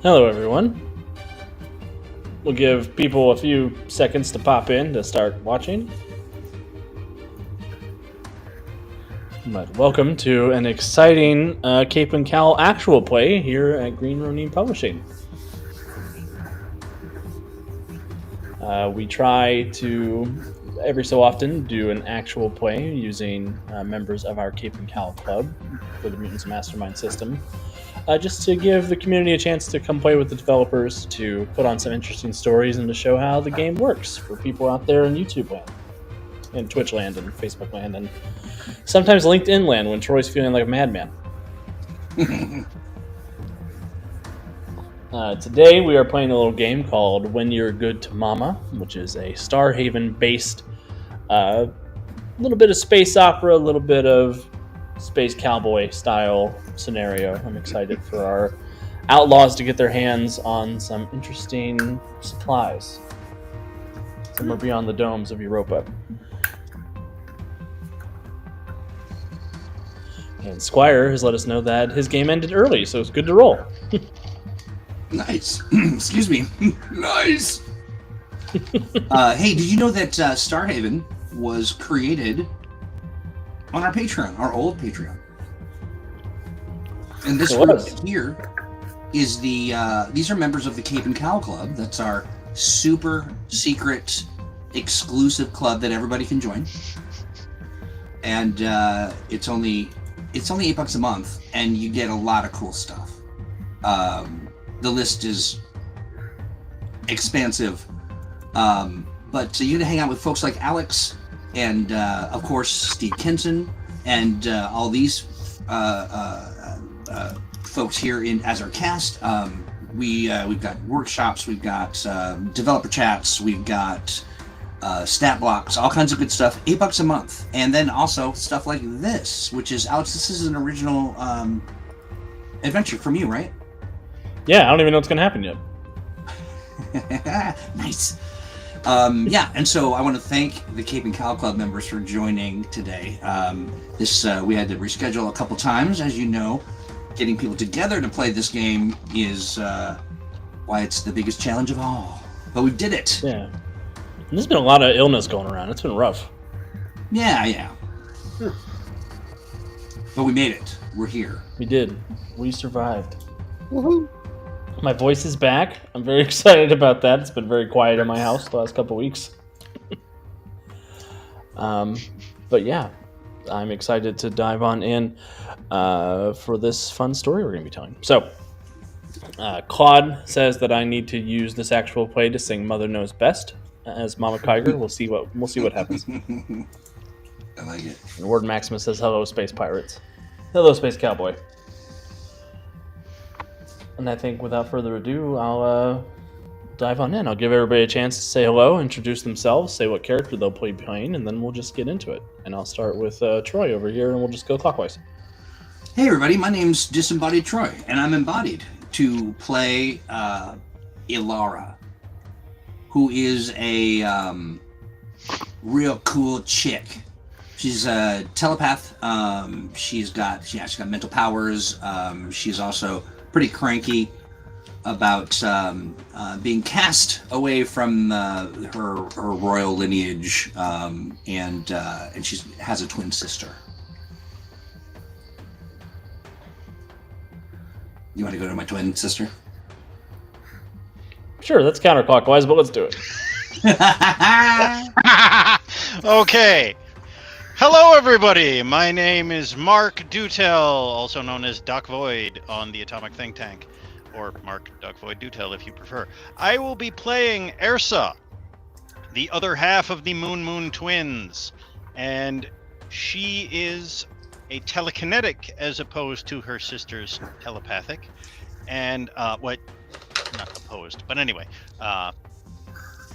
Hello, everyone. We'll give people a few seconds to pop in to start watching. But welcome to an exciting Cape and Cal actual play here at Green Ronin Publishing. We try to, every so often, do an actual play using members of our Cape and Cal club for the Mutants Mastermind system. Just to give the community a chance to come play with the developers, to put on some interesting stories, and to show how the game works for people out there in YouTube land, and Twitch land, and Facebook land, and sometimes LinkedIn land when Troy's feeling like a madman. Today we are playing a little game called When You're Good to Mama, which is a Starhaven-based little bit of space opera, a little bit of space cowboy style scenario. I'm excited for our outlaws to get their hands on some interesting supplies somewhere beyond the domes of Europa. And Squire has let us know that his game ended early, so it's good to roll. Nice. Excuse me. Nice. Hey, did you know that Starhaven was created on our Patreon, our old Patreon? And this group here is these are members of the Cape and Cal Club. That's our super secret exclusive club that everybody can join. And it's only $8 a month, and you get a lot of cool stuff. The list is expansive, but you get to hang out with folks like Alex and, of course, Steve Kenson and all these folks here as our cast. We've got workshops, we've got developer chats, we've got stat blocks, all kinds of good stuff. $8 a month, and then also stuff like this, which is Alex. This is an original adventure from you, right? Yeah, I don't even know what's going to happen yet. Nice. Yeah, and so I want to thank the Cape and Cal Club members for joining today. We had to reschedule a couple times, as you know. Getting people together to play this game is why it's the biggest challenge of all. But we did it. Yeah. And there's been a lot of illness going around. It's been rough. Yeah. But we made it. We're here. We did. We survived. Woohoo! My voice is back. I'm very excited about that. It's been very quiet in my house the last couple weeks. But yeah, I'm excited to dive on in for this fun story we're going to be telling. So, Claude says that I need to use this actual play to sing "Mother Knows Best" as Mama Kaiger. We'll see what happens. I like it. And Word Maximus says, "Hello, space pirates. Hello, space cowboy." And I think without further ado, I'll dive on in. I'll give everybody a chance to say hello, introduce themselves, say what character they'll be playing, and then we'll just get into it. And I'll start with Troy over here, and we'll just go clockwise. Hey everybody, my name's Disembodied Troy, and I'm embodied to play Ilara, who is a real cool chick. She's a telepath. She's got mental powers. She's also pretty cranky about being cast away from her royal lineage, and she has a twin sister. You want to go to my twin sister? Sure, that's counterclockwise, but let's do it. Okay. Hello, everybody. My name is Mark Dutel, also known as Doc Void on the Atomic Think Tank, or Mark Doc Void Dutel if you prefer. I will be playing Ersa, the other half of the Moon twins, and she is a telekinetic as opposed to her sister's telepathic, and not opposed, but anyway.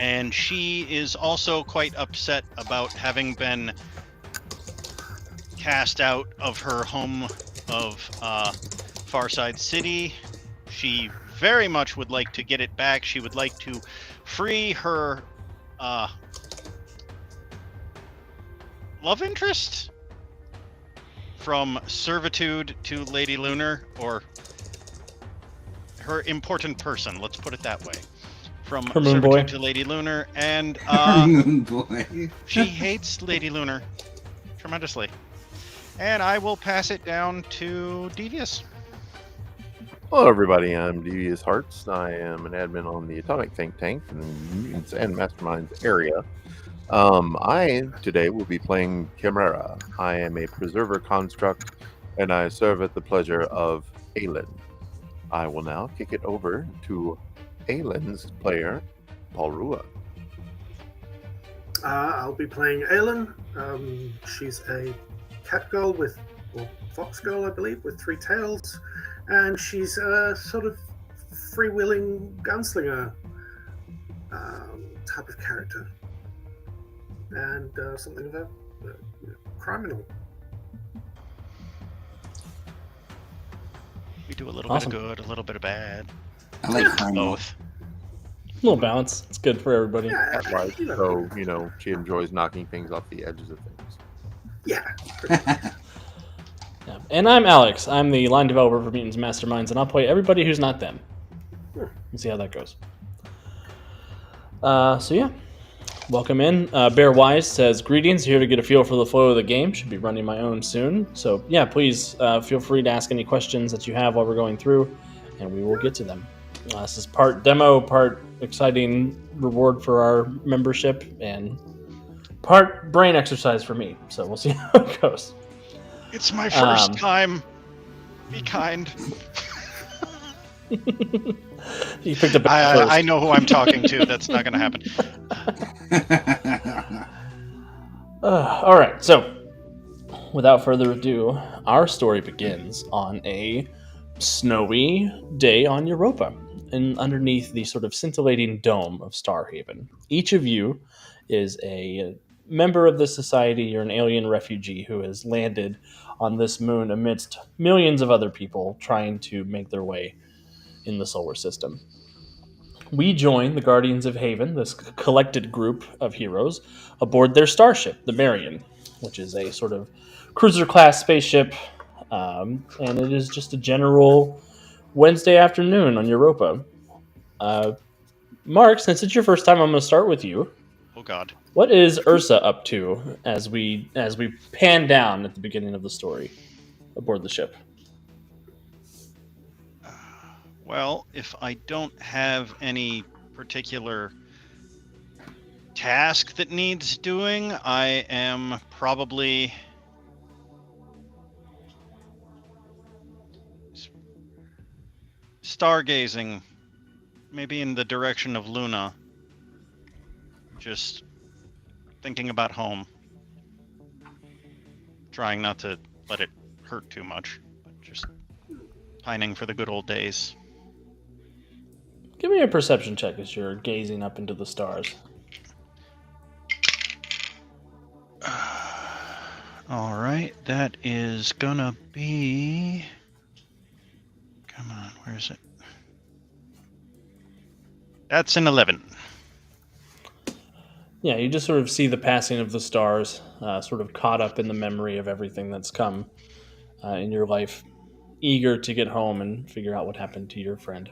And she is also quite upset about having been cast out of her home of Farside City. She very much would like to get it back. She would like to free her love interest from servitude to Lady Lunar, or her important person. Let's put it that way. From Her moon servitude boy. to Lady Lunar, and Boy. she hates Lady Lunar tremendously. And I will pass it down to Devious. Hello, everybody. I'm Devious Hearts. I am an admin on the Atomic Think Tank in the Mutants and Masterminds area. I today will be playing Chimera. I am a preserver construct, and I serve at the pleasure of Ailnyn. I will now kick it over to Ailyn's player, Paul Rua. I'll be playing Ailnyn. She's a cat girl or fox girl, I believe, with 3 tails, and she's a sort of freewheeling gunslinger type of character, and something of a criminal. We do a little Awesome. bit of good, a little bit of bad. I like criminal. Both. A little balance. It's good for everybody. Yeah, That's right. you know. So, she enjoys knocking things off the edges of things. Yeah. Yeah. And I'm Alex. I'm the line developer for Mutants and Masterminds, and I'll play everybody who's not them. We'll see how that goes. So yeah, welcome in. Bear Wise says, greetings, here to get a feel for the flow of the game. Should be running my own soon. So yeah, please feel free to ask any questions that you have while we're going through, and we will get to them. This is part demo, part exciting reward for our membership, and part brain exercise for me. So we'll see how it goes. It's my first time. Be kind. You picked up. I know who I'm talking to. That's not going to happen. All right, so without further ado, our story begins on a snowy day on Europa, and underneath the sort of scintillating dome of Starhaven. Each of you is a member of the society. You're an alien refugee who has landed on this moon amidst millions of other people trying to make their way in the solar system. We join the Guardians of Haven, this collected group of heroes, aboard their starship, the Marian, which is a sort of cruiser-class spaceship, and it is just a general Wednesday afternoon on Europa. Mark, since it's your first time, I'm going to start with you. Oh, God. What is Ursa up to as we pan down at the beginning of the story aboard the ship? Well, if I don't have any particular task that needs doing, I am probably stargazing, maybe in the direction of Luna. Just thinking about home. Trying not to let it hurt too much, but just pining for the good old days. Give me a perception check as you're gazing up into the stars. All right, that is gonna be... Come on, where is it? That's an 11. Yeah, you just sort of see the passing of the stars, sort of caught up in the memory of everything that's come in your life, eager to get home and figure out what happened to your friend.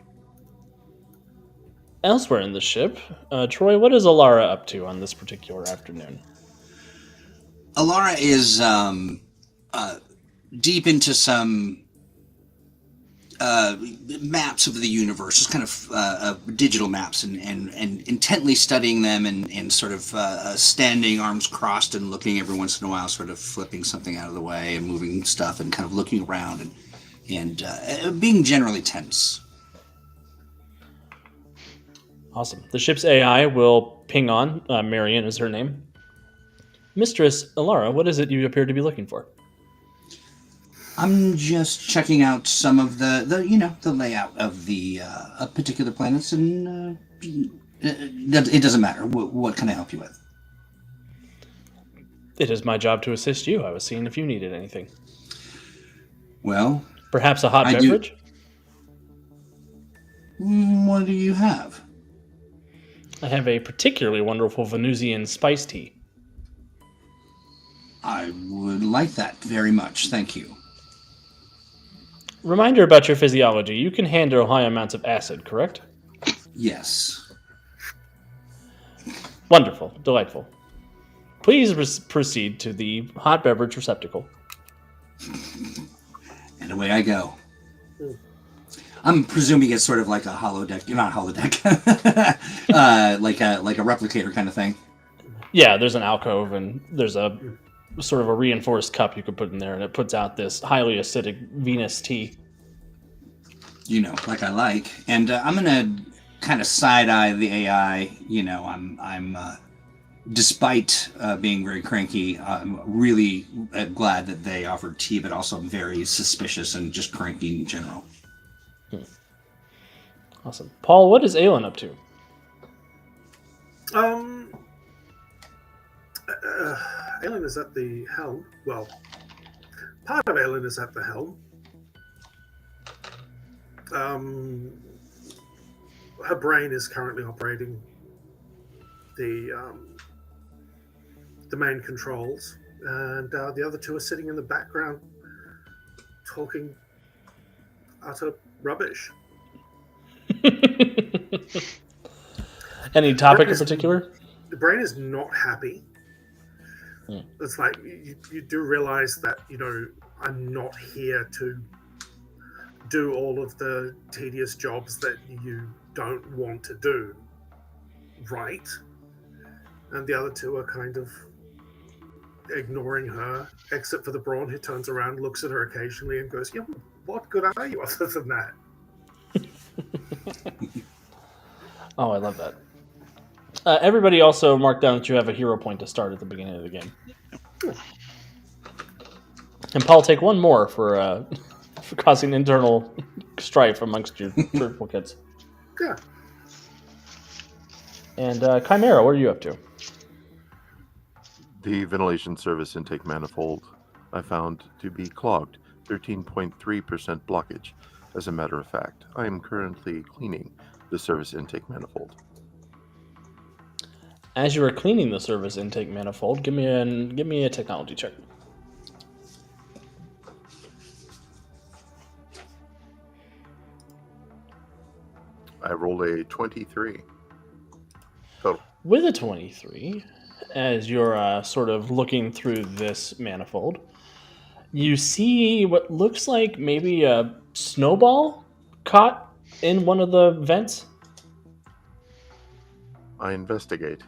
Elsewhere in the ship, Troy, what is Alara up to on this particular afternoon? Alara is deep into some maps of the universe, just kind of digital maps, and intently studying them, and sort of standing arms crossed and looking every once in a while, sort of flipping something out of the way and moving stuff and kind of looking around and being generally tense. Awesome. The ship's AI will ping on. Marian is her name. Mistress Alara, what is it you appear to be looking for? I'm just checking out some of the layout of the particular planets, and it doesn't matter. What can I help you with? It is my job to assist you. I was seeing if you needed anything. Well, Perhaps a hot I beverage? What do you have? I have a particularly wonderful Venusian spice tea. I would like that very much. Thank you. Reminder about your physiology. You can handle high amounts of acid, correct? Yes. Wonderful. Delightful. Please proceed to the hot beverage receptacle. And away I go. I'm presuming it's sort of like a holodeck. You're not holodeck. like a replicator kind of thing. Yeah, there's an alcove and there's a sort of a reinforced cup you could put in there, and it puts out this highly acidic Venus tea. You know, like I like. And I'm gonna kind of side eye the AI. You know, I'm despite being very cranky, I'm really glad that they offered tea, but also very suspicious and just cranky in general. Awesome. Paul, what is Ailnyn up to? Ailnyn is at the helm. Well, part of Ailnyn is at the helm. Her brain is currently operating the main controls, and the other two are sitting in the background talking utter rubbish. Any topic in particular? The brain is not happy. It's like you do realize that, you know, I'm not here to do all of the tedious jobs that you don't want to do, right? And the other two are kind of ignoring her, except for the Brawn, who turns around, looks at her occasionally, and goes, "Yeah, what good are you other than that?" Oh, I love that. Everybody also mark down that you have a hero point to start at the beginning of the game. And Paul, take one more for causing internal strife amongst your triplicates. Yeah. And Chimera, what are you up to? The ventilation service intake manifold I found to be clogged, 13.3% blockage. As a matter of fact, I am currently cleaning the service intake manifold. As you are cleaning the service intake manifold, give me a technology check. I rolled a 23 total. With a 23, as you're sort of looking through this manifold, you see what looks like maybe a snowball caught in one of the vents. I investigate.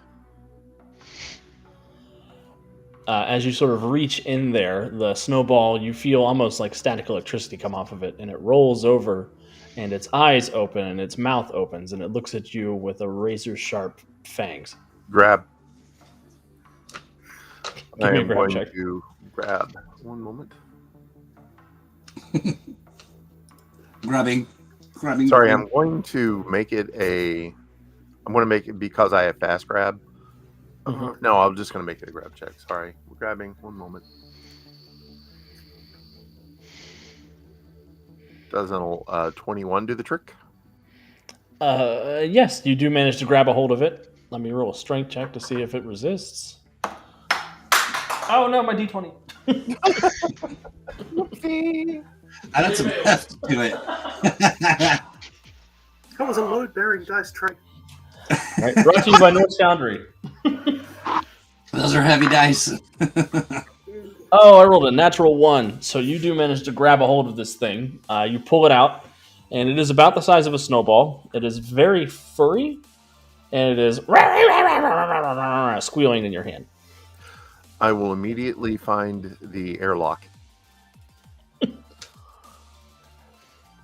As you sort of reach in there, the snowball, you feel almost like static electricity come off of it, and it rolls over, and its eyes open, and its mouth opens, and it looks at you with a razor-sharp fangs. Grab. Give I me a am grab going check. to grab. One moment. Grabbing. Sorry, I'm going to make it a... I'm going to make it because I have fast grab. No, I'm just going to make it a grab check. Sorry. We're grabbing. One moment. Doesn't 21 do the trick? Yes, you do manage to grab a hold of it. Let me roll a strength check to see if it resists. Oh no, my d20. That's some heft to it. That was a load-bearing dice tray. Right, brought to you by North Foundry. Those are heavy dice. Oh, I rolled a natural 1. So you do manage to grab a hold of this thing. You pull it out, and it is about the size of a snowball. It is very furry, and it is squealing in your hand. I will immediately find the airlock.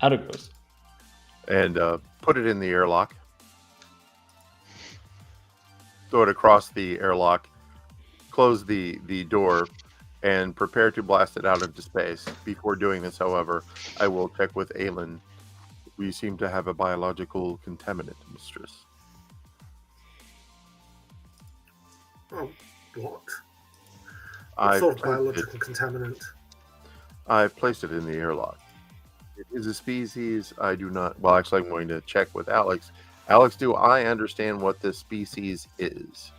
Out it goes. And put it in the airlock. Throw it across the airlock. Close the door. And prepare to blast it out into space. Before doing this, however, I will check with Ailnyn. We seem to have a biological contaminant, mistress. Oh, what? What I've sort of biological contaminant? I've placed it in the airlock. It is a species I do not... Well, actually, I'm going to check with Alex. Alex, do I understand what this species is?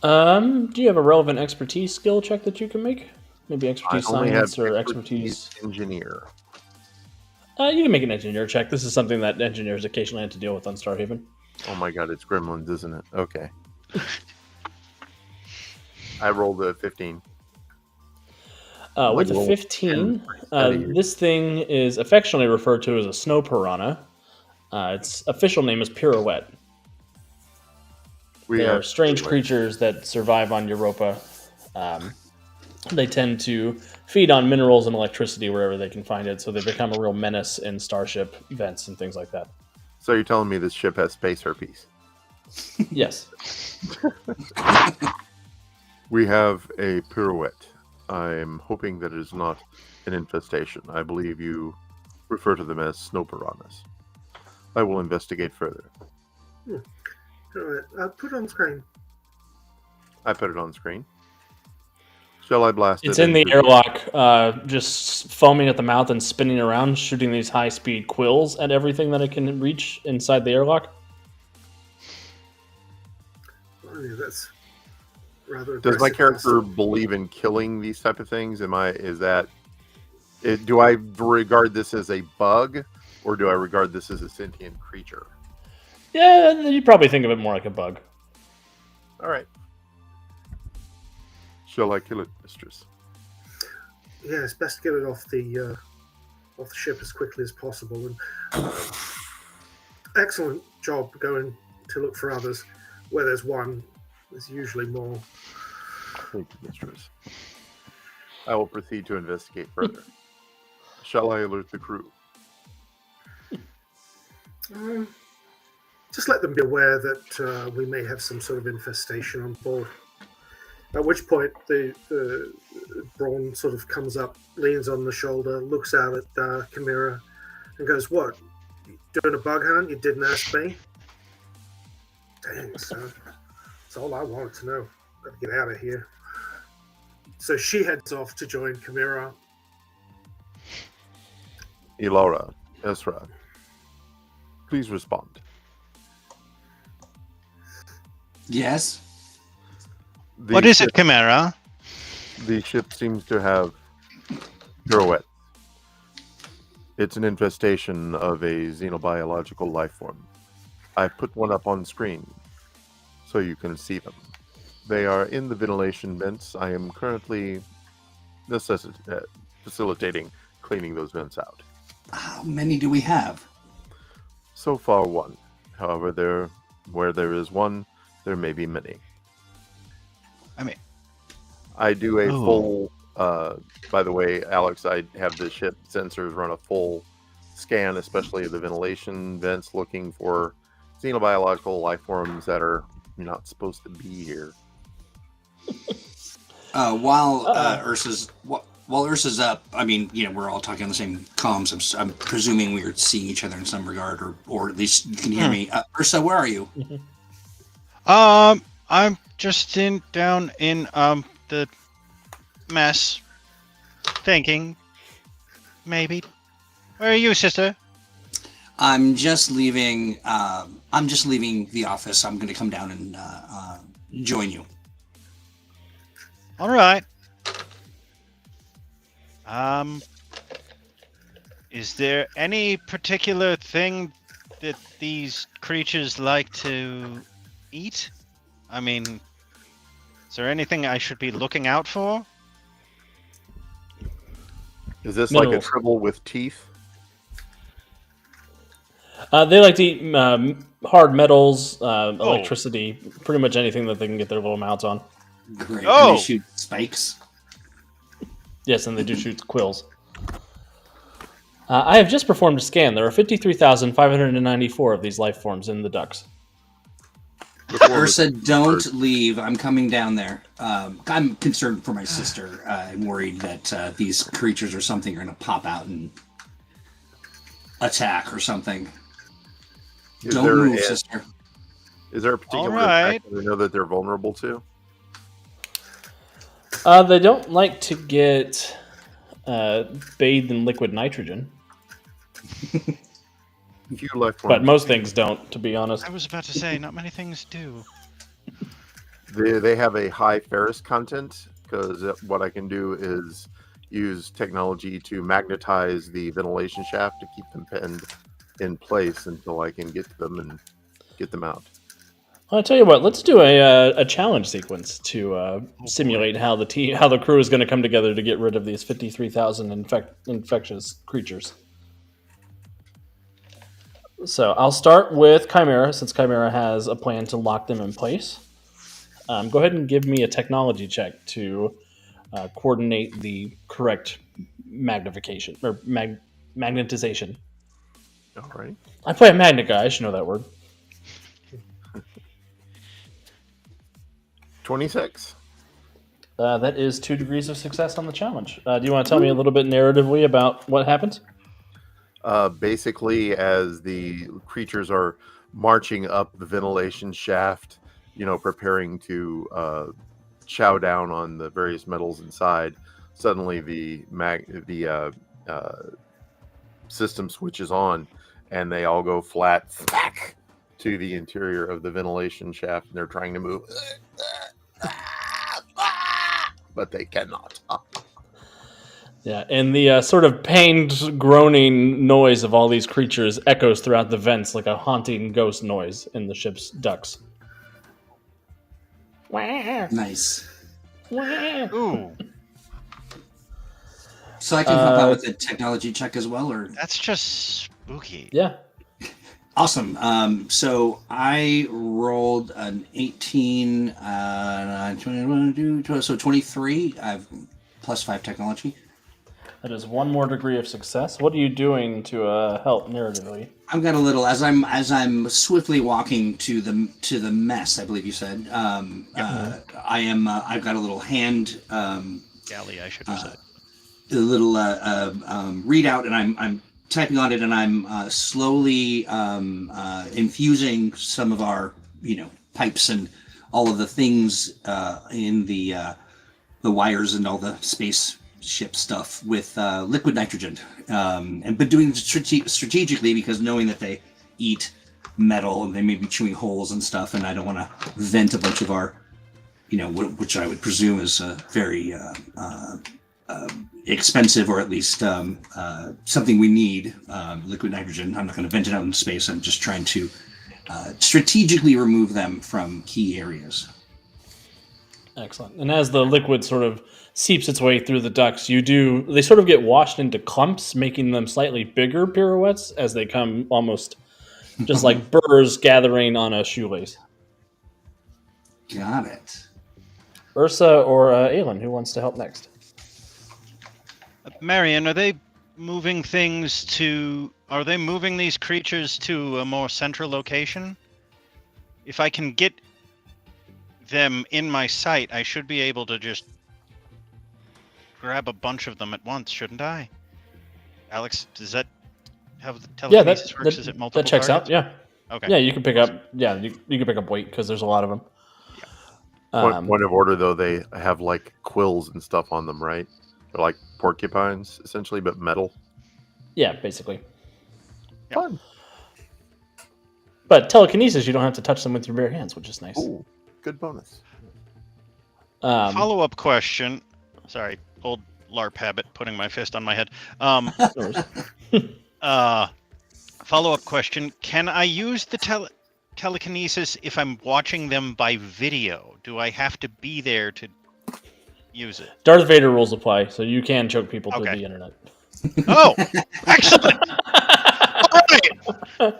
Do you have a relevant expertise skill check that you can make? Maybe expertise I only science have or expertise... engineer. You can make an engineer check. This is something that engineers occasionally have to deal with on Starhaven. Oh my god, it's Gremlins, isn't it? Okay. I rolled a 15. With a roll 15, 10. this thing is affectionately referred to as a snow piranha. Its official name is Pirouette. They are strange creatures that survive on Europa. They tend to feed on minerals and electricity wherever they can find it, so they become a real menace in starship vents and things like that. So you're telling me this ship has space herpes? Yes. We have a pirouette. I'm hoping that it is not an infestation. I believe you refer to them as snow piranhas. I will investigate further. Put it on screen. I put it on screen. Shall I blast it? It's in the airlock, just foaming at the mouth and spinning around, shooting these high-speed quills at everything that it can reach inside the airlock. Oh, yeah, that's rather Does my aggressive. character believe in killing these type of things? Do I regard this as a bug, or do I regard this as a sentient creature? Yeah, you probably think of it more like a bug. All right. Shall I kill it, mistress? Yeah, it's best to get it off the ship as quickly as possible. And excellent job going to look for others. Where there's one, there's usually more. Thank you, mistress. I will proceed to investigate further. Shall I alert the crew? Just let them be aware that we may have some sort of infestation on board. At which point, the Brawn sort of comes up, leans on the shoulder, looks out at Chimera, and goes, "What? You doing a bug hunt? You didn't ask me?" Dang, son. That's all I wanted to know. Gotta get out of here. So she heads off to join Chimera. Elora, Ezra, please respond. Yes. What is it, Chimera? The ship seems to have pirouettes. It's an infestation of a xenobiological life form. I put one up on screen so you can see them. They are in the ventilation vents. I am currently facilitating cleaning those vents out. How many do we have? So far, one. However, where there is one, there may be many. I do a full, by the way, Alex, I have the ship sensors run a full scan, especially the ventilation vents, looking for xenobiological life forms that are not supposed to be here. While Ursa's up, I mean, we're all talking on the same comms. I'm presuming we are seeing each other in some regard, or at least you can hear me. Ursa, where are you? I'm just down in the mess, thinking maybe. Where are you, sister? I'm just leaving. I'm just leaving the office. I'm going to come down and join you. All right. Is there any particular thing that these creatures like to eat? I mean, is there anything I should be looking out for? Is this Minerals. like a tribble with teeth? They like to eat hard metals, electricity, pretty much anything that they can get their little mouths on. Great. Oh! And they shoot spikes. Yes, and they do shoot quills. I have just performed a scan. There are 53,594 of these life forms in the ducts. Ursa, don't leave. I'm coming down there. I'm concerned for my sister. I'm worried that these creatures or something are going to pop out and attack or something. Don't move, sister. Is there a particular right. attack that we know that they're vulnerable to? They don't like to get bathed in liquid nitrogen. Few life forms. But most things don't, to be honest. I was about to say, not many things do. They have a high ferrous content, because what I can do is use technology to magnetize the ventilation shaft to keep them pinned in place until I can get to them and get them out. I'll tell you what. Let's do a challenge sequence to simulate how the crew is going to come together to get rid of these 53,000 infectious creatures. So I'll start with Chimera, since Chimera has a plan to lock them in place. Go ahead and give me a technology check to coordinate the correct magnification or magnetization. All right. I play a magnet guy. I should know that word. 26. That is 2 degrees of success on the challenge. Do you want to tell me a little bit narratively about what happened? Basically, as the creatures are marching up the ventilation shaft, preparing to chow down on the various metals inside, suddenly the system switches on, and they all go flat to the interior of the ventilation shaft, and they're trying to move, but they cannot. Yeah, and the sort of pained, groaning noise of all these creatures echoes throughout the vents like a haunting ghost noise in the ship's ducts. Nice. Ooh, So I can help out with the technology check as well, or that's just spooky. Yeah. awesome. So I rolled an 18, 21, so 23. I've plus 5 technology. That is 1 more degree of success. What are you doing to help narratively? I've got a little as I'm swiftly walking to the mess. I believe you said. I've got a little hand. Galley, I should have said. A little readout, and I'm typing on it, and I'm slowly infusing some of our pipes and all of the things in the wires and all the spaceship stuff with liquid nitrogen, but doing it strategically, because knowing that they eat metal and they may be chewing holes and stuff, and I don't want to vent a bunch of our, which I would presume is very expensive, or at least something we need, liquid nitrogen. I'm not going to vent it out into space. I'm just trying to strategically remove them from key areas. Excellent. And as the liquid sort of seeps its way through the ducts, they sort of get washed into clumps, making them slightly bigger pirouettes as they come almost just like burrs gathering on a shoelace. Got it. Ursa or Ailnyn, who wants to help next? Marian, are they moving these creatures to a more central location? If I can get them in my sight, I should be able to just grab a bunch of them at once, shouldn't I? Alex, does that how the telekinesis works? Is it multiple that checks targets? out, yeah. Okay. Yeah, you can pick up you can pick up weight because there's a lot of them. Yeah. Point of order, though, they have like quills and stuff on them, right? They're like porcupines, essentially, but metal. Yeah, basically. Yep. Fun. But telekinesis, you don't have to touch them with your bare hands, which is nice. Ooh, good bonus. Follow-up question. Sorry, old LARP habit, putting my fist on my head. Follow-up question. Can I use the telekinesis if I'm watching them by video? Do I have to be there to use it? Darth Vader rules apply, so you can choke people through Okay. the internet. Oh, excellent! All right.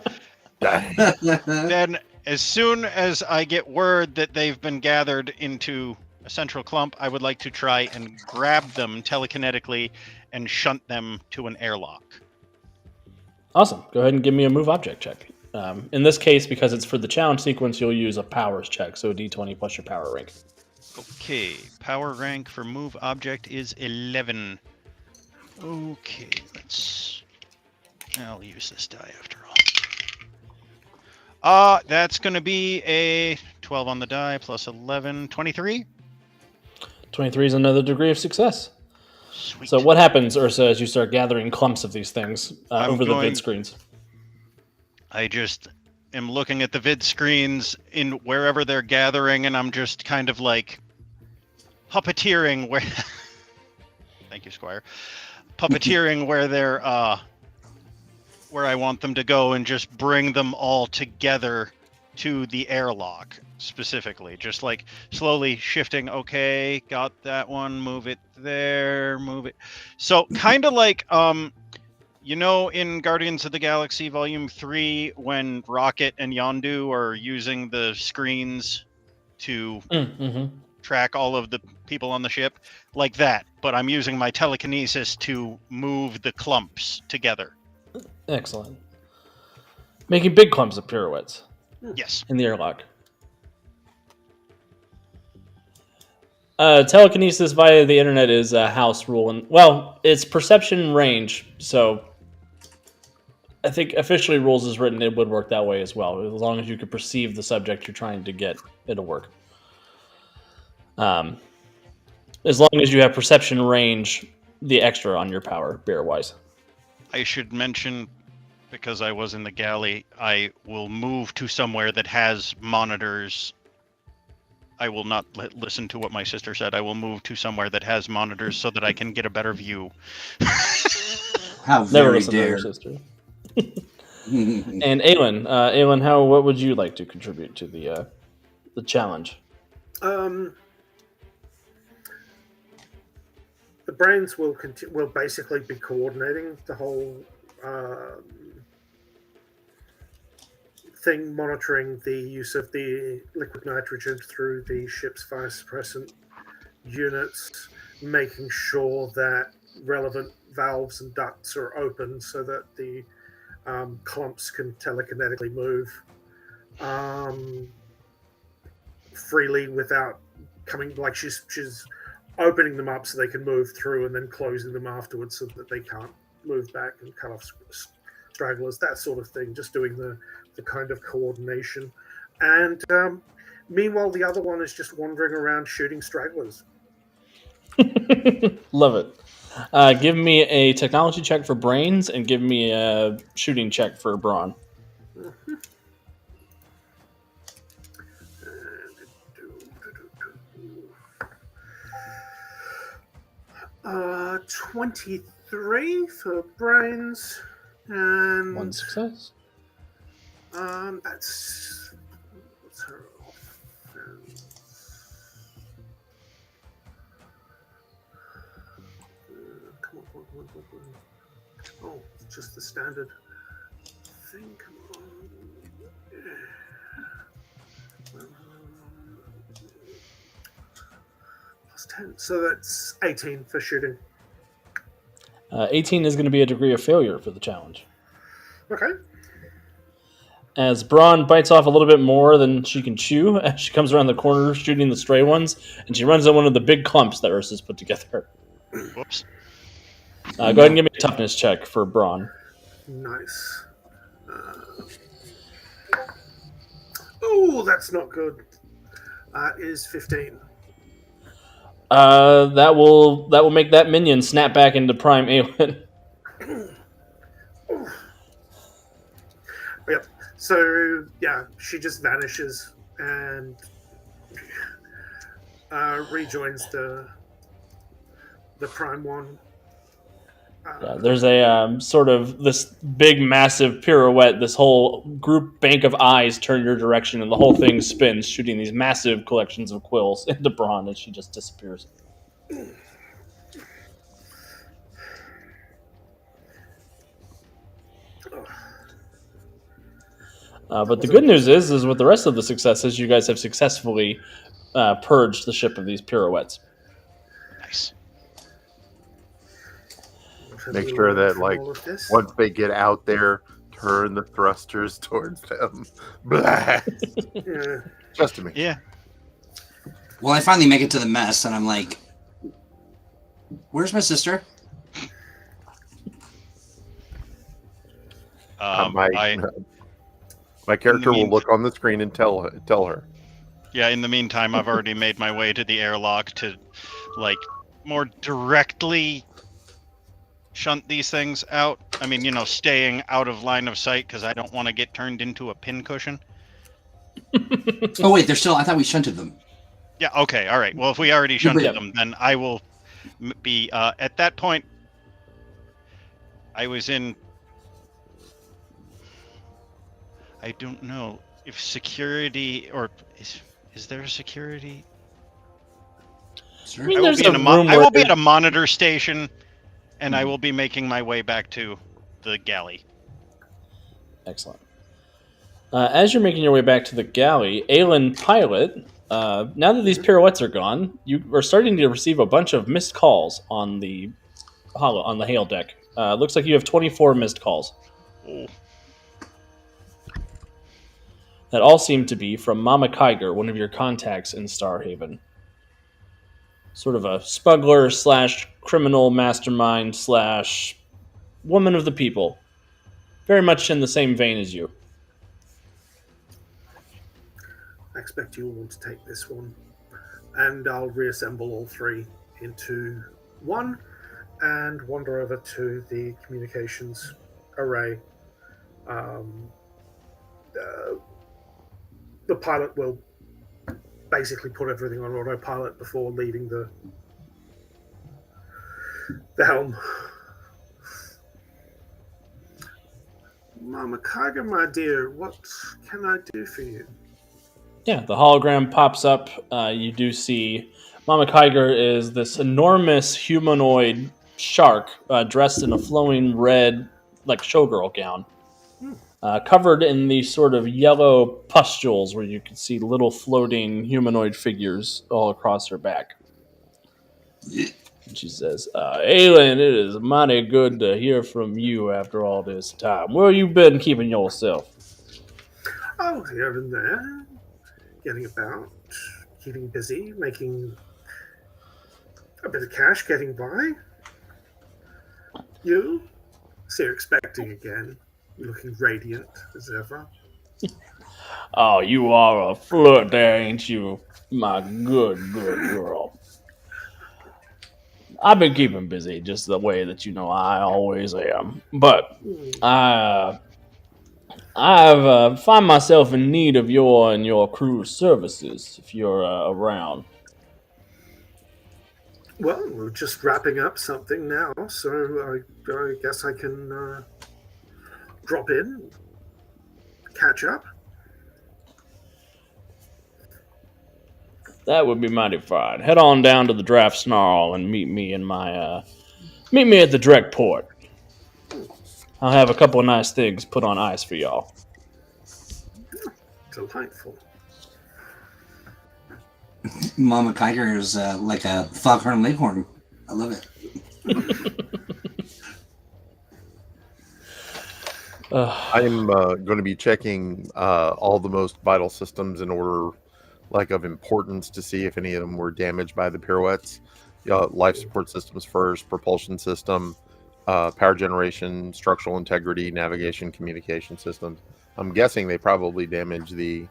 Then, as soon as I get word that they've been gathered into a central clump, I would like to try and grab them telekinetically and shunt them to an airlock. Awesome. Go ahead and give me a move object check. In this case, because it's for the challenge sequence, you'll use a powers check, so a d20 plus your power rank. Okay, power rank for move object is 11. Okay, I'll use this die after all. That's going to be a 12 on the die plus 11, 23. 23 is another degree of success. Sweet. So what happens, Ursa, as you start gathering clumps of these things over the vid screens? I just am looking at the vid screens in wherever they're gathering, and I'm just kind of like puppeteering where. Thank you, Squire. Puppeteering where they're where I want them to go and just bring them all together to the airlock specifically. Just like slowly shifting. Okay, got that one. Move it there. Move it. So kind of like you know, in Guardians of the Galaxy Volume 3, when Rocket and Yondu are using the screens to track all of the people on the ship, like that. But I'm using my telekinesis to move the clumps together. Excellent. Making big clumps of pirouettes. Yes. In the airlock. Telekinesis via the internet is a house rule, and well, it's perception range. So I think officially rules is written, it would work that way as well. As long as you can perceive the subject you're trying to get, it'll work. As long as you have perception range, the extra on your power, bear-wise. I should mention, because I was in the galley, I will move to somewhere that has monitors. I will not listen to what my sister said. I will move to somewhere that has monitors so that I can get a better view. How Never very listen to dare. your sister. And Ailyn, what would you like to contribute to the challenge? The brains will basically be coordinating the whole thing, monitoring the use of the liquid nitrogen through the ship's fire suppressant units, making sure that relevant valves and ducts are open so that the clumps can telekinetically move freely without coming, like she's opening them up so they can move through and then closing them afterwards so that they can't move back and cut off stragglers, that sort of thing, just doing the kind of coordination. And meanwhile, the other one is just wandering around shooting stragglers. Love it. Give me a technology check for brains and give me a shooting check for brawn. 23 for brains and 1 success. That's what's her offense? Come on. Oh, it's just the standard thing. Come on. Plus 10, so that's 18 for shooting. 18 is going to be a degree of failure for the challenge. Okay. As Brawn bites off a little bit more than she can chew, as she comes around the corner shooting the stray ones, and she runs on one of the big clumps that Ursa's put together. Whoops. Go ahead and give me a toughness check for Brawn. Nice. Oh, that's not good. Is 15. That will make that minion snap back into prime Ailyn. Yep. So yeah, she just vanishes and rejoins the prime one. Yeah, there's a sort of this big, massive pirouette. This whole group bank of eyes turn your direction, and the whole thing spins, shooting these massive collections of quills into Brawn, and she just disappears. But the good news is with the rest of the successes, you guys have successfully purged the ship of these pirouettes. Nice. Make sure that, like, once they get out there, turn the thrusters towards them. Blah. Yeah. Just to me. Yeah. Well, I finally make it to the mess, and I'm like, where's my sister? My character will look on the screen and tell her. Yeah, in the meantime, I've already made my way to the airlock to, like, more directly shunt these things out. I mean, staying out of line of sight because I don't want to get turned into a pincushion. Oh, wait, they're still... I thought we shunted them. Yeah, okay, all right. Well, if we already shunted them, then I will be at that point. I was in. I don't know if security or is there a security? Sure. I mean, I will there's be a in room I where will be at a monitor station, and I will be making my way back to the galley. Excellent. As you're making your way back to the galley, Ailnyn pilot. Now that these pirouettes are gone, you are starting to receive a bunch of missed calls on the hail deck. Looks like you have 24 missed calls. Oh. That all seem to be from Mama Kaiger, one of your contacts in Starhaven. Sort of a smuggler / criminal mastermind / woman of the people. Very much in the same vein as you. I expect you'll want to take this one. And I'll reassemble all three into one and wander over to the communications array. The pilot will basically put everything on autopilot before leaving the helm. Mama Kaiger, my dear, what can I do for you? Yeah, the hologram pops up. You do see Mama Kaiger is this enormous humanoid shark dressed in a flowing red, like showgirl gown, covered in these sort of yellow pustules where you can see little floating humanoid figures all across her back. And she says, Ailnyn, it is mighty good to hear from you after all this time. Where you been keeping yourself? Oh, here and there. Getting about, keeping busy, making a bit of cash, getting by. You? So you're expecting again. You're looking radiant as ever. Oh, you are a flirt there, ain't you? My good girl. I've been keeping busy just the way that you know I always am. But I find myself in need of your and your crew's services if you're around. Well, we're just wrapping up something now, so I guess I can drop in, catch up. That would be mighty fine. Head on down to the draft snarl and meet me at the direct port. I'll have a couple of nice things put on ice for y'all. Delightful. Mama Kaiger is like a foghorn leghorn. I love it. I'm going to be checking all the most vital systems in order, like, of importance to see if any of them were damaged by the pirouettes. Life support systems first, propulsion system, power generation, structural integrity, navigation, communication systems. I'm guessing they probably damaged the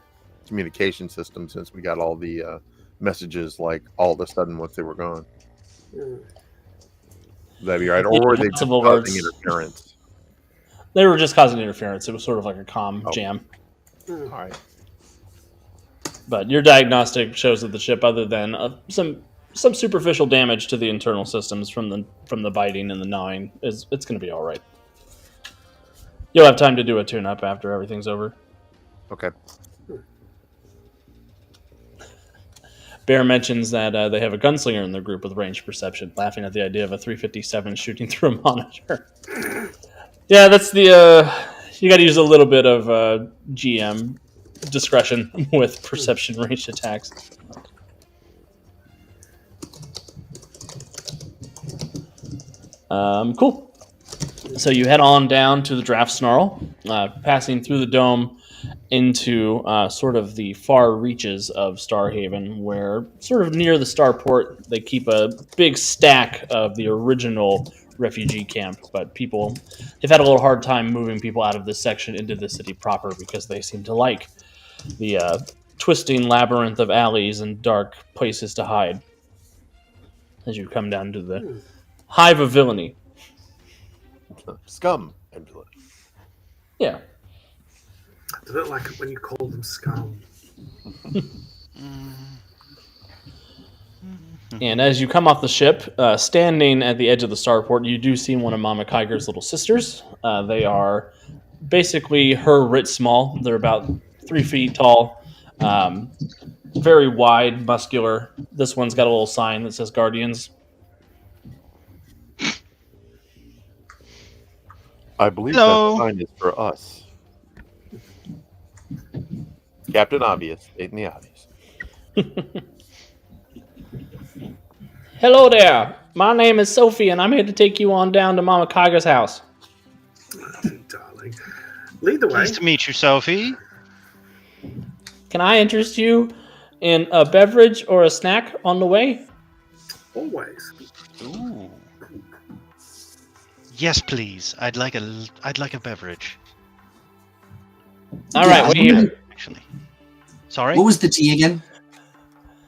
communication system since we got all the messages like all of a sudden once they were gone. Would that be right? Or were they just causing interference? They were just causing interference. It was sort of like a comm jam. All right. But your diagnostic shows that the ship, other than some superficial damage to the internal systems from the biting and the gnawing, it's going to be all right. You'll have time to do a tune-up after everything's over. Okay. Bear mentions that they have a gunslinger in their group with range perception, laughing at the idea of a 357 shooting through a monitor. Yeah, that's the... you got to use a little bit of GM discretion with perception range attacks. Cool. So you head on down to the draft snarl, passing through the dome into sort of the far reaches of Starhaven, where sort of near the starport they keep a big stack of the original refugee camp, but they've had a little hard time moving people out of this section into the city proper because they seem to like the twisting labyrinth of alleys and dark places to hide as you come down to the hive of villainy. Scum and villainy. Yeah. I don't like it when you call them scum. And as you come off the ship, standing at the edge of the starport, you do see one of Mama Kaiger's little sisters. They are basically her writ small. They're about 3 feet tall, very wide, muscular. This one's got a little sign that says Guardians. I believe Hello. that sign is for us. Captain Obvious, stating the obvious. Hello there. My name is Sophie, and I'm here to take you on down to Mama Kaiger's house. Darling. Lead the way. Pleased to meet you, Sophie. Can I interest you in a beverage or a snack on the way? Always. Ooh. Yes, please. I'd like a beverage. All right, wait here. Actually, sorry. What was the tea again?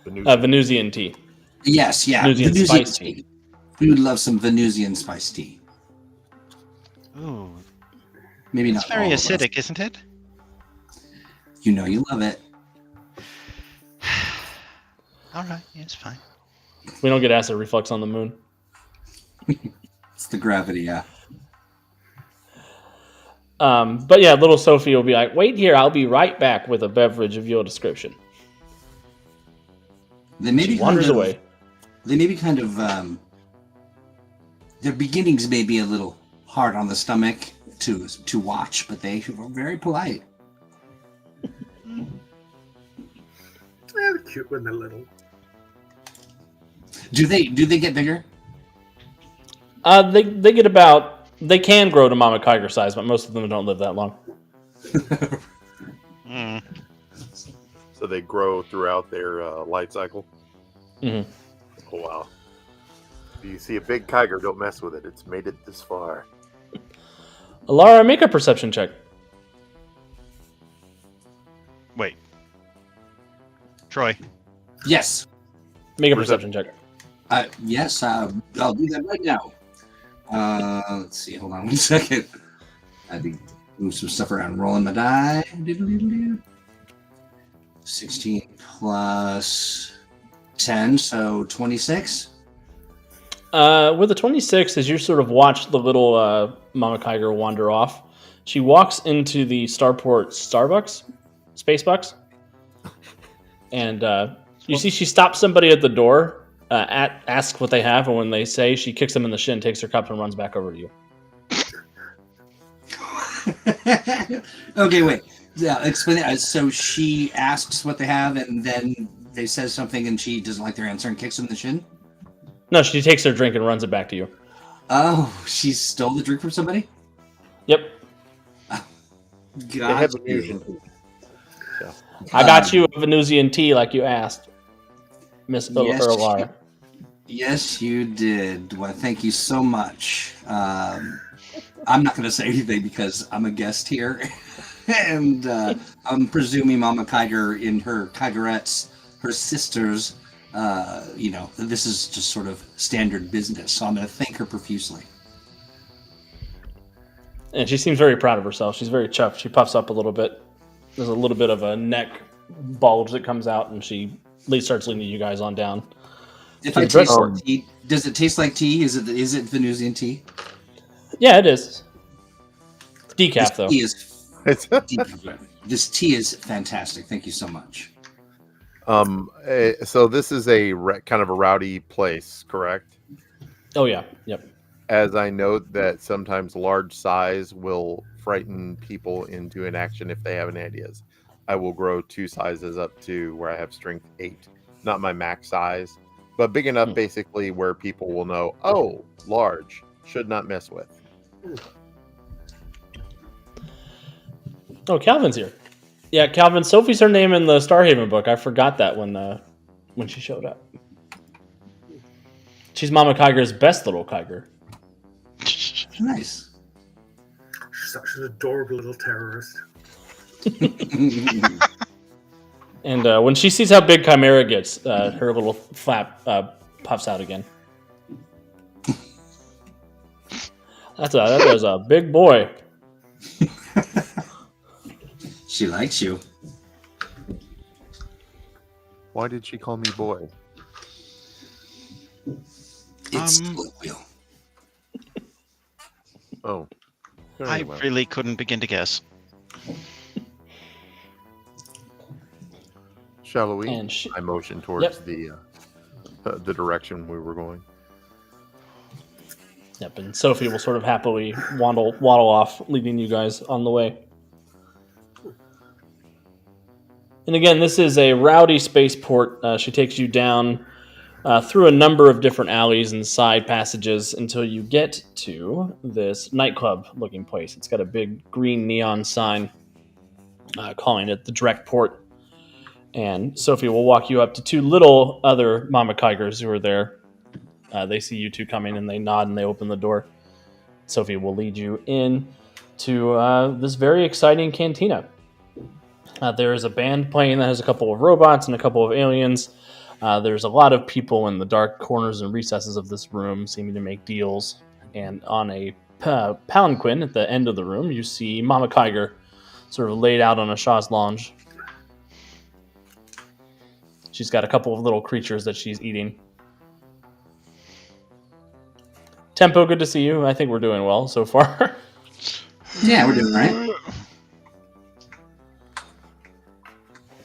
Venusian tea. Yes, yeah. Venusian spice tea. We would love some Venusian spice tea. Ooh, Maybe it's not very all of us. acidic, isn't it? You know you love it. All right, yeah, it's fine. We don't get acid reflux on the moon. It's the gravity, yeah. But yeah, little Sophie will be like, wait here, I'll be right back with a beverage of your description. They may She be wanders away. They may be kind of their beginnings may be a little hard on the stomach to watch, but they are very polite. They're cute when they're little. Do they get bigger? They get about, they can grow to Mama Kaiger size, but most of them don't live that long. Mm. So they grow throughout their life cycle. Mm-hmm. Oh, wow. If you see a big Kaiger, don't mess with it. It's made it this far. Alara, make a perception check. Wait, Troy. Yes. Make a Perception. perception check. Yes. I'll do that right now. Let's see. Hold on 1 second. I had to move some stuff around. Rolling my die. 16 plus 10, so 26. With a 26, as you sort of watch the little Mama Kaiger wander off, she walks into the starport Spacebox, and you see she stops somebody at the door, asks what they have, and when they say, she kicks them in the shin, takes her cup, and runs back over to you. Okay, wait. Yeah, explain it. So she asks what they have, and then they says something, and she doesn't like their answer and kicks them in the shin? No, she takes her drink and runs it back to you. Oh, she stole the drink from somebody? Yep. They have a fusion. So. I got you a Venusian tea like you asked, Miss Yes, Alara. Yes, you did. Well, thank you so much. I'm not going to say anything because I'm a guest here. And I'm presuming Mama Kaiger in her Kaigerettes, her sisters, this is just sort of standard business. So I'm going to thank her profusely. And she seems very proud of herself. She's very chuffed. She puffs up a little bit. There's a little bit of a neck bulge that comes out, and she starts leading you guys on down. If I taste like tea, does it taste like tea? Is it Venusian tea? Yeah, it is. Decaf, though. This tea is fantastic. Thank you so much. So this is a kind of a rowdy place, correct? Oh, yeah. Yep. As I note that sometimes large size will frighten people into inaction if they have any ideas. I will grow 2 sizes up to where I have strength 8. Not my max size, but big enough basically where people will know, oh, large, should not mess with. Oh, Calvin's here. Yeah, Calvin. Sophie's her name in the Starhaven book. I forgot that when she showed up. She's Mama Kaiger's best little Kaiger. Nice. She's such an adorable little terrorist. And when she sees how big Chimera gets, her little flap puffs out again. That was a big boy. She likes you. Why did she call me boy? It's split wheel. Oh. Very I well. really couldn't begin to guess. Shall we? And I motion towards the direction we were going. Yep, and Sophie will sort of happily waddle off, leading you guys on the way. And again, this is a rowdy spaceport. She takes you down through a number of different alleys and side passages until you get to this nightclub-looking place. It's got a big green neon sign calling it the direct port. And Sophie will walk you up to two little other Mama Kaigers who are there. They see you two coming and they nod and they open the door. Sophie will lead you in to this very exciting cantina. There is a band playing that has a couple of robots and a couple of aliens. There's a lot of people in the dark corners and recesses of this room seeming to make deals. And on a palanquin at the end of the room, you see Mama Kaiger sort of laid out on a chaise lounge. She's got a couple of little creatures that she's eating. Tempo, good to see you. I think we're doing well so far. Yeah, we're doing all right.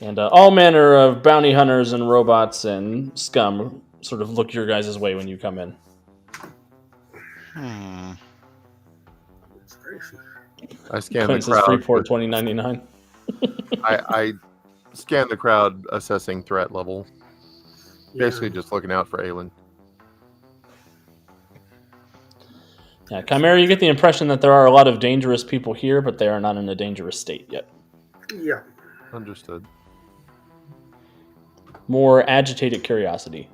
And all manner of bounty hunters and robots and scum sort of look your guys' way when you come in. I scan the Quince's crowd. Freeport 2099. I scan the crowd, assessing threat level. Basically, just looking out for Ailnyn. Yeah, Chimera, you get the impression that there are a lot of dangerous people here, but they are not in a dangerous state yet. Yeah. Understood. More agitated curiosity.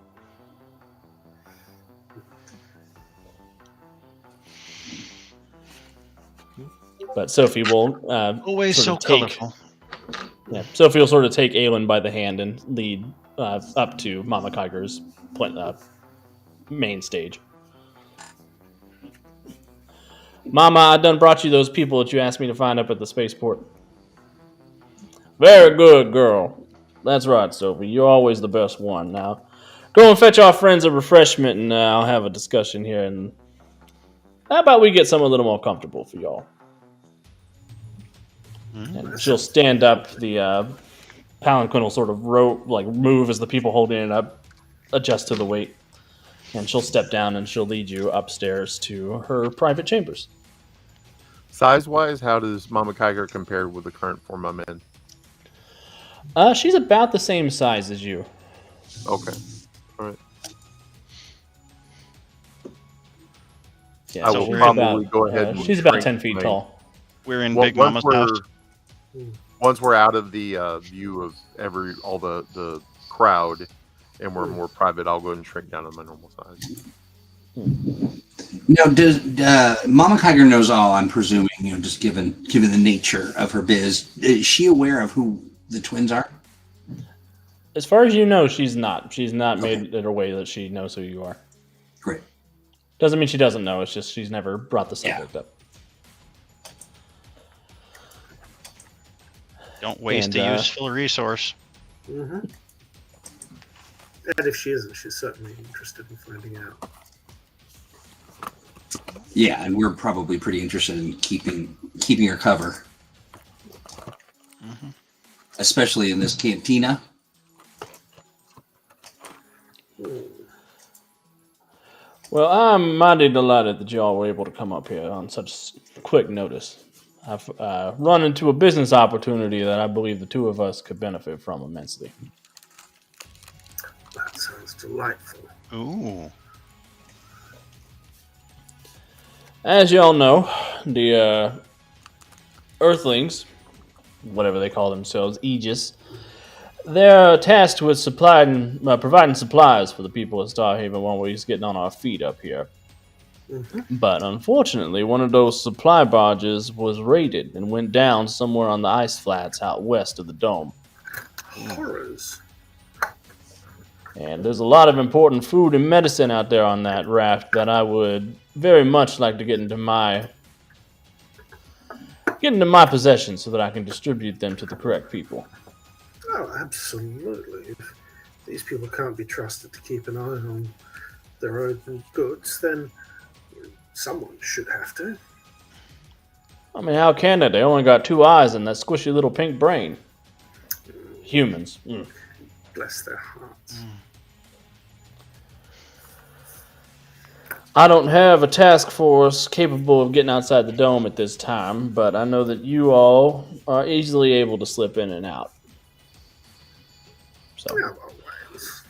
But Sophie will Always so sort of take, colorful. Yeah, Sophie will sort of take Ailnyn by the hand and lead up to Mama Kaiger's main stage. Mama, I done brought you those people that you asked me to find up at the spaceport. Very good, girl. That's right, Sophie. You're always the best one. Now, go and fetch our friends a refreshment, and I'll have a discussion here. And how about we get something a little more comfortable for y'all? And she'll stand up. The palanquin will sort of move as the people holding it up adjust to the weight. And she'll step down and she'll lead you upstairs to her private chambers. Size-wise, how does Mama Kaiger compare with the current form I'm in? She's about the same size as you. Okay. All right. Yeah, I so will she's probably about, go ahead and she's about shrink 10 feet my- tall. We're in Well, Big Mama's house. Once we're out of the view of all the crowd, and we're more private, I'll go ahead and shrink down to my normal size. Now, does Mama Kaiger knows all? I'm presuming, just given the nature of her biz. Is she aware of who the twins are? As far as you know, she's not. She's not made it her way that she knows who you are. Great. Doesn't mean she doesn't know. It's just she's never brought the subject up. Don't waste a useful resource. Mm-hmm. And if she isn't, she's certainly interested in finding out. Yeah, and we're probably pretty interested in keeping her cover, especially in this cantina. Well, I'm mighty delighted that y'all were able to come up here on such quick notice. I've run into a business opportunity that I believe the two of us could benefit from immensely. That sounds delightful. Ooh. As y'all know, the Earthlings, whatever they call themselves, AEGIS, they're tasked with providing supplies for the people of Starhaven while we're just getting on our feet up here. Mm-hmm. But unfortunately, one of those supply barges was raided and went down somewhere on the ice flats out west of the dome. Horrors. And there's a lot of important food and medicine out there on that raft that I would very much like to get into my possession so that I can distribute them to the correct people. Oh, absolutely. These people can't be trusted to keep an eye on their own goods, then someone should have to. I mean, how can they? They only got 2 eyes and that squishy little pink brain. Humans. Bless their hearts. I don't have a task force capable of getting outside the dome at this time, but I know that you all are easily able to slip in and out. So Always.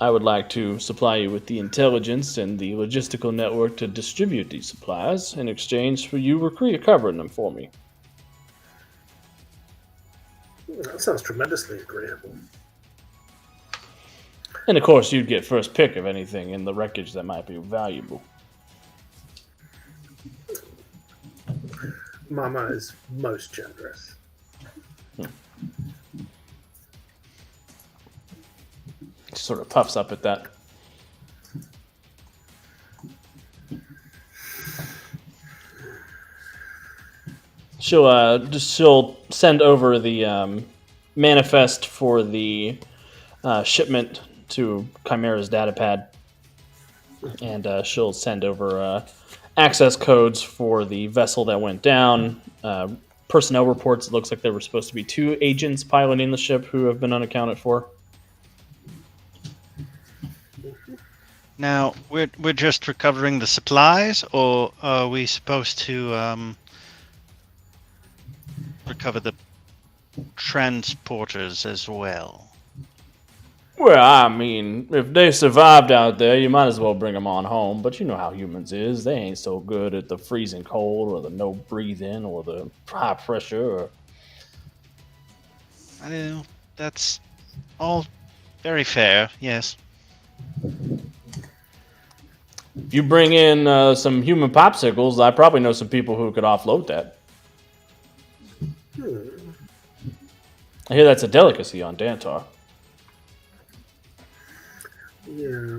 I would like to supply you with the intelligence and the logistical network to distribute these supplies in exchange for you recovering them for me. That sounds tremendously agreeable. And of course, you'd get first pick of anything in the wreckage that might be valuable. Mama is most generous. Sort of puffs up at that. She'll send over the manifest for the shipment to Chimera's datapad, and she'll send over access codes for the vessel that went down. Personnel reports. It looks like there were supposed to be 2 agents piloting the ship who have been unaccounted for. Now, we're just recovering the supplies, or are we supposed to recover the transporters as well? Well, I mean, if they survived out there, you might as well bring them on home. But you know how humans is. They ain't so good at the freezing cold or the no breathing or the high pressure. I know. That's all very fair, yes. If you bring in some human popsicles, I probably know some people who could offload that. I hear that's a delicacy on Dantar. Yeah,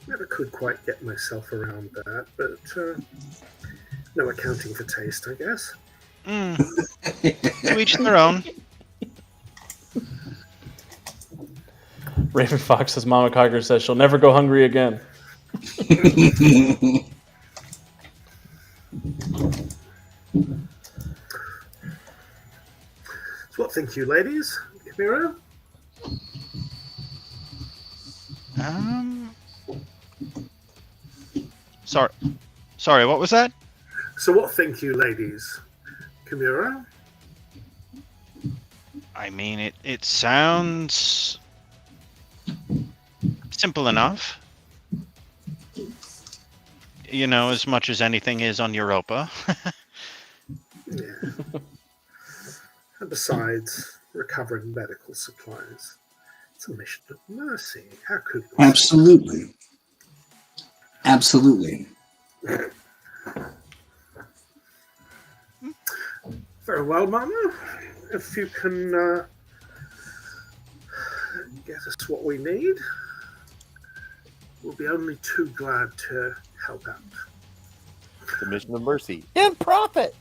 never could quite get myself around that, but no accounting for taste, I guess. To each their own. Raven Fox says Mama Kaiger says she'll never go hungry again. So what think you, ladies? Chimera? Sorry, what was that? So what think you, ladies? Chimera? I mean, it sounds simple enough. You know, as much as anything is on Europa. Yeah. And besides, recovering medical supplies. It's a mission of mercy. How could we? Absolutely. Absolutely. Very well, Mama. If you can get us what we need, we'll be only too glad to help out. It's a mission of mercy and profit.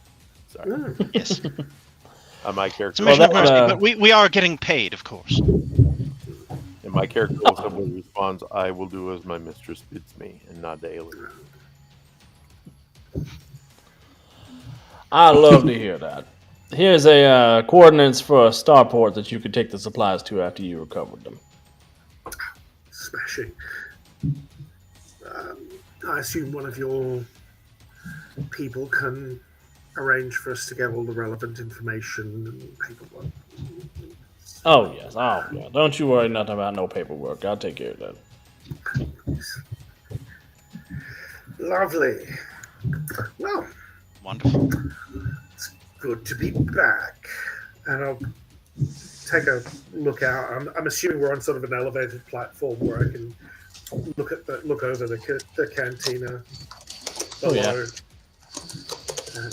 Sorry. Yes. My It's character. a mission of that, mercy, but we are getting paid, of course. And my character also responds, "I will do as my mistress bids me," and not the alien. I love to hear that. Here's a coordinates for a starport that you could take the supplies to after you recovered them. Smashing. I assume one of your people can arrange for us to get all the relevant information and paperwork. Oh yes, oh yeah. Don't you worry nothing about no paperwork. I'll take care of that. Lovely. Well, Wonderful. it's good to be back. And I'll take a look out. I'm assuming we're on sort of an elevated platform where I can look over the cantina below. Oh, yeah. And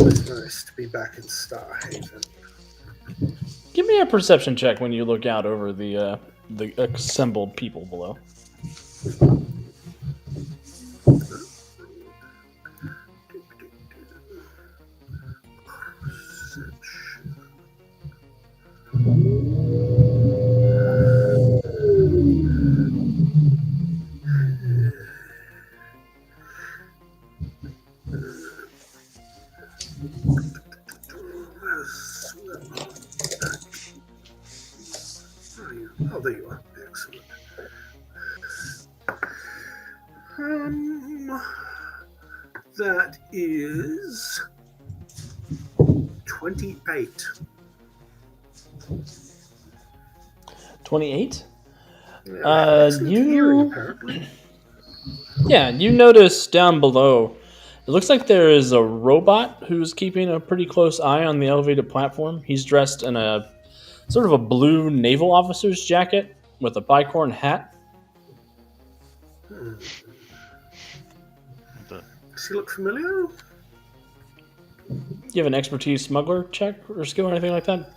it's nice to be back in Starhaven. Give me a perception check when you look out over the assembled people below. Oh, there you are. Excellent. That is 28. 28? Excellent hearing, apparently. Yeah, you notice down below, it looks like there is a robot who's keeping a pretty close eye on the elevated platform. He's dressed in a sort of a blue naval officer's jacket with a bicorn hat. Does he look familiar? Do you have an expertise smuggler check or skill or anything like that?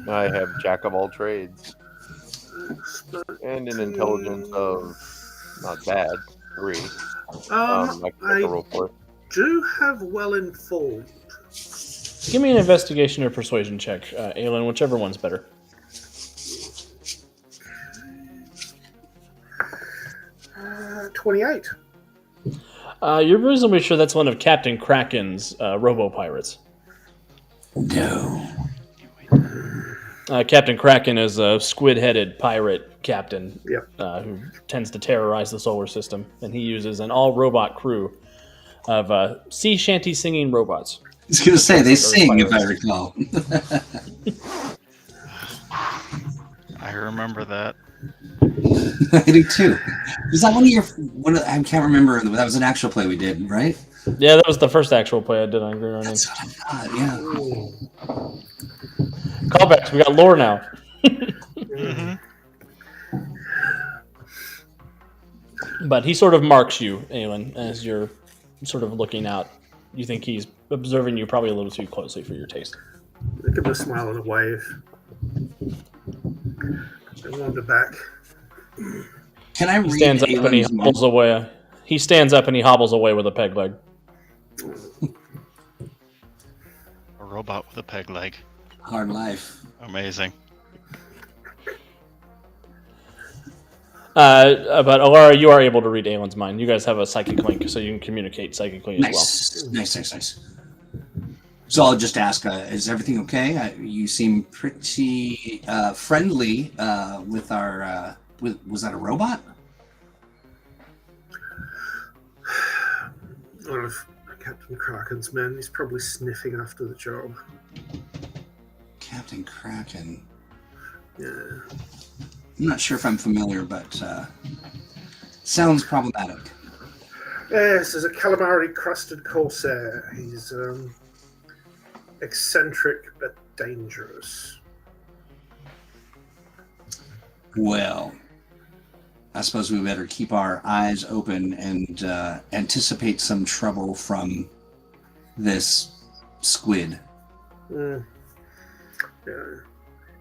I have jack of all trades and an intelligence of not bad 3. I can make a roll for it. Do have well informed. Give me an investigation or persuasion check, Ailyn, whichever one's better. 28. You're reasonably sure that's one of Captain Kraken's robo-pirates. No. Captain Kraken is a squid-headed pirate captain Yep. who tends to terrorize the solar system, and he uses an all-robot crew of sea shanty singing robots. I was going to say, they sing, if I recall. I remember that. I do too. Was that one of your? I can't remember. That was an actual play we did, right? Yeah, that was the first actual play I did on Green Running. That's what I thought. Yeah. Callbacks, we got lore now. Mm-hmm. But he sort of marks you, Ailyn, as you're sort of looking out. You think he's observing you probably a little too closely for your taste. Give him a smile and a wave. And wander back. Can I read He stands up and he Ailyn's hobbles away. He stands up and he hobbles away with a peg leg. A robot with a peg leg. hard life? Amazing. But Alara, you are able to read Ailyn's mind. You guys have a psychic link, so you can communicate psychically as well. Nice. So I'll just ask, is everything okay? You seem pretty friendly with our... was that a robot? One of Captain Kraken's men. He's probably sniffing after the job. Captain Kraken. Yeah. I'm not sure if I'm familiar, but sounds problematic. Yes, there's a calamari-crusted corsair. He's eccentric but dangerous. Well, I suppose we better keep our eyes open and anticipate some trouble from this squid. Yeah.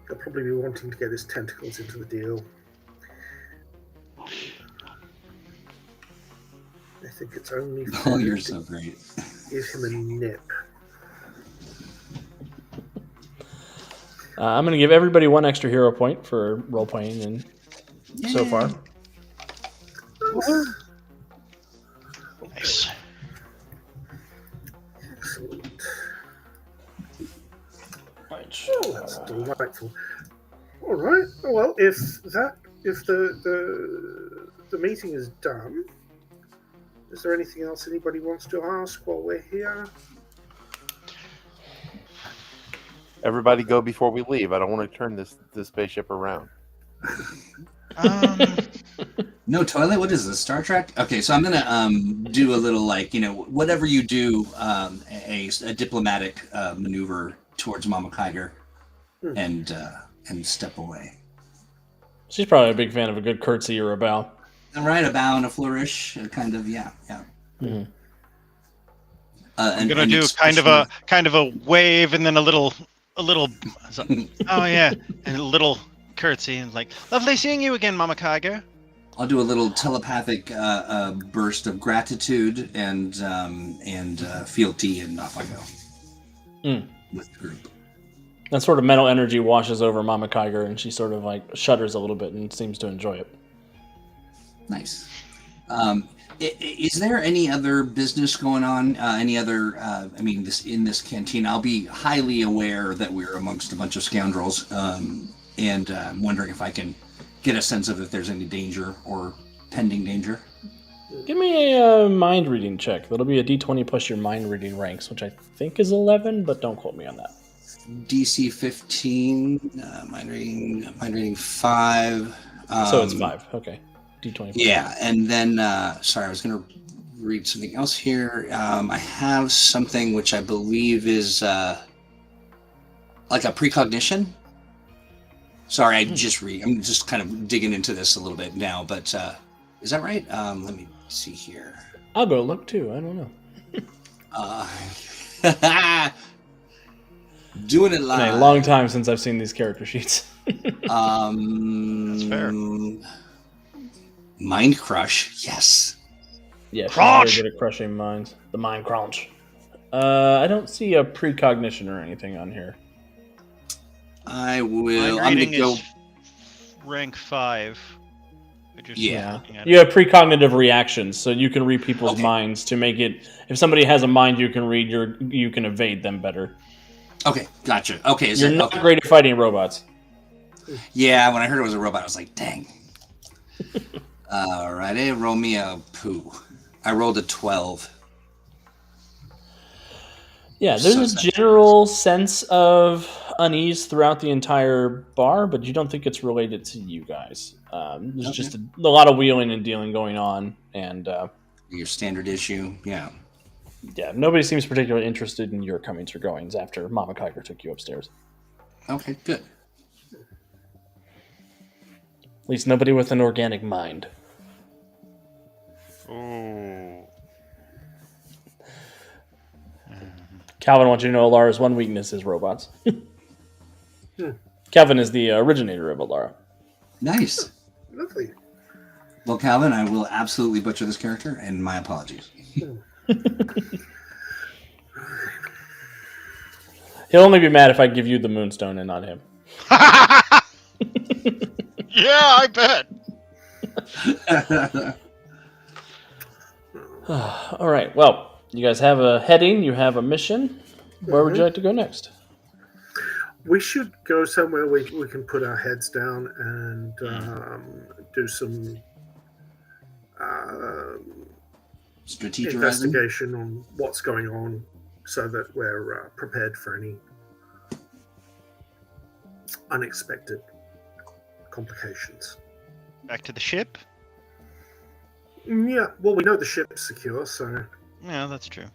He'll probably be wanting to get his tentacles into the deal. I think it's only fair Oh, you're to so great. give him a nip. I'm going to give everybody one extra hero point for role playing, and so far. Nice. Excellent. Right. Oh, that's delightful. All right. Well, if the meeting is done, is there anything else anybody wants to ask while we're here? Everybody go before we leave. I don't want to turn this spaceship around. No toilet? What is this, Star Trek? Okay, so I'm gonna do a little, whatever you do, a diplomatic maneuver towards Mama Kaiger, and step away. She's probably a big fan of a good curtsy or a bow. All right, a bow and a flourish, kind of, yeah. Mm-hmm. I'm gonna do kind of a wave and then a little. Oh yeah, and a little curtsy and lovely seeing you again, Mama Kaiger. I'll do a little telepathic burst of gratitude and fealty, and off I go with the group. That sort of mental energy washes over Mama Kaiger, and she sort of shudders a little bit and seems to enjoy it. Nice. Is there any other business going on? Any other? In this canteen, I'll be highly aware that we're amongst a bunch of scoundrels, and I'm wondering if I can get a sense of if there's any danger or pending danger. Give me a mind reading check. That'll be a d20 plus your mind reading ranks, which I think is 11, but don't quote me on that. DC 15, mind reading 5. So it's 5. Okay. D20. Yeah, and then sorry, I was going to read something else here. I have something which I believe is like a precognition. Sorry, I'm just kind of digging into this a little bit now, but is that right? Let me see here. I'll go look too. I don't know. Doing it live. Been a long time since I've seen these character sheets. That's fair. Mind crush, yes. Yeah, she's Crunch! very good at crushing minds. The mind crunch. I don't see a precognition or anything on here. I will. Mind I'm reading gonna go. is rank 5. Yeah. You have precognitive reactions, so you can read people's Okay. minds to make it. If somebody has a mind you can read, you can evade them better. Okay, gotcha. Okay, You're not great at fighting robots. Yeah, when I heard it was a robot, I was like, dang. Alrighty, roll me a poo. I rolled a 12. Yeah, there's So a it's not general sense of unease throughout the entire bar, but you don't think it's related to you guys. There's Okay. just a lot of wheeling and dealing going on, and Your standard issue, yeah. yeah, nobody seems particularly interested in your comings or goings after Mama Kaiger took you upstairs. Okay, good. At least nobody with an organic mind. Oh. Calvin wants you to know Alara's one weakness is robots. Calvin is the originator of Alara. Nice. Lovely. Well, Calvin, I will absolutely butcher this character, and my apologies. He'll only be mad if I give you the Moonstone and not him. Yeah, I bet. All right. Well, you guys have a heading. You have a mission. Where would you like to go next? We should go somewhere we can put our heads down and do some Strategizing. investigation on what's going on so that we're prepared for any unexpected complications. Back to the ship? Yeah, well, we know the ship's secure, so... Yeah, that's true.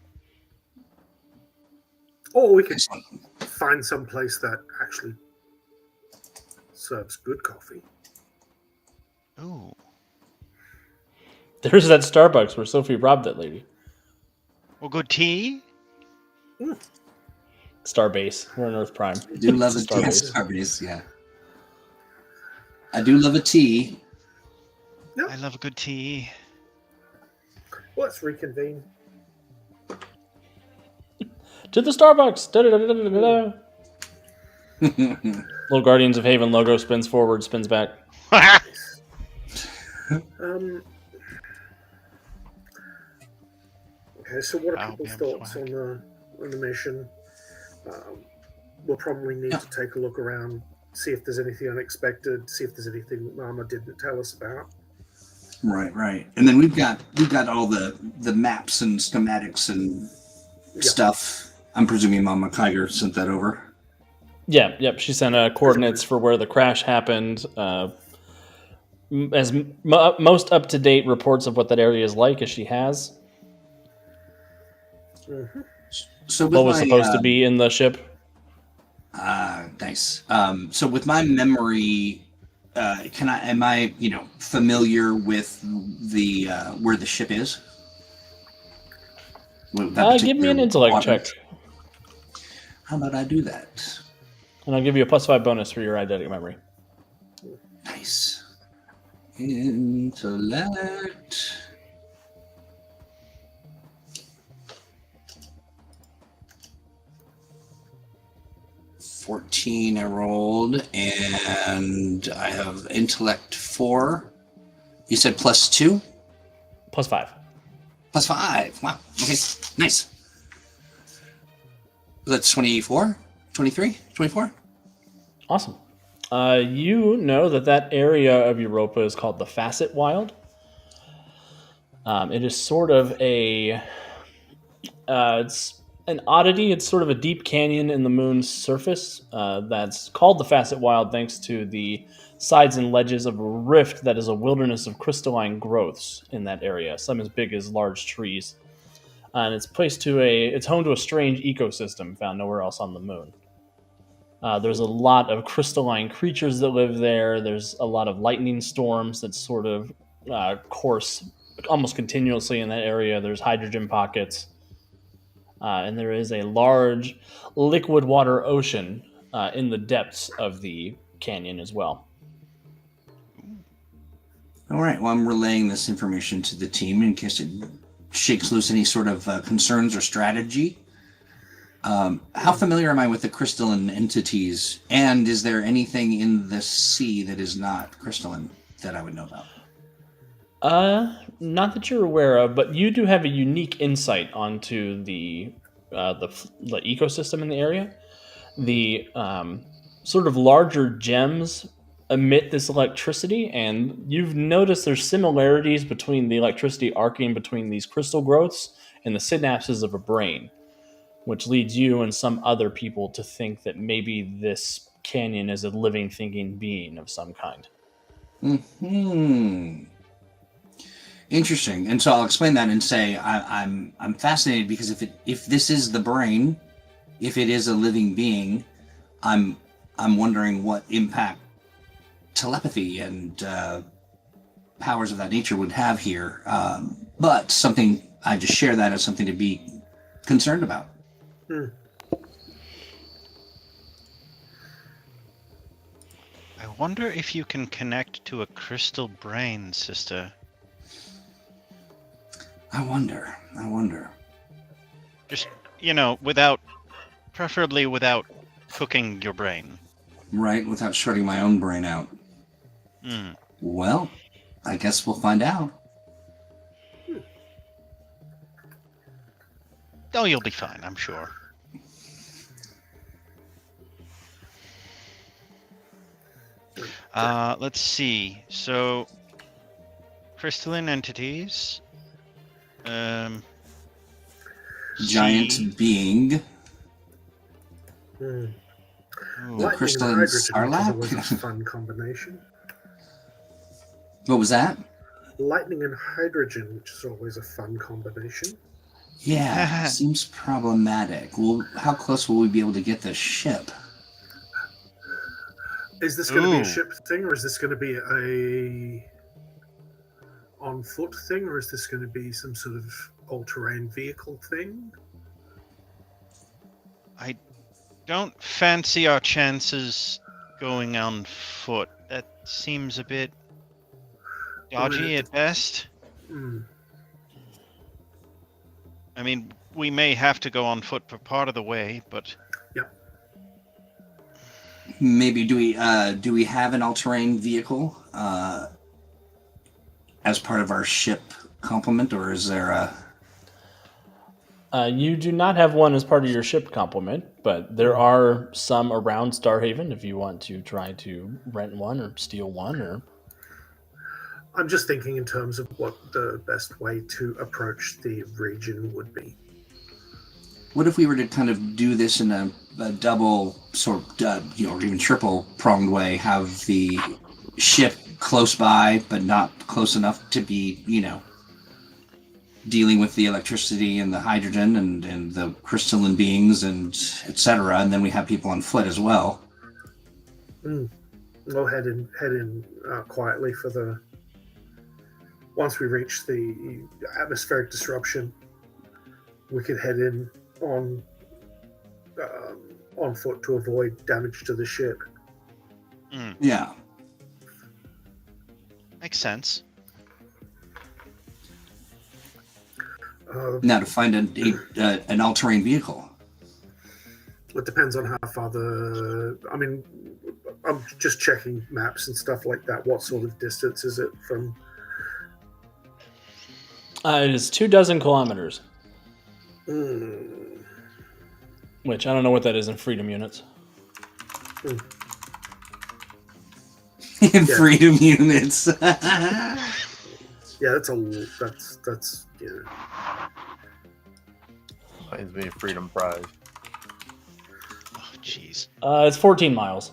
Or we can find some place that actually serves good coffee. Ooh. There's that Starbucks where Sophie robbed that lady. Well, good tea? Starbase. We're in Earth Prime. I do love a It's tea. Starbase. Starbase, yeah. I do love a tea. I love a good tea. Let's reconvene. To the Starbucks! Da-da-da-da-da-da. Little Guardians of Haven logo spins forward, spins back. Okay, so what are Wow, people's damn thoughts swag. on the mission? We'll probably need to take a look around, see if there's anything unexpected, see if there's anything Mama didn't tell us about. Right. And then we've got all the maps and schematics and stuff. I'm presuming Mama Kaiger sent that over. Yeah, yep. She sent coordinates for where the crash happened. Most up-to-date reports of what that area is like as she has. Mm-hmm. So with What was my, supposed to be in the ship. Nice. So with my memory, am I familiar with the where the ship is? With that Give me an particular intellect quadrant? check. How about I do that? And I'll give you a +5 bonus for your eidetic memory. Nice. Intellect. $14 I rolled, and I have intellect 4. You said +2? +5. +5. Wow. Okay. Nice. That's 24, 23, 24. Awesome. You know that area of Europa is called the Facet Wild. It is sort of it's an oddity. It's sort of a deep canyon in the moon's surface that's called the Facet Wild thanks to the sides and ledges of a rift that is a wilderness of crystalline growths in that area, some as big as large trees. And it's home to a strange ecosystem found nowhere else on the moon. There's a lot of crystalline creatures that live there. There's a lot of lightning storms that sort of course almost continuously in that area. There's hydrogen pockets. And there is a large liquid water ocean in the depths of the canyon as well. All right. Well, I'm relaying this information to the team in case it shakes loose any sort of concerns or strategy. How familiar am I with the crystalline entities? And is there anything in the sea that is not crystalline that I would know about? Not that you're aware of, but you do have a unique insight onto the ecosystem in the area. The sort of larger gems emit this electricity, and you've noticed there's similarities between the electricity arcing between these crystal growths and the synapses of a brain, which leads you and some other people to think that maybe this canyon is a living, thinking being of some kind. Interesting. And so I'll explain that and say I'm fascinated because if this is the brain, if it is a living being, I'm wondering what impact telepathy and powers of that nature would have here. But something I just share that as something to be concerned about. I wonder if you can connect to a crystal brain, sister. I wonder. Just, preferably without cooking your brain. Right, without shredding my own brain out. Well, I guess we'll find out. Oh, you'll be fine, I'm sure. Let's see. So, crystalline entities. Giant being. Hmm. The crystalline sarlacc. Was a fun combination. What was that? Lightning and hydrogen, which is always a fun combination. Yeah, seems problematic. Well, how close will we be able to get this ship? Is this going to be a ship thing, or is this going to be a on foot thing, or is this going to be some sort of all-terrain vehicle thing? I don't fancy our chances going on foot. That seems a bit dodgy at best. I mean, we may have to go on foot for part of the way, but... Yep. Maybe do we have an all-terrain vehicle as part of our ship complement, or is there a... You do not have one as part of your ship complement, but there are some around Starhaven if you want to try to rent one or steal one. Or I'm just thinking in terms of what the best way to approach the region would be. What if we were to kind of do this in a double sort of, or even triple pronged way, have the ship close by, but not close enough to be, dealing with the electricity and the hydrogen and the crystalline beings and etc. And then we have people on foot as well. We'll head in quietly for the... Once we reach the atmospheric disruption, we could head in on foot to avoid damage to the ship. Yeah. Makes sense. Now to find an all-terrain vehicle. It depends on how far I mean, I'm just checking maps and stuff like that. What sort of distance is it from... It is 24 kilometers, Mm. which I don't know what that is in freedom units. In freedom units. Yeah, that's yeah. Reminds me of Freedom Prize. Oh, jeez. It's 14 miles.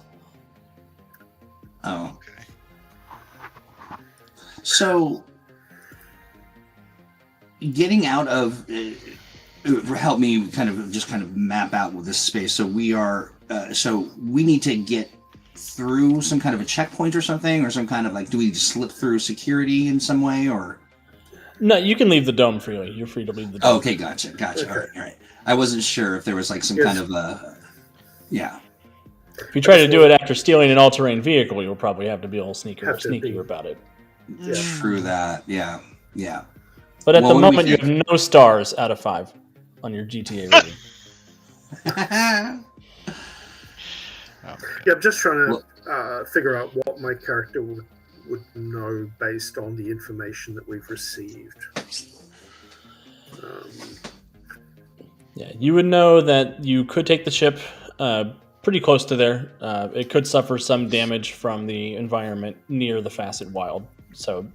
Oh. Okay. So, getting out of help me kind of map out with this space. So we are so we need to get through some kind of a checkpoint or something, or some kind of do we slip through security in some way, or? No, you can leave the dome freely. You're free to leave the dome. Oh, okay, gotcha. Okay. All right. I wasn't sure if there was some kind of yeah. If you try to do it after stealing an all-terrain vehicle, you'll probably have to be a little sneakier about it. Yeah. True that. Yeah. But at Well, the what do we moment, you think? have no stars out of 5 on your GTA rating. Yeah, I'm just trying to figure out what my character would know based on the information that we've received. Yeah, you would know that you could take the ship pretty close to there. It could suffer some damage from the environment near the Facet Wild. So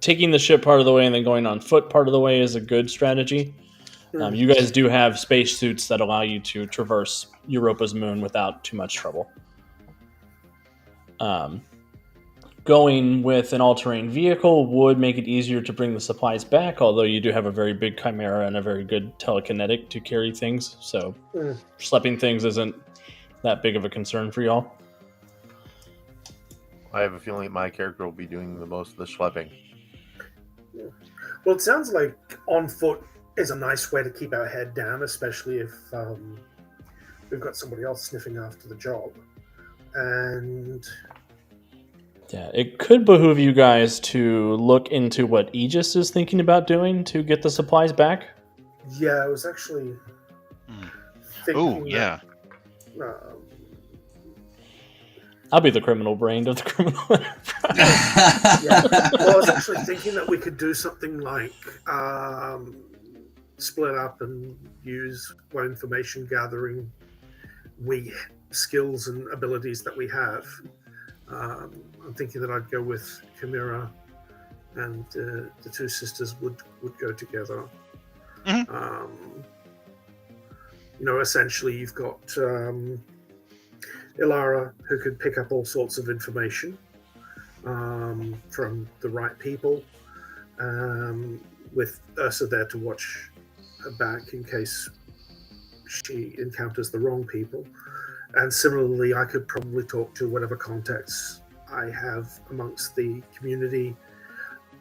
taking the ship part of the way and then going on foot part of the way is a good strategy. You guys do have spacesuits that allow you to traverse Europa's moon without too much trouble. Going with an all-terrain vehicle would make it easier to bring the supplies back, although you do have a very big chimera and a very good telekinetic to carry things, so schlepping things isn't that big of a concern for y'all. I have a feeling my character will be doing the most of the schlepping. Well, it sounds like on foot is a nice way to keep our head down, especially if we've got somebody else sniffing after the job. And yeah, it could behoove you guys to look into what Aegis is thinking about doing to get the supplies back. yeah, I was actually thinking Oh, yeah. that, I'll be the criminal brain of the criminal enterprise. yeah. Well, I was actually thinking that we could do something like split up and use what information gathering skills and abilities that we have. I'm thinking that I'd go with Chimera, and the two sisters would go together. Essentially, you've got Ilara, who could pick up all sorts of information from the right people, with Ursa there to watch her back in case she encounters the wrong people. And similarly, I could probably talk to whatever contacts I have amongst the community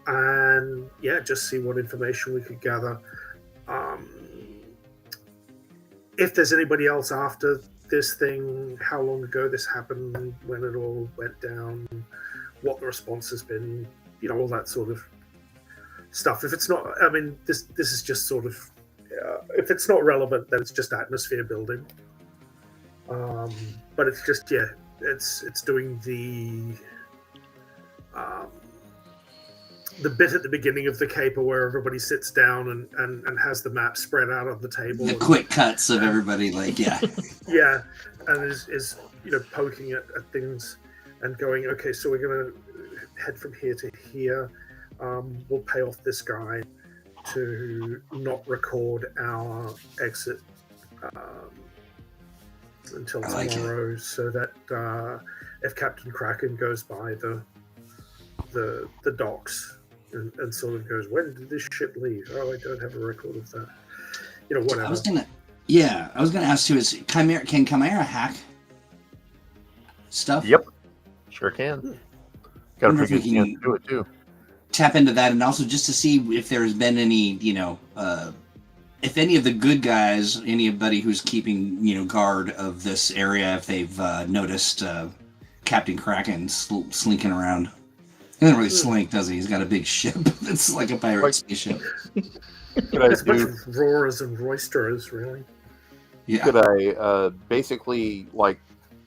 and, just see what information we could gather. If there's anybody else after this thing, how long ago this happened, when it all went down, what the response has been, all that sort of stuff. If it's not, this is just sort of, if it's not relevant, then it's just atmosphere building. But it's just, it's doing the bit at the beginning of the caper where everybody sits down and has the map spread out on the table. The quick cuts of everybody, yeah, and is poking at things and going, okay, so we're going to head from here to here. We'll pay off this guy to not record our exit until tomorrow, so that if Captain Kraken goes by the docks and sort of goes, when did this ship leave? Oh, I don't have a record of that. Whatever. I was gonna ask too, can Chimera hack stuff? Yep, sure can. Got a Wonder if pretty good we chance can to do it too. tap into that, and also just to see if there's been any, if any of the good guys, anybody who's keeping, guard of this area, if they've noticed Captain Kraken slinking around. He doesn't really slink, does he? He's got a big ship. It's like a pirate spaceship. Could I It's a bunch do? of roarers and roisterers, really. Yeah. Could I basically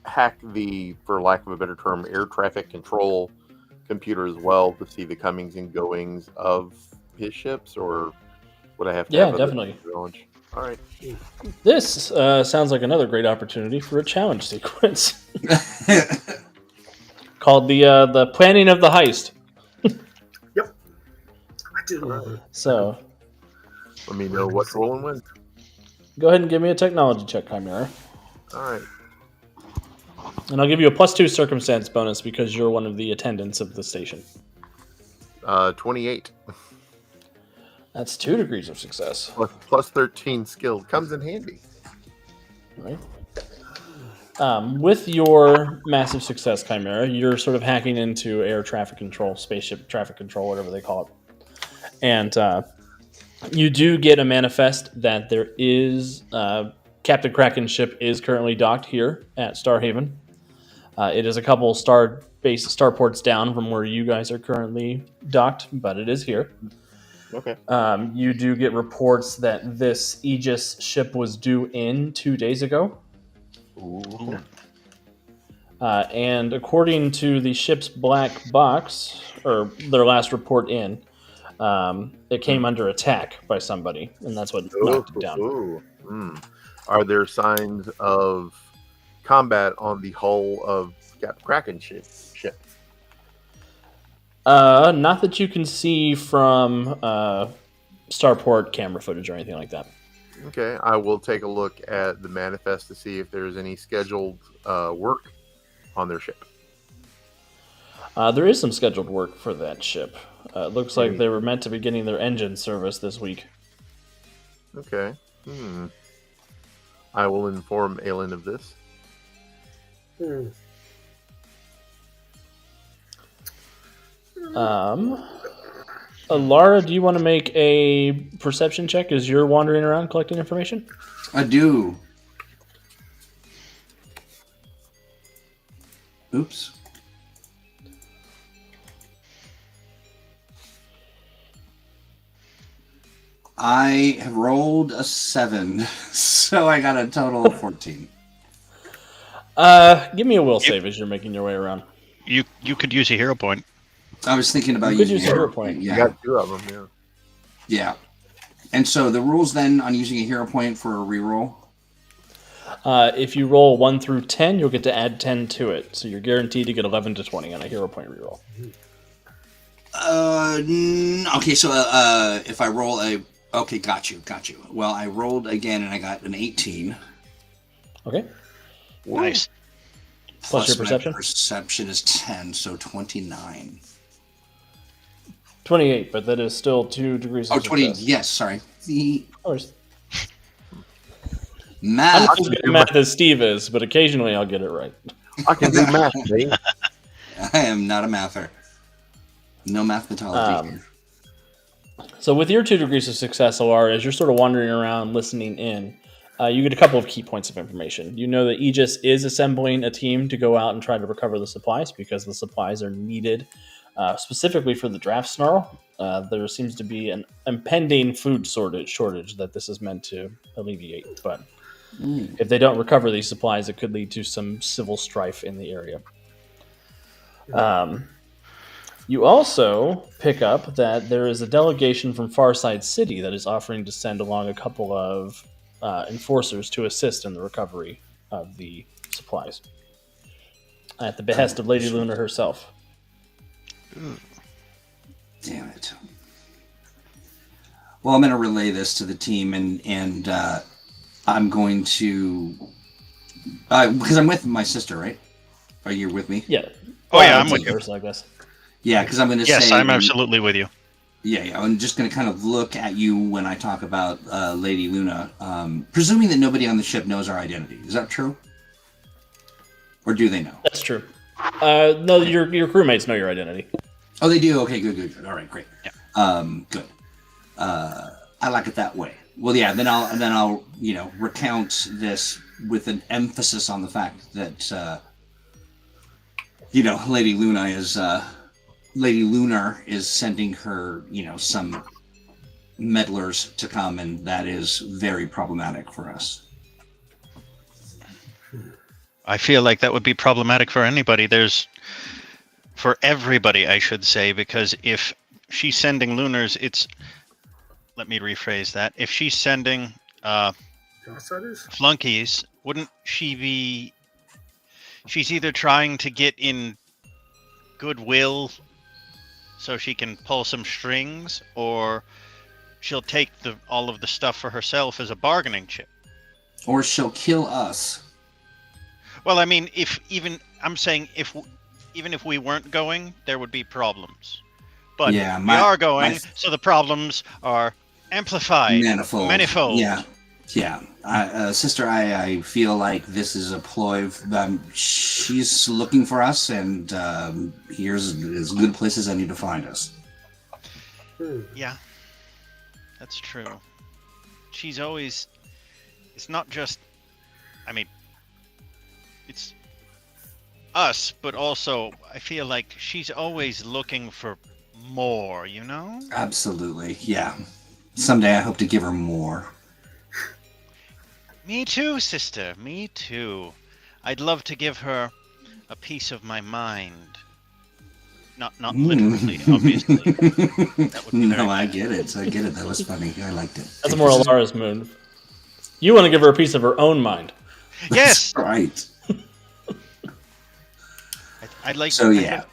hack the, for lack of a better term, air traffic control computer as well to see the comings and goings of his ships, or would I have to? Yeah, have other definitely. launch? All right. This sounds like another great opportunity for a challenge sequence called the planning of the heist. Yep. I do love it. So Let me know what's rolling with. go ahead and give me a technology check, Chimera. All right. And I'll give you a +2 circumstance bonus because you're one of the attendants of the station. 28 That's 2 degrees of success. plus 13 skill comes in handy. Right. With your massive success, Chimera, you're sort of hacking into air traffic control, spaceship traffic control, whatever they call it. And you do get a manifest that there is Captain Kraken's ship is currently docked here at Starhaven. It is a couple starports down from where you guys are currently docked, but it is here. Okay. You do get reports that this AEGIS ship was due in 2 days ago. Ooh. And according to the ship's black box, or their last report in, it came under attack by somebody, and that's what knocked it down. Ooh. Are there signs of combat on the hull of Captain Kraken's ship? Not that you can see from starport camera footage or anything like that. Okay, I will take a look at the manifest to see if there's any scheduled work on their ship. There is some scheduled work for that ship. It looks like they were meant to be getting their engine service this week. Okay. I will inform Ailnyn of this. Lara, do you want to make a perception check as you're wandering around collecting information? I do. Oops. I have rolled a 7, so I got a total of 14. Give me a will save as you're making your way around. You could use a hero point. I was thinking about You could using use a hero point. You Yeah, got 2 of them, yeah. yeah. And so the rules then on using a hero point for a reroll. If you roll 1 through 10, you'll get to add 10 to it. So you're guaranteed to get 11 to 20 on a hero point reroll. Okay, so if I roll a... Okay, got you. Well, I rolled again and I got an 18. Okay. Nice. Plus your perception? My perception is 10, so 29. 28, but that is still 2 degrees of Oh, 20, success. yes, sorry. The Of course. I'm math. not as good at math as Steve is, but occasionally I'll get it right. I can do math, mate. I am not a mather. No mathematology here. So with your 2 degrees of success, Alara, as you're sort of wandering around listening in, you get a couple of key points of information. You know that AEGIS is assembling a team to go out and try to recover the supplies because the supplies are needed specifically for the draft snarl. There seems to be an impending food shortage that this is meant to alleviate. But if they don't recover these supplies, it could lead to some civil strife in the area. You also pick up that there is a delegation from Farside City that is offering to send along a couple of enforcers to assist in the recovery of the supplies at the behest of Lady Luna herself. Damn it. Well, I'm going to relay this to the team, and I'm going to... because I'm with my sister, right? Are you with me? Yeah. Oh, yeah, I'm with you. Like this. Yeah, because I'm going to say... Yes, I'm absolutely with you. Yeah, I'm just going to kind of look at you when I talk about Lady Luna, presuming that nobody on the ship knows our identity. Is that true? Or do they know? That's true. No, your crewmates know your identity. Oh, they do? Okay, good. All right, great. Yeah. Good. I like it that way. Well, yeah, then I'll recount this with an emphasis on the fact that Lady Lunar is sending her, some meddlers to come, and that is very problematic for us. I feel like that would be problematic for anybody. For everybody, I should say, because if she's sending lunars, it's... Let me rephrase that. If she's sending Outsiders? flunkies, wouldn't she be... She's either trying to get in goodwill so she can pull some strings, or she'll take all of the stuff for herself as a bargaining chip. Or she'll kill us. Well, I mean, I'm saying if we weren't going, there would be problems. But Yeah, we are going, so the problems are amplified. Manifold. Yeah. Sister, I feel like this is a ploy. She's looking for us, and here's as good a place as any to find us. Yeah, that's true. She's always... It's not just... I mean, it's us, but also I feel like she's always looking for more, you know? Absolutely, yeah. Someday I hope to give her more. Me too, sister. Me too. I'd love to give her a piece of my mind. Not literally, obviously. That would be No, very I bad. get it. I get it. That was funny. I liked it. That's more Alara's move. You want to give her a piece of her own mind. Yes! Right. I'd like So, yeah.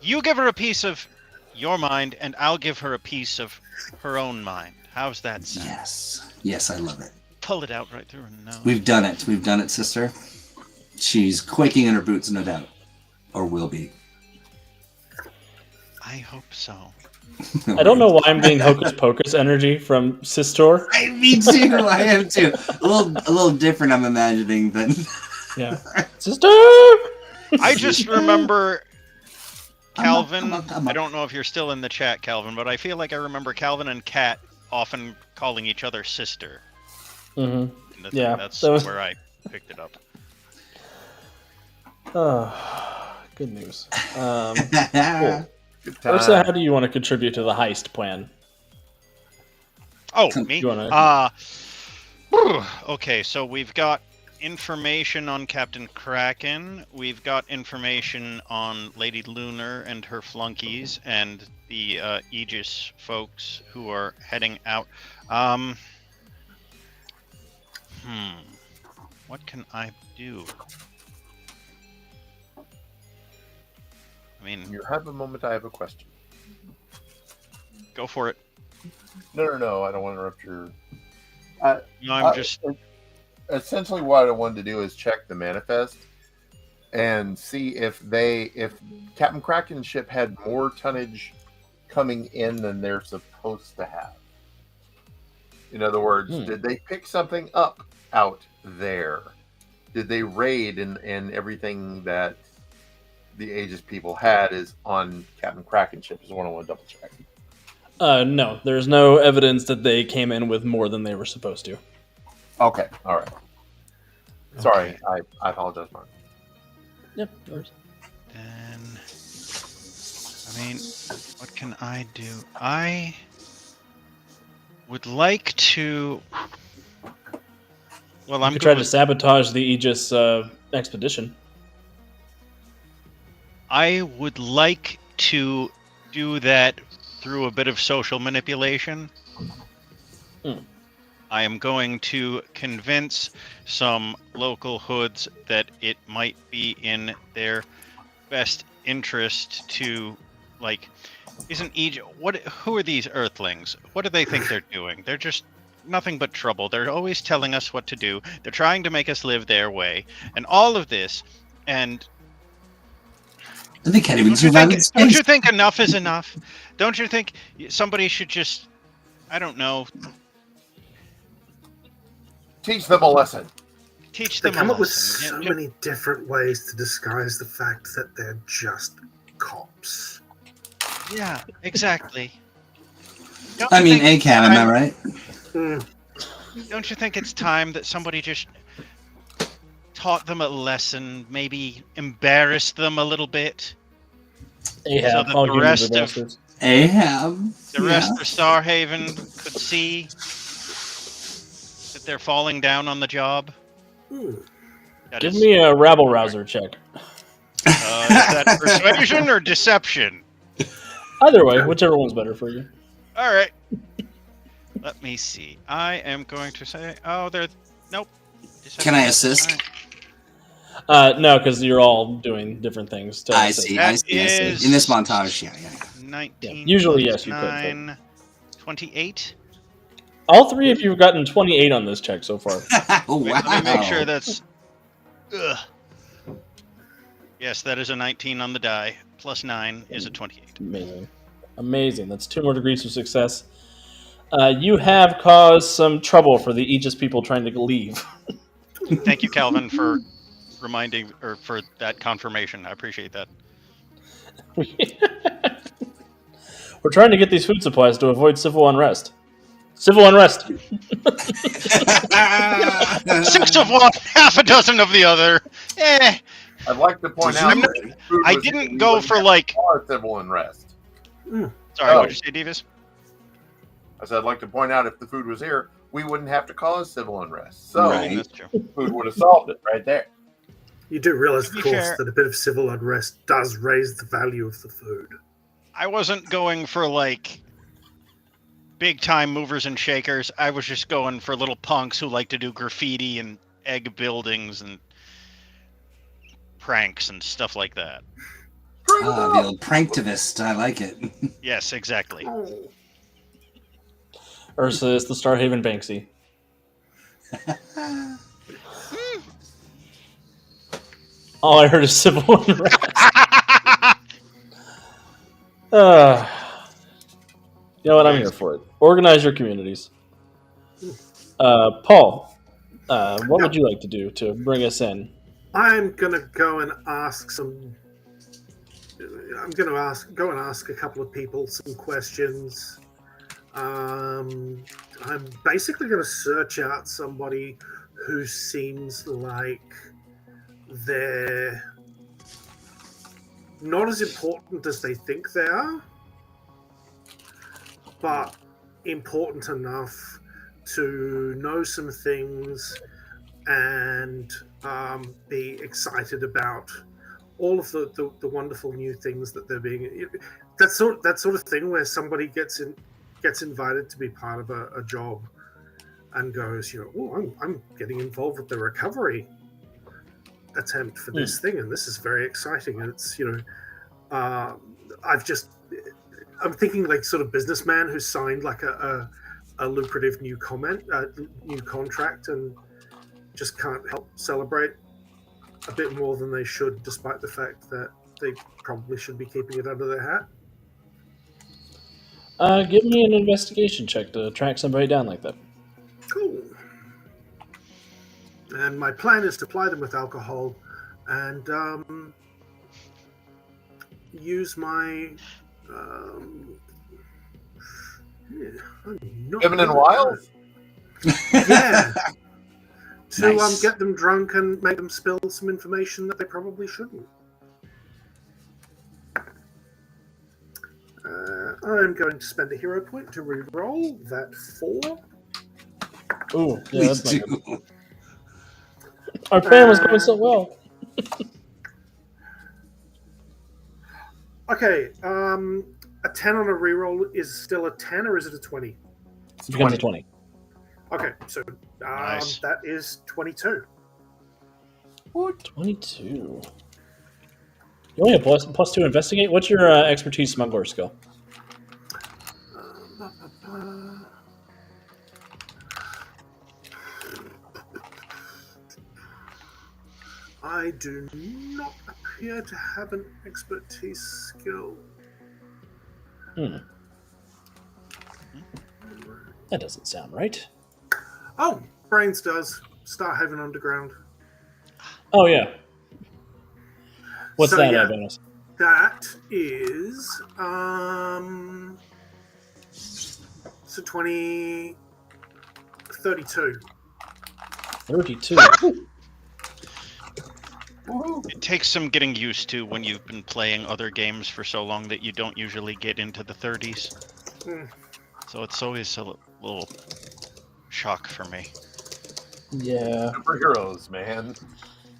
You give her a piece of your mind, and I'll give her a piece of her own mind. How's that sound? Yes. Yes, I love it. Pull it out right through her nose. We've done it. We've done it, sister. She's quaking in her boots, no doubt. Or will be. I hope so. I don't know why I'm getting Hocus Pocus energy from Sistor. Me too. I am too. A little different, I'm imagining, but... Yeah. Sister! I just remember Calvin. I'm up. I don't know if you're still in the chat, Calvin, but I feel like I remember Calvin and Kat often calling each other sister. Mm-hmm. And Yeah, that's that was- where I picked it up. Oh, good news. Cool. Good time. Ursa, how do you want to contribute to the heist plan? Oh, me? You wanna- Okay, so we've got information on Captain Kraken. We've got information on Lady Lunar and her flunkies and the Aegis folks who are heading out. What can I do? I mean, You have a moment. I have a question. go for it. No. I don't want to interrupt your. No, I'm just... Essentially, what I wanted to do is check the manifest and see if Captain Kraken's ship had more tonnage coming in than they're supposed to have. In other words, did they pick something up out there? Did they raid and everything that the Aegis people had is on Captain Kraken's ship? Is what I want to double check. No, there's no evidence that they came in with more than they were supposed to. Okay, all right. Sorry, I apologize, Mark. Yep, yours. Then, I mean, what can I do? I would like to... Well, I'm You could try good to with... sabotage the Aegis expedition. I would like to do that through a bit of social manipulation. I am going to convince some local hoods that it might be in their best interest to, like, isn't Egypt... Who are these Earthlings? What do they think they're doing? They're just nothing but trouble. They're always telling us what to do. They're trying to make us live their way. And all of this, and... They can't even Don't you, survive in think, space. don't you think enough is enough? Don't you think somebody should just, I don't know, Teach them a lesson. teach They them come a up with lesson? so many different ways to disguise the fact that they're just cops. Yeah, exactly. Don't I you mean, think ACAT, am I time- right? Hmm. Don't you think it's time that somebody just taught them a lesson, maybe embarrassed them a little bit? Ahab, that all the humans rest are of- bastards. Ahab. The rest of Starhaven could see that they're falling down on the job? Hmm. That Give is- me a rabble rouser check. is that persuasion or deception? Either way, whichever one's better for you. All right. Let me see. I am going to say, nope. Can I assist? No, because you're all doing different things. I see. In this montage, yeah. 19. Yeah. Usually, yes, you 9, could. 28. All three of you have gotten 28 on this check so far. Oh, wow. Let me make sure that's... Ugh. Yes, that is a 19 on the die. Plus 9 is a 28. Amazing. That's 2 more degrees of success. You have caused some trouble for the Aegis people trying to leave. Thank you, Calvin, for reminding, or for that confirmation. I appreciate that. We're trying to get these food supplies to avoid civil unrest. Civil unrest! 6 of one, half a dozen of the other. I'd like to point out I didn't go for like civil unrest. Sorry, what did you say, Davis? I said I'd like to point out if the food was here, we wouldn't have to cause civil unrest. So That's true. food would have solved it right there. You do realize, of course, fair, that a bit of civil unrest does raise the value of the food. I wasn't going for like big time movers and shakers. I was just going for little punks who like to do graffiti and egg buildings and pranks and stuff like that. The old pranktivist. I like it. Yes, exactly. Versus the Starhaven Banksy. All I heard is civil unrest. You know what? I'm here for it. Organize your communities. Paul, what would you like to do to bring us in? I'm gonna go and ask some. I'm gonna go and ask a couple of people some questions. I'm basically gonna search out somebody who seems like they're not as important as they think they are, but important enough to know some things and be excited about all of the wonderful new things that they're being. That sort of thing where somebody gets invited to be part of a job and goes, oh, I'm getting involved with the recovery attempt for this thing, and this is very exciting. And it's I'm thinking like sort of businessman who signed like a lucrative new contract and just can't help celebrate a bit more than they should, despite the fact that they probably should be keeping it under their hat. Give me an investigation check to track somebody down like that. Cool. And my plan is to ply them with alcohol and use my Feminine wild? Yeah. To Nice. get them drunk and make them spill some information that they probably shouldn't. I'm going to spend a hero point to re-roll that 4. Ooh, yeah, Please that's not do. good. Our plan was going so well. Okay, a 10 on a reroll is still a 10, or is it a 20? It becomes a 20. Okay, so Nice. that is 22. What? 22. You only have plus 2 investigate? What's your expertise smuggler skill? I do not appear to have an expertise skill. That doesn't sound right. Oh, Brains does. Starhaven Underground. Oh, yeah. What's So, that yeah. bonus? That is so 20 32. 32. It takes some getting used to when you've been playing other games for so long that you don't usually get into the 30s. So it's always a little shock for me. Yeah. Superheroes, man.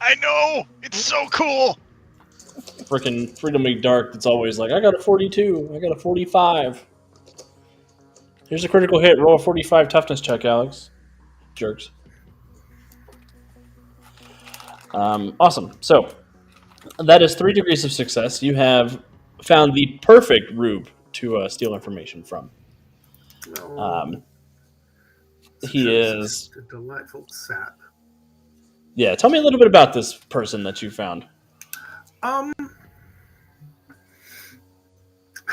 I know! It's so cool! freaking Freedom League Dark that's always like, I got a 42, I got a 45. Here's a critical hit. Roll a 45 toughness check, Alex. Jerks. Awesome. So that is 3 degrees of success. You have found the perfect rube to steal information from. He is a delightful sap. Yeah, tell me a little bit about this person that you found.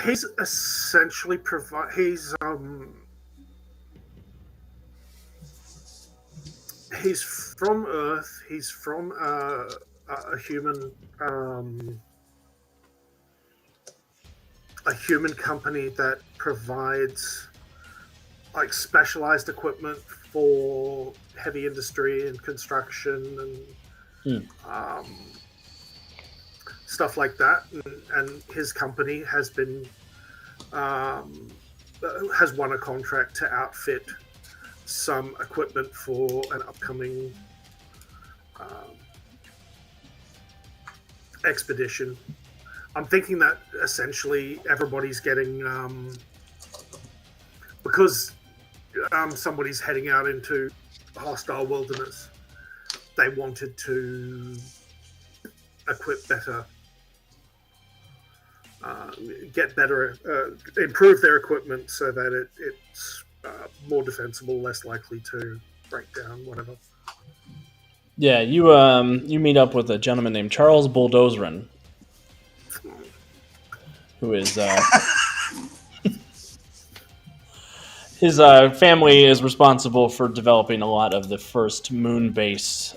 He's essentially he's from Earth. He's from a human company that provides like specialized equipment for heavy industry and construction and stuff like that. And his company has been has won a contract to outfit some equipment for an upcoming expedition. I'm thinking that essentially everybody's getting because somebody's heading out into hostile wilderness. They wanted to equip better, get better, improve their equipment so that it's more defensible, less likely to break down, whatever. Yeah, you meet up with a gentleman named Charles Bulldozeren, who is his family is responsible for developing a lot of the first moon base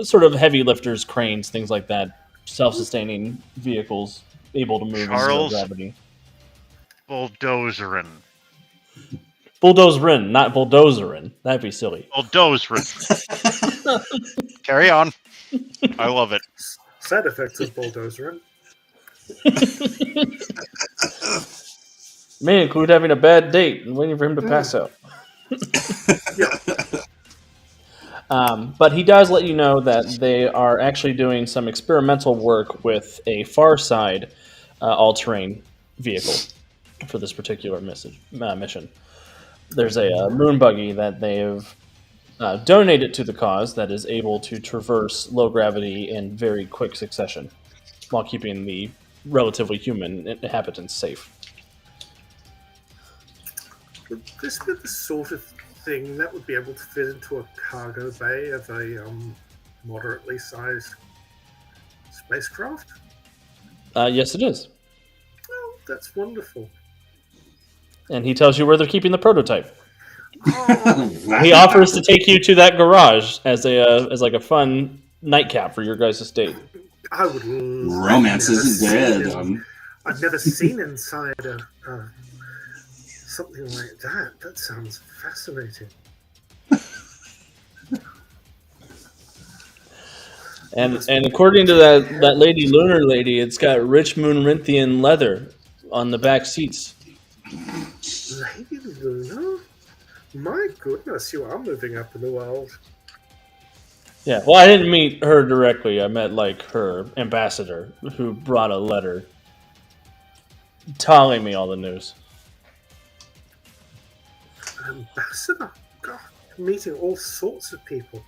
sort of heavy lifters, cranes, things like that, self-sustaining vehicles able to move in zero gravity. Bulldozeren. Bulldozeren, not Bulldozeren. That'd be silly. Bulldozeren. Carry on. I love it. Side effects of Bulldozeren may include having a bad date and waiting for him to pass out. But he does let you know that they are actually doing some experimental work with a far side all-terrain vehicle for this particular mission. There's a moon buggy that they've donated to the cause that is able to traverse low gravity in very quick succession while keeping the relatively human inhabitants safe. Would this be the sort of thing that would be able to fit into a cargo bay of a moderately sized spacecraft? Yes, it is. Oh, that's wonderful. And he tells you where they're keeping the prototype. Oh, He offers to take you to that garage as a fun nightcap for your guys' estate. I would romance isn't dead. I've never seen inside something like that. That sounds fascinating. And according to that lady, Lunar Lady, it's got rich Moonrinthian leather on the back seats. Lady Luna? My goodness, you are moving up in the world. Yeah, well, I didn't meet her directly. I met, her ambassador, who brought a letter telling me all the news. An ambassador? God, meeting all sorts of people.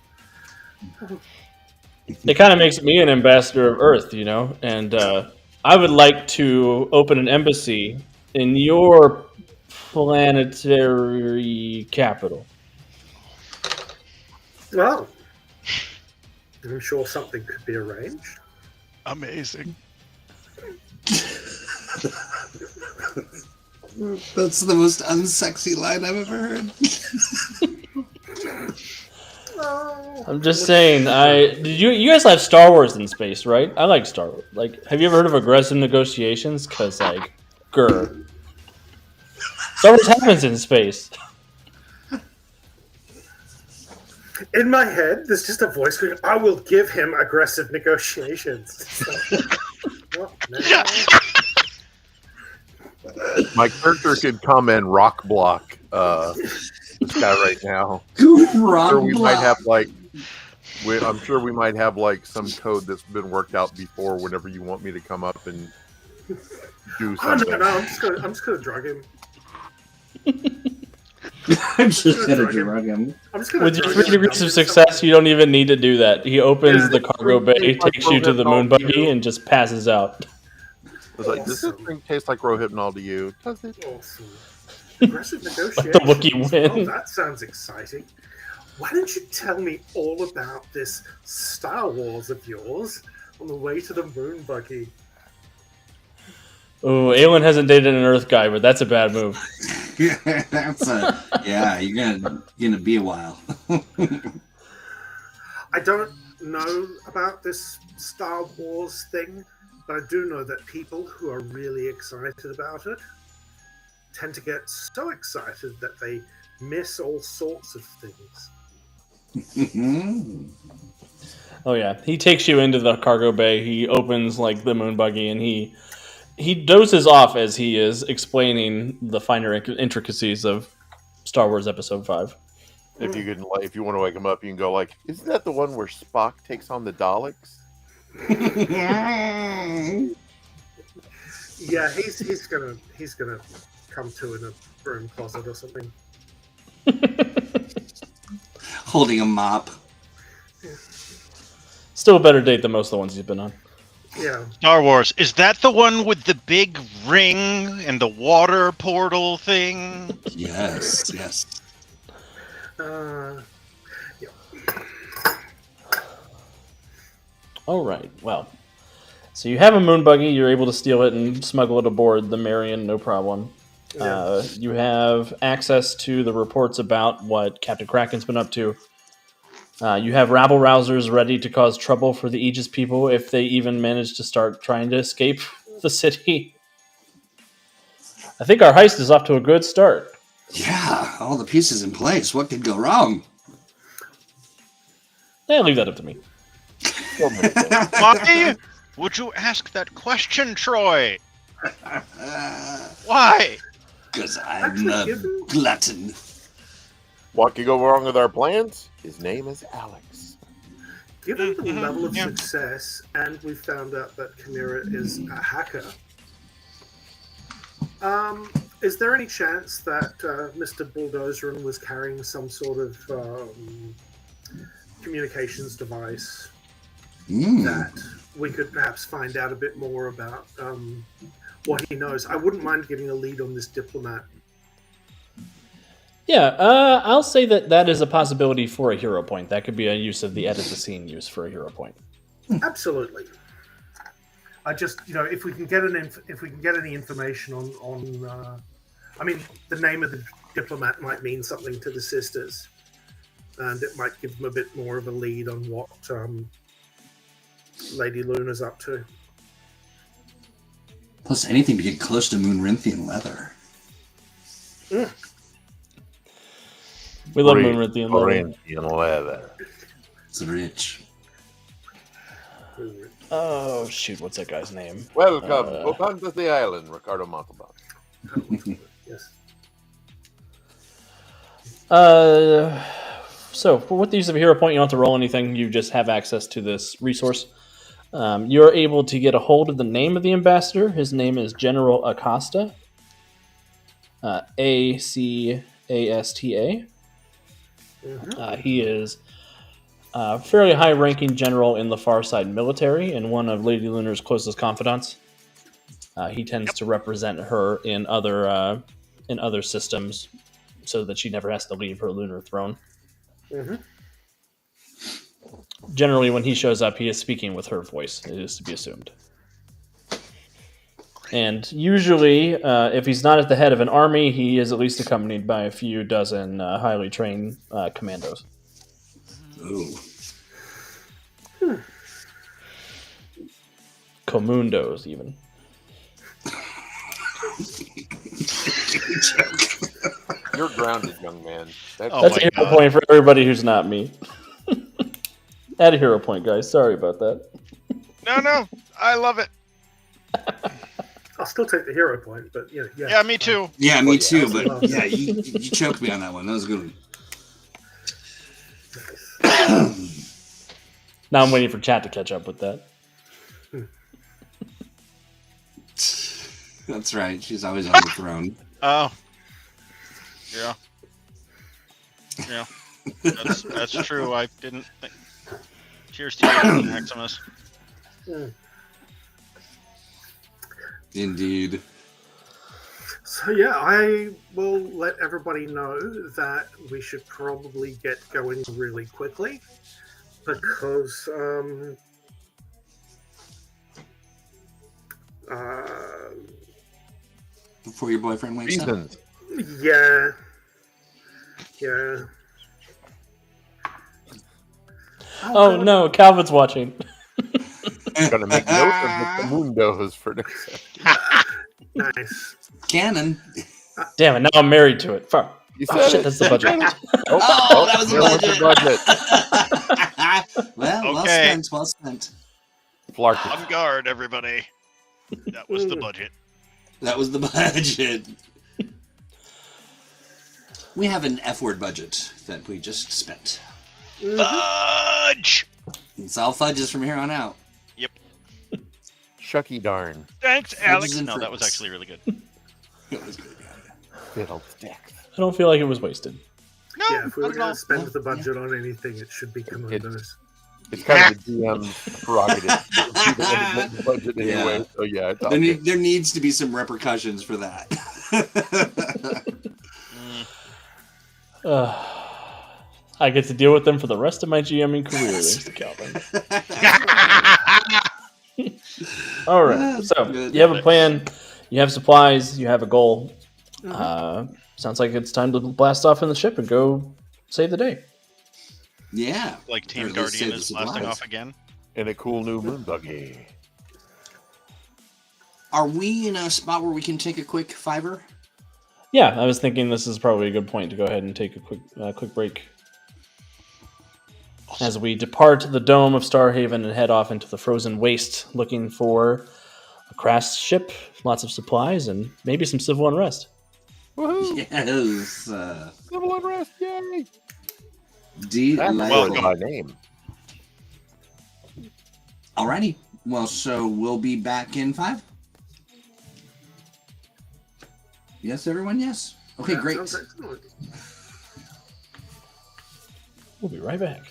It kind of makes me an ambassador of Earth, and I would like to open an embassy in your planetary capital. Well, I'm sure something could be arranged. Amazing. That's the most unsexy line I've ever heard. I'm just saying, you guys have Star Wars in space, right? I like Star Wars. Have you ever heard of aggressive negotiations? Because, grr. Star Wars happens in space. In my head, there's just a voice going, I will give him aggressive negotiations. What, man? My character could come and rock block this guy right now. Rock or we block. might have I'm sure we might have like some code that's been worked out before. Whenever you want me to come up and do Oh, something. no, I'm just gonna drug him. I'm just gonna drug him. I'm just gonna With your drug 3 him degrees and of success, you don't even need to do that. He opens Yeah. the cargo bay, takes you to the moon buggy, and just passes out. It's like, does this thing taste like Rohypnol to you? Does it? Awesome. Aggressive negotiations. the Wookiee win. Oh, that sounds exciting. Why don't you tell me all about this Star Wars of yours on the way to the moon buggy? Oh, Ailnyn hasn't dated an Earth guy, but that's a bad move. Yeah, you're gonna be a while. I don't know about this Star Wars thing, but I do know that people who are really excited about it tend to get so excited that they miss all sorts of things. Oh yeah, he takes you into the cargo bay. He opens like the moon buggy, and he dozes off as he is explaining the finer intricacies of Star Wars Episode 5. If you can, if you want to wake him up, you can go like, "Isn't that the one where Spock takes on the Daleks?" Yeah, he's gonna come to in a broom closet or something. Holding a mop. Still a better date than most of the ones he's been on. Yeah. Star Wars. Is that the one with the big ring and the water portal thing? Yes. Yeah. All right. Well, so you have a moon buggy. You're able to steal it and smuggle it aboard the Marian, no problem. Yeah. You have access to the reports about what Captain Kraken's been up to. You have rabble rousers ready to cause trouble for the Aegis people if they even manage to start trying to escape the city. I think our heist is off to a good start. Yeah, all the pieces in place. What could go wrong? Leave that up to me. Why would you ask that question, Troy? Why? Because I'm Actually, a given- glutton. What could go wrong with our plans? His name is Alex. Given the level of Yeah. success, and we found out that Chimera is a hacker, is there any chance that Mr. Bulldozerin was carrying some sort of communications device that we could perhaps find out a bit more about what he knows? I wouldn't mind getting a lead on this diplomat. Yeah, I'll say that is a possibility for a hero point. That could be a use of the edit the scene use for a hero point. Absolutely. I just, if we can get any information on I mean, the name of the diplomat might mean something to the sisters, and it might give them a bit more of a lead on what Lady Luna's up to. Plus, anything to get close to Moonrinthian leather. We love Moonrinthian leather. Corinthian leather. It's rich. Oh shoot, what's that guy's name? Welcome to Fantasy Island, Ricardo Montalban. Yes. So with the use of a hero point, you don't have to roll anything. You just have access to this resource. You're able to get a hold of the name of the ambassador. His name is General Acosta. Acasta. He is a fairly high-ranking general in the Far Side military and one of Lady Luna's closest confidants. He tends to represent her in other systems, so that she never has to leave her lunar throne. Generally, when he shows up, he is speaking with her voice. It is to be assumed. And usually, if he's not at the head of an army, he is at least accompanied by a few dozen highly trained commandos. Ooh. Comundos, even. You're grounded, young man. That's a hero point for everybody who's not me. Add a hero point, guys. Sorry about that. No, I love it. I'll still take the hero point, but yeah. Yeah, me too. Yeah, me too. But yeah, you choked me on that one. That was a good one. Now I'm waiting for chat to catch up with that. That's right. She's always on the throne. Oh. Yeah. Yeah. That's true. I didn't think. Cheers to you, Maximus. Indeed. So yeah, I will let everybody know that we should probably get going really quickly because Before your boyfriend wakes up. Reasons. yeah. Oh God. no, Calvin's watching. Gonna make note of the mundos for next episode. Nice. Canon. Damn it! Now I'm married to it. Fuck. You Oh said shit! it. That's the budget. Oh, that was the there went budget. Well Okay. spent. Well spent. Flark On guard, everybody. That was the budget. That was the budget. We have an F-word budget that we just spent. Fudge! It's all fudges from here on out. Shucky darn. Thanks, Fudges Alex. and No, that fruits. was actually really good. It was good. Fiddlesticks. I don't feel like it was wasted. No, Yeah, if we were not at going all. to spend the budget on anything, it should be commandos. It's kind of the GM's prerogative. It's the budget anyway, Yeah. so yeah, it's all There, good. there needs to be some repercussions for that. I get to deal with them for the rest of my GMing career, thanks to Calvin. All right, so Good. you have a plan, you have supplies, you have a goal. Sounds like it's time to blast off in the ship and go save the day. Yeah. Like Or Team at least save Guardian the is blasting supplies. off again. In a cool new moon buggy. Are we in a spot where we can take a quick fiver? Yeah, I was thinking this is probably a good point to go ahead and take a quick break as we depart the dome of Starhaven and head off into the frozen waste, looking for a crashed ship, lots of supplies, and maybe some civil unrest. Woohoo! Yes. Civil unrest, yay! That's Delightful. my name. Alrighty. Well, so we'll be back in 5. Yes, everyone? Yes. Okay, That great. sounds excellent. We'll be right back.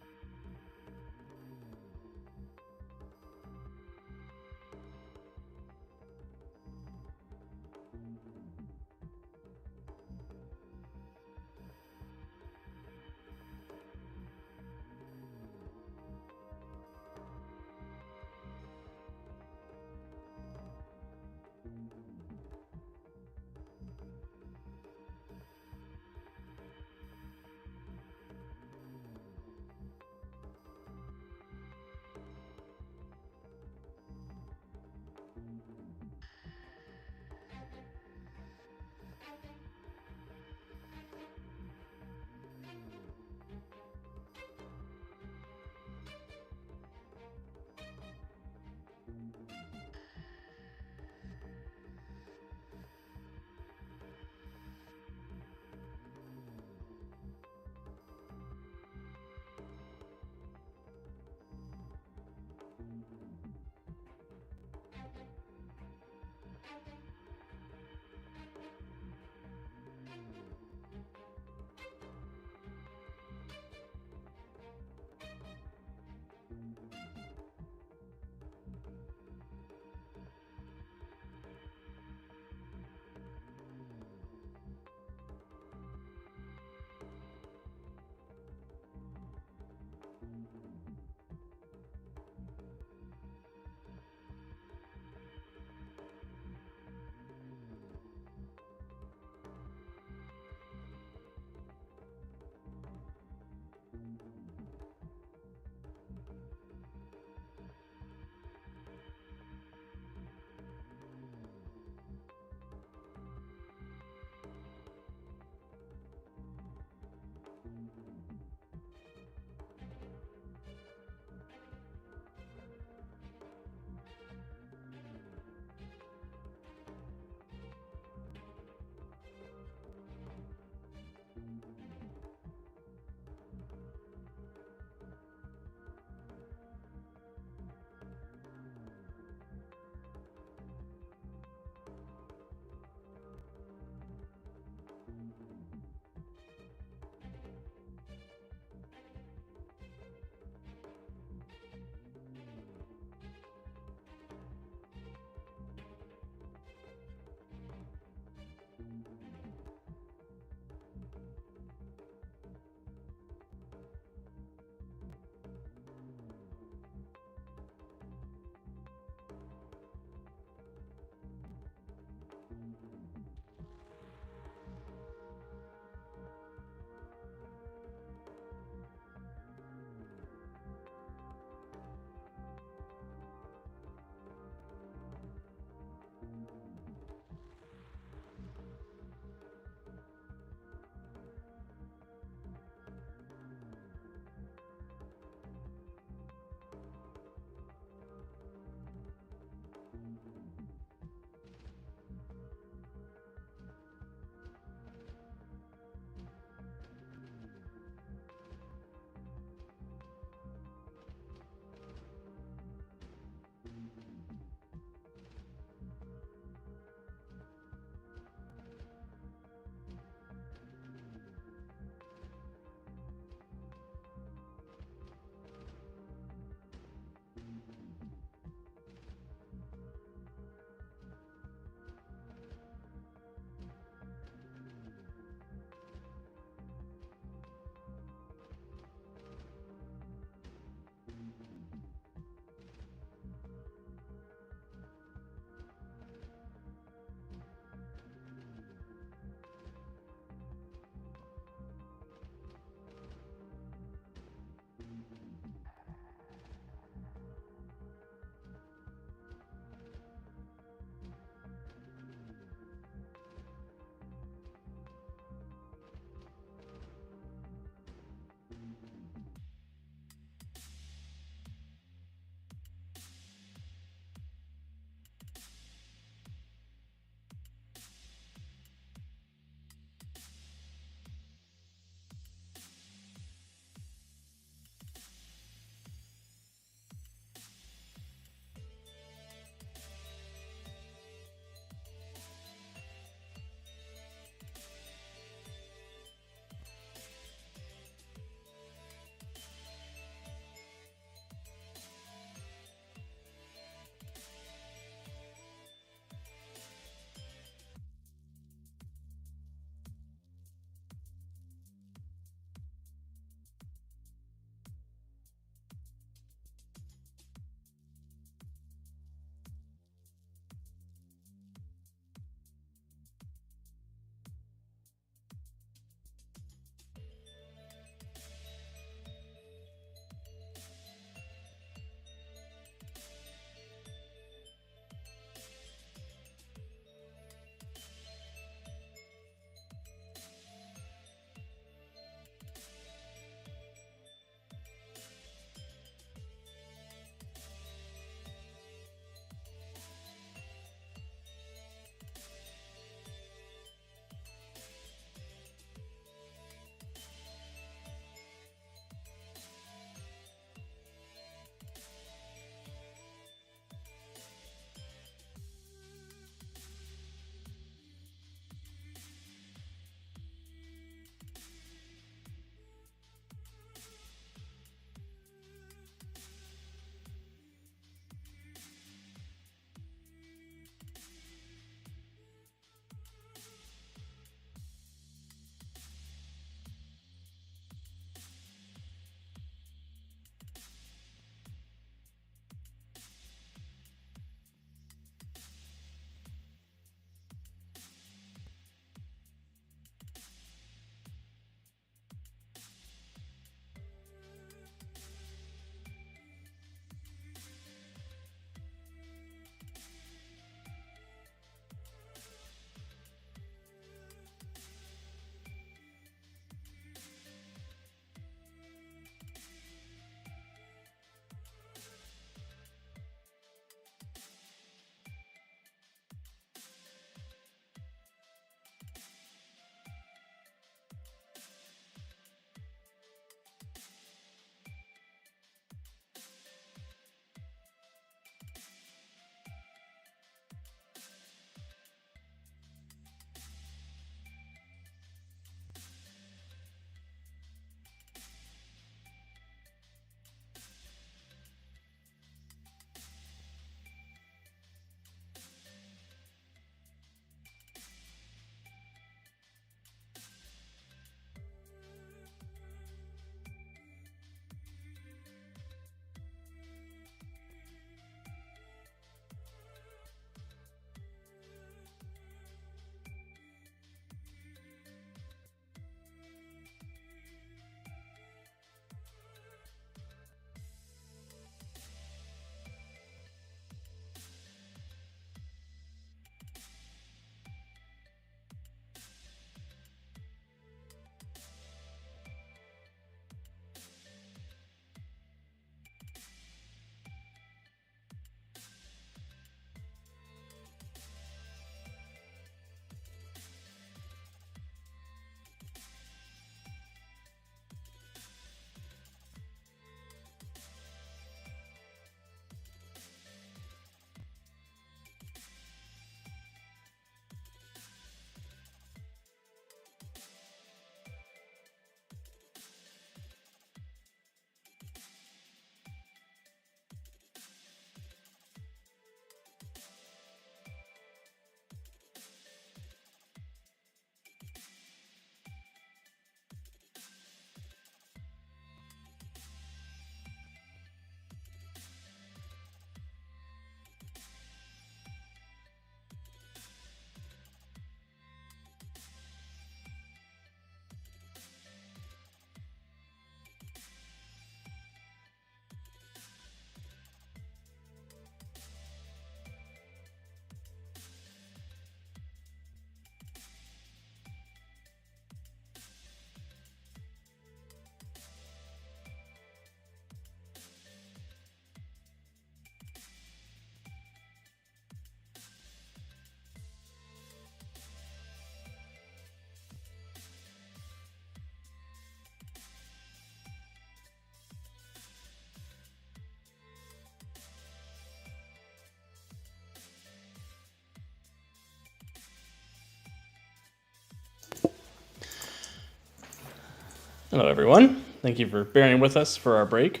Hello, everyone. Thank you for bearing with us for our break.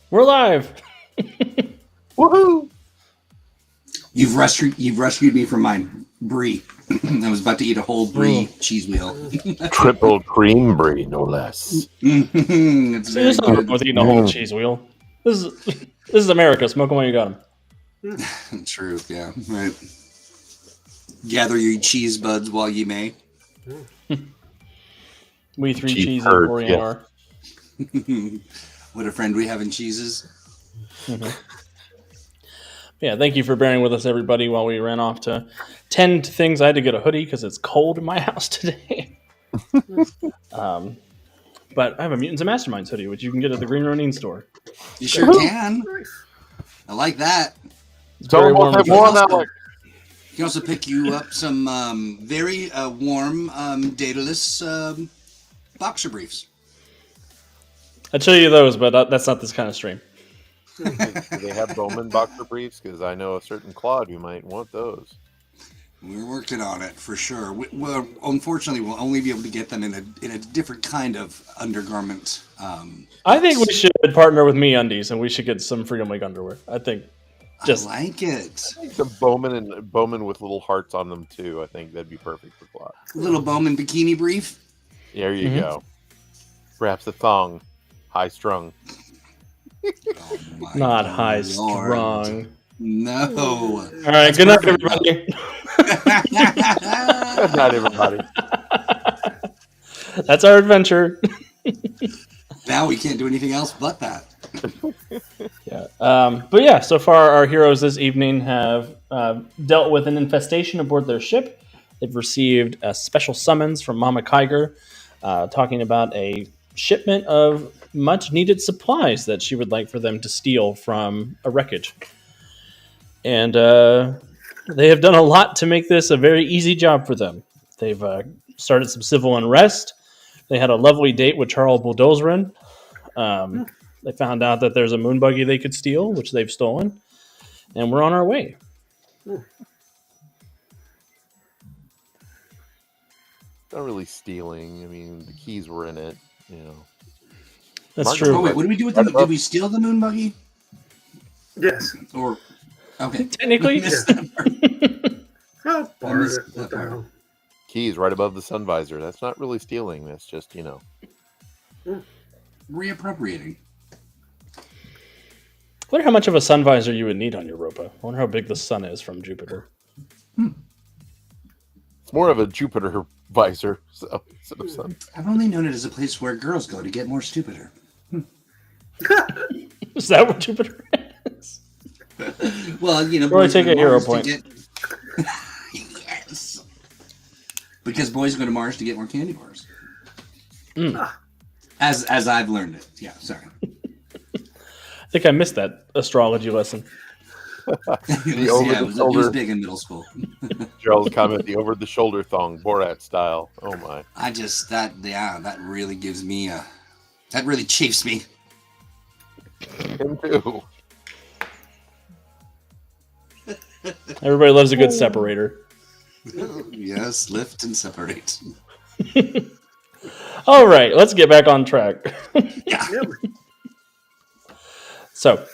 We're live. Woohoo! You've rescued me from my brie. I was about to eat a whole brie cheese wheel. Triple cream brie, no less. It's very There's nothing wrong good. with eating a whole cheese wheel. This is America. Smoke them while you got them. True, yeah, right. Gather your cheese buds while ye may. We three Cheese cheesy curds, Orientar. What a friend we have in cheeses. Mm-hmm. Yeah, thank you for bearing with us, everybody, while we ran off to tend to things. I had to get a hoodie because it's cold in my house today. But I have a Mutants and Masterminds hoodie, which you can get at the Green Ronin store. You sure can. I like that. It's very warm. You can also pick you up some very warm, Daedalus boxer briefs. I'd show you those, but that's not this kind of stream. Do they have Bowman boxer briefs? Because I know a certain Claude who might want those. We're working on it for sure. Well, unfortunately, we'll only be able to get them in a different kind of undergarment. I think we should partner with MeUndies, and we should get some Freedom League underwear. I think. I like it. Some Bowman with little hearts on them too. I think that'd be perfect for Claude. Little Bowman bikini brief. There you go. Perhaps a thong, high strung. Oh Not high strung. No. All right. Good night, everybody. Good night, everybody. That's our adventure. Now we can't do anything else but that. Yeah. But yeah, so far our heroes this evening have dealt with an infestation aboard their ship. They've received a special summons from Mama Kaiger talking about a shipment of much needed supplies that she would like for them to steal from a wreckage. And they have done a lot to make this a very easy job for them. They've started some civil unrest. They had a lovely date with Charles Buldozerin. They found out that there's a moon buggy they could steal, which they've stolen. And we're on our way. Not really stealing. I mean, the keys were in it, you know. That's true. Oh, wait, what did we do with them? Did we steal the moon buggy? Yes. Or, okay. Technically, Oh, borrowed it. What the hell? Keys right above the sun visor. That's not really stealing. That's just, you know. Reappropriating. I wonder how much of a sun visor you would need on your Europa. I wonder how big the sun is from Jupiter. It's more of a Jupiter visor. So, instead of sun. I've only known it as a place where girls go to get more stupider. Is that what Jupiter is? Well, you know, Or I boys take go a to hero Mars to point. Yes. Because boys go to Mars to get more candy bars. As I've learned it. Yeah, sorry. I think I missed that astrology lesson. It was big in middle school. Charles comment, the over-the-shoulder thong, Borat style. Oh my! That really gives me that really chafes me. Him too. Everybody loves a good separator. Yes, lift and separate. All right, let's get back on track. Yeah. So,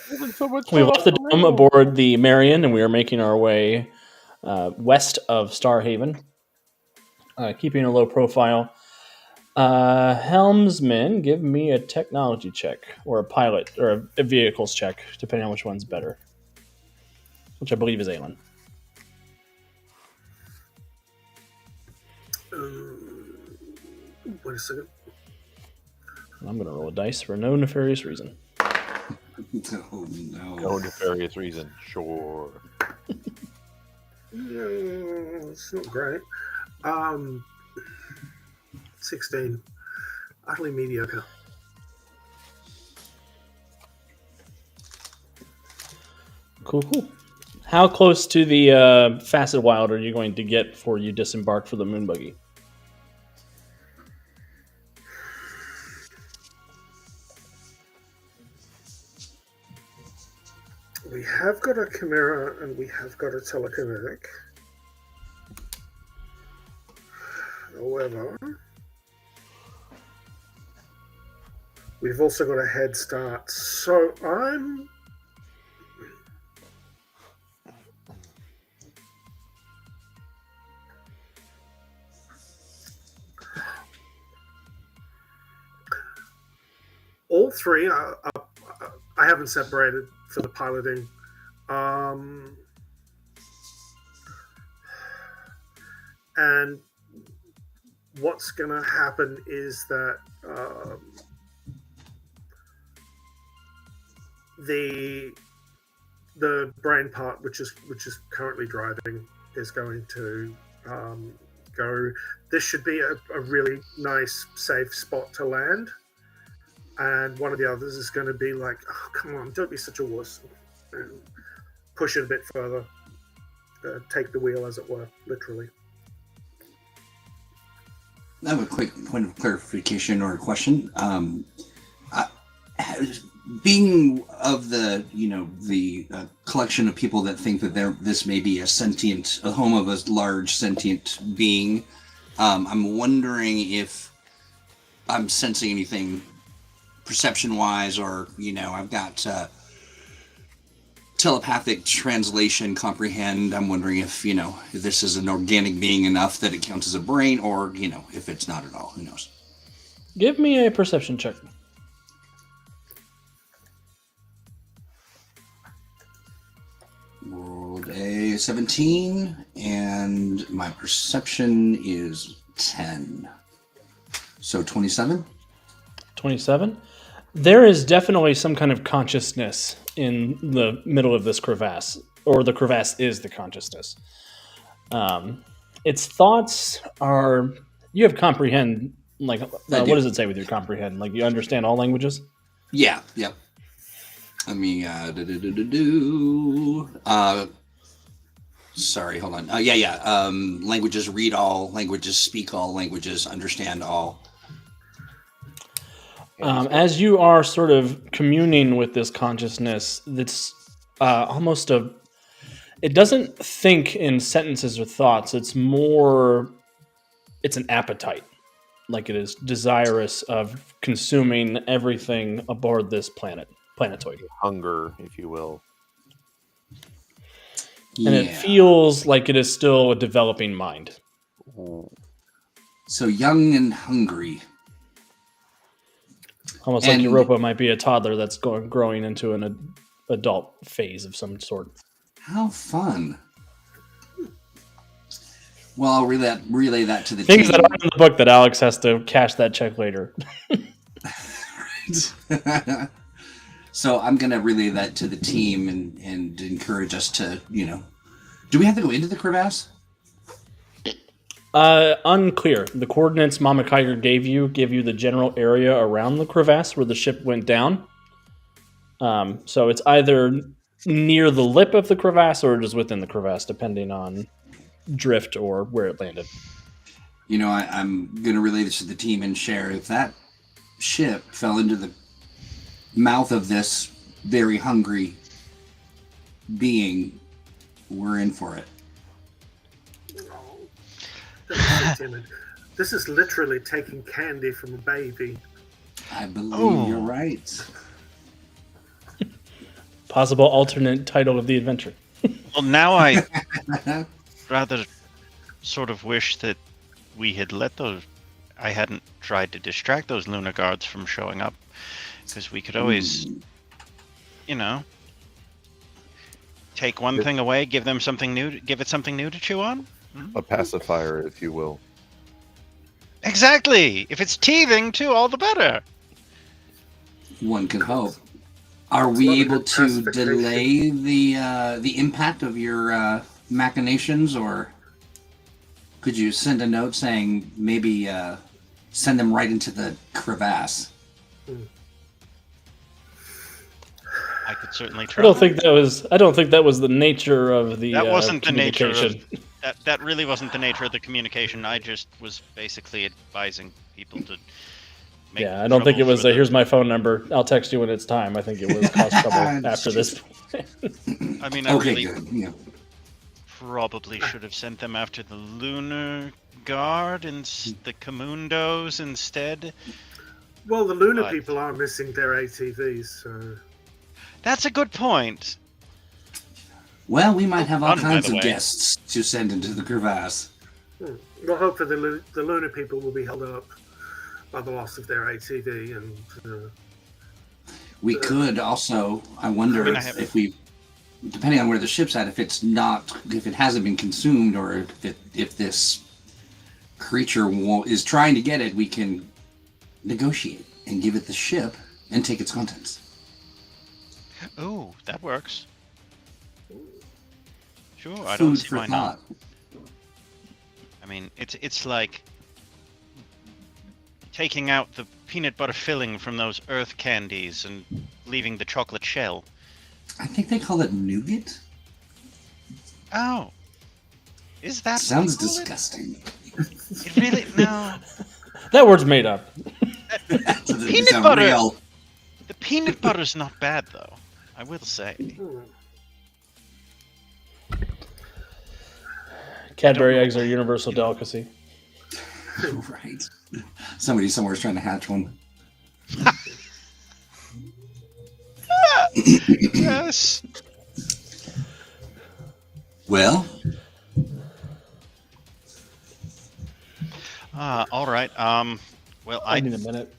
we left the dome aboard the Marian, and we are making our way west of Starhaven, keeping a low profile. Helmsman, give me a technology check, or a pilot, or a vehicles check, depending on which one's better. Which I believe is Ailnyn. Wait a second. I'm going to roll a dice for no nefarious reason. Oh no. No nefarious reason. Sure. It's not great. 16. Utterly mediocre. Cool. How close to the Facet Wild are you going to get before you disembark for the moon buggy? We have got a chimera and we have got a telekinetic. However, we've also got a head start. So I'm... All three are I haven't separated for the piloting. And what's going to happen is that the brain part, which is currently driving, is going to go. This should be a really nice, safe spot to land. And one of the others is going to be like, oh, come on, don't be such a wuss. And push it a bit further. Take the wheel, as it were, literally. I have a quick point of clarification or a question. Being of the, the collection of people that think that this may be a home of a large sentient being, I'm wondering if I'm sensing anything perception-wise, or I've got telepathic translation, comprehend. I'm wondering if this is an organic being enough that it counts as a brain, or if it's not at all. Who knows? Give me a perception check. Rolled a 17, and my perception is 10. So 27. 27. There is definitely some kind of consciousness in the middle of this crevasse, or the crevasse is the consciousness. Its thoughts are... You have comprehend, like, what does it say with your comprehend? Like, you understand all languages? Yeah, yep. I mean, sorry, hold on. Languages read all, languages speak all, languages understand all. As you are sort of communing with this consciousness, it's almost it doesn't think in sentences or thoughts. It's an appetite. Like it is desirous of consuming everything aboard this planetoid. Hunger, if you will. And it feels like it is still a developing mind. So young and hungry. Almost like Europa might be a toddler that's growing into an adult phase of some sort. How fun. Well, I'll relay that to the Things team. that are in the book that Alex has to cash that check later. So I'm going to relay that to the team and encourage us to, Do we have to go into the crevasse? Unclear. The coordinates Mama Kaiger gave you the general area around the crevasse where the ship went down. So it's either near the lip of the crevasse or it is within the crevasse, depending on drift or where it landed. I'm going to relay this to the team and share. If that ship fell into the mouth of this very hungry being, we're in for it. This is literally taking candy from a baby. I believe you're right. Possible alternate title of the adventure. Well, now I rather sort of wish that we had I hadn't tried to distract those Luna guards from showing up, because we could always, take one thing away, give it something new to chew on. A pacifier, if you will. Exactly. If it's teething too, all the better. One can hope. Are we able to delay the impact of your machinations, or could you send a note saying maybe send them right into the crevasse? I could certainly try. I don't think that was the nature of the. That wasn't the nature of that. Really wasn't the nature of the communication. I just was basically advising people to. I don't think it was here's my phone number. I'll text you when it's time. I think it was cause trouble after this. I mean, probably should have sent them after the Lunar Guard and the Commundos instead. Well, the lunar But- people are missing their ATVs, so... That's a good point. Well, we might have all Fun, by kinds the of way. guests to send into the crevasse. We'll hope that the lunar people will be held up by the loss of their ATV, and We could also, I wonder I mean, I have- if we, depending on where the ship's at, if it hasn't been consumed, or if this creature is trying to get it, we can negotiate and give it the ship and take its contents. Oh, that works. Sure, I don't Food see for why not. thought. I mean, it's like taking out the peanut butter filling from those earth candies and leaving the chocolate shell. I think they call it nougat. Oh. Is that Sounds what they call it? disgusting. It really no. That word's made up. It's a butter. real- The peanut butter's not bad though. I will say. Cadbury eggs are universal delicacy. Right. Somebody somewhere's trying to hatch one. Yes. Well, All right. Well, I need a minute.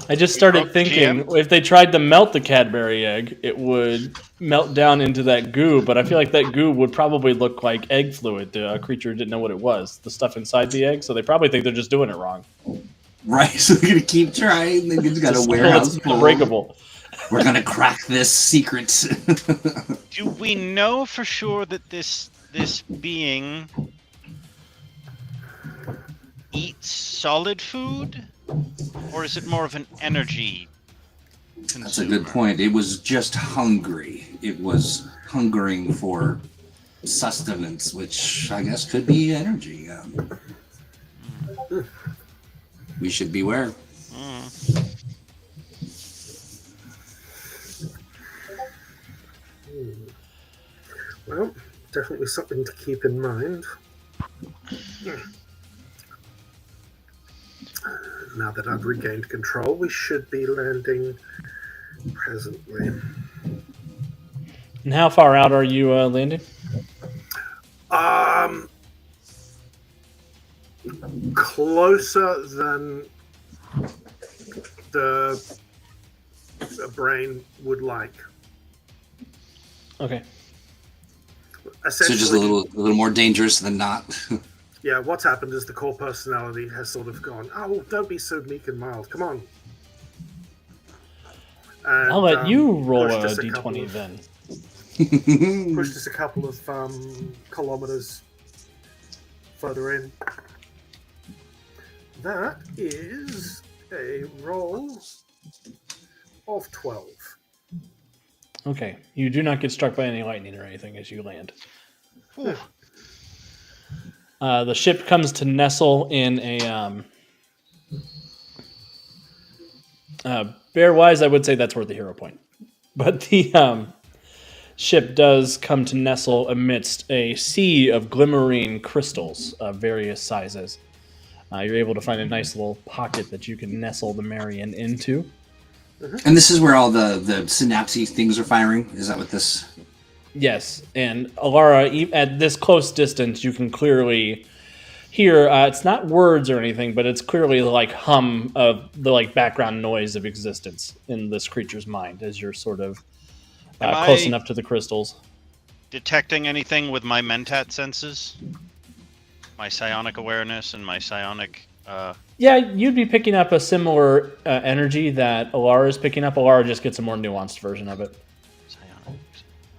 I just started Oh, thinking GM? if they tried to melt the Cadbury egg, it would melt down into that goo. But I feel like that goo would probably look like egg fluid to a creature who didn't know what it was, the stuff inside the egg. So they probably think they're just doing it wrong. right, so we're gonna keep trying. They've got a It's warehouse full. unbreakable. We're gonna crack this secret. do we know for sure that this being eats solid food, or is it more of an energy consumer? That's a good point. It was just hungry. It was hungering for sustenance, which I guess could be energy. We should beware. Well, definitely something to keep in mind. Now that I've regained control, we should be landing presently. And how far out are you landing? Closer than the brain would like. Okay. So Essentially, just a little more dangerous than not. yeah, what's happened is the core personality has sort of gone, oh, don't be so meek and mild, come on. And, I'll let you roll pushed a us couple d20 of- then. Pushed us a couple of kilometers further in. That is a roll of 12. Okay. You do not get struck by any lightning or anything as you land. Ooh. The ship comes to nestle in a bear-wise, I would say that's worth the hero point. But the ship does come to nestle amidst a sea of glimmering crystals of various sizes. You're able to find a nice little pocket that you can nestle the Marian into. And this is where all the synapses things are firing? Is that what this... Yes, and Alara, at this close distance, you can clearly hear, it's not words or anything, but it's clearly the hum of the background noise of existence in this creature's mind as you're sort of Am close I- enough to the crystals. Detecting anything with my mentat senses? My psionic awareness and my psionic... Yeah, you'd be picking up a similar energy that Alara is picking up. Alara just gets a more nuanced version of it. psionic...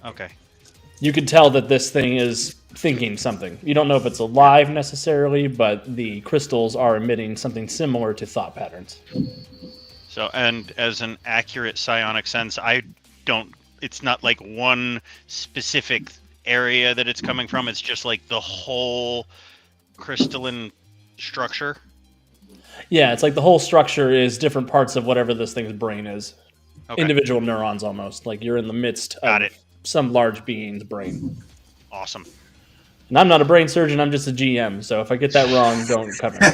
Okay. You could tell that this thing is thinking something. You don't know if it's alive necessarily, but the crystals are emitting something similar to thought patterns. So, and as an accurate psionic sense, I don't... It's not like one specific area that it's coming from. It's just like the whole crystalline structure. Yeah, it's like the whole structure is different parts of whatever this thing's brain is. individual neurons almost. Like you're in the midst of some large being's brain. Awesome. And I'm not a brain surgeon, I'm just a GM, so if I get that wrong, don't cover me.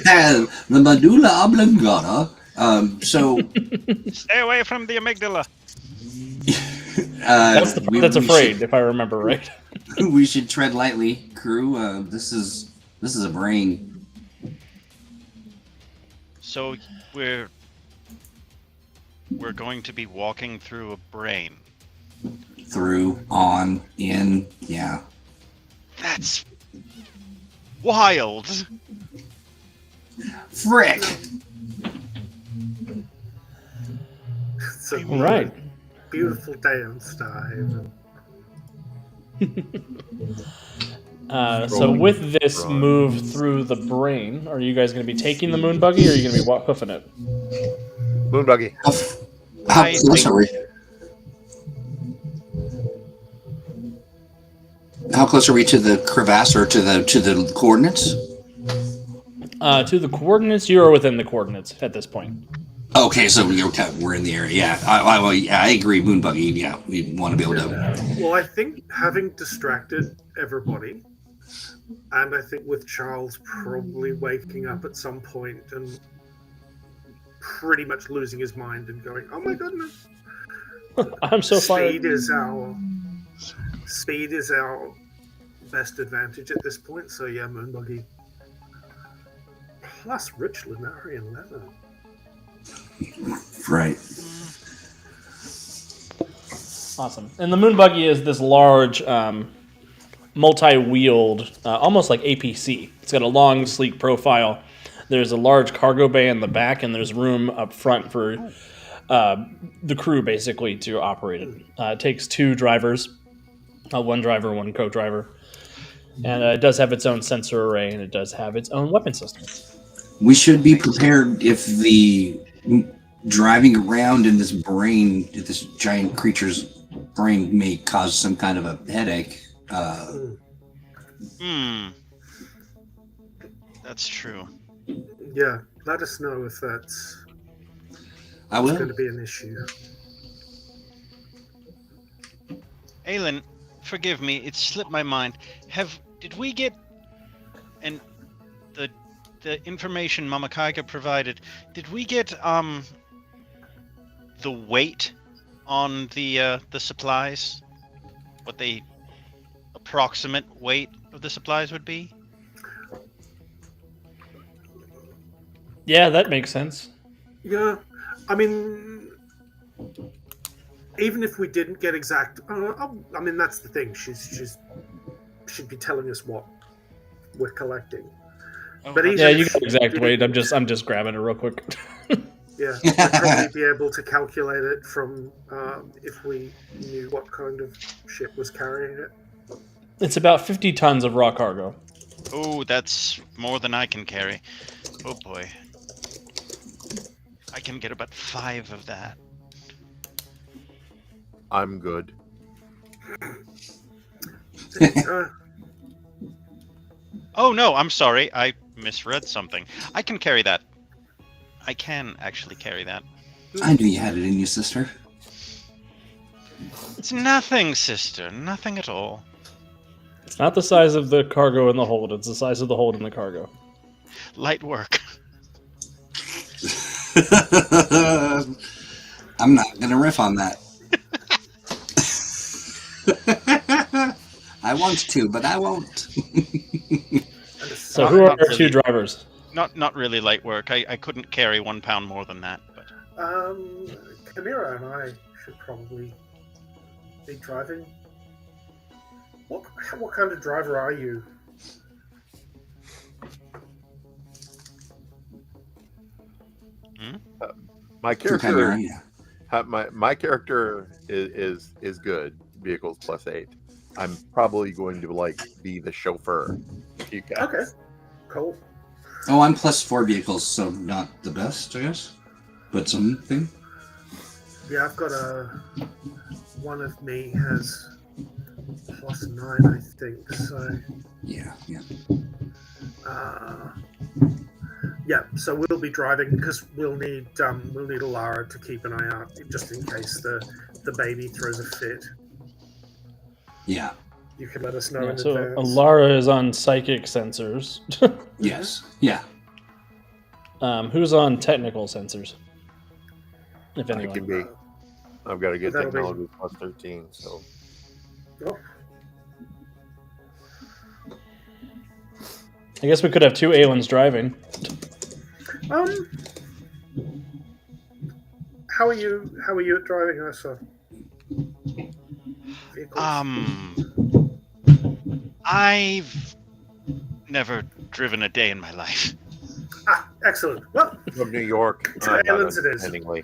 The medulla oblongata. Stay away from the amygdala. That's the part that's afraid, if I remember right. We should tread lightly, crew. This is a brain. So we're going to be walking through a brain. Through, on, in, yeah. That's wild. Frick. It's a Right. beautiful day on Starhaven. So with this move through the brain, are you guys going to be taking the moon buggy, or are you going to be hoofing it? Moon buggy. How close are we? How close are we to the crevasse or to the coordinates? To the coordinates, you are within the coordinates at this point. Okay, so we're in the area. Yeah, I agree. Moon buggy. Yeah, we want to be able to. Well, I think having distracted everybody, and I think with Charles probably waking up at some point and pretty much losing his mind and going, "Oh my goodness!" I'm so fired. Speed is our best advantage at this point. So yeah, moon buggy plus rich Lunarian leather. Right. Awesome. And the moon buggy is this large, multi-wheeled, almost like APC. It's got a long, sleek profile. There's a large cargo bay in the back, and there's room up front for the crew, basically, to operate it. It takes two drivers, one driver, one co-driver. And it does have its own sensor array, and it does have its own weapon system. We should be prepared if the driving around in this brain, this giant creature's brain, may cause some kind of a headache. That's true. Yeah, let us know if that's going to be an issue. Ailnyn, forgive me, it slipped my mind. Did we get the information Mama Kaiger provided? Did we get the weight on the supplies? What the approximate weight of the supplies would be? Yeah, that makes sense. Yeah, I mean, even if we didn't get exact, I mean that's the thing. She'd be telling us what we're collecting. But yeah, you got exact weight. I'm just grabbing it real quick. Yeah, we'd probably be able to calculate it from if we knew what kind of ship was carrying it. It's about 50 tons of raw cargo. Oh, that's more than I can carry. Oh boy. I can get about 5 of that. I'm good. Oh no, I'm sorry. I misread something. I can carry that. I can actually carry that. I knew you had it in you, sister. It's nothing, sister. Nothing at all. It's not the size of the cargo in the hold. It's the size of the hold in the cargo. Light work. I'm not going to riff on that. I want to, but I won't. So who are our two drivers? Not really light work. I couldn't carry 1 pound more than that. But Chimera and I should probably be driving. What kind of driver are you? My character, my character is good. Vehicles +8. I'm probably going to be the chauffeur. You guys. Okay, cool. Oh, I'm +4 vehicles, so not the best, I guess, but something. Yeah, I've got one of me has +9, I think. So yeah. Yeah, so we'll be driving because we'll need Alara to keep an eye out just in case the baby throws a fit. Yeah. You can let us know Yeah, in so advance. Alara is on psychic sensors. Yes. Yeah. Who's on technical sensors? If I anyone. can be. I've got a good That'll be- technology plus 13, so. Oh, I guess we could have two Ailins driving. how are you? How are you at driving, Ursa? Vehicles? I've never driven a day in my life. Excellent. Well, From New York. To not Ailins it is. understandingly.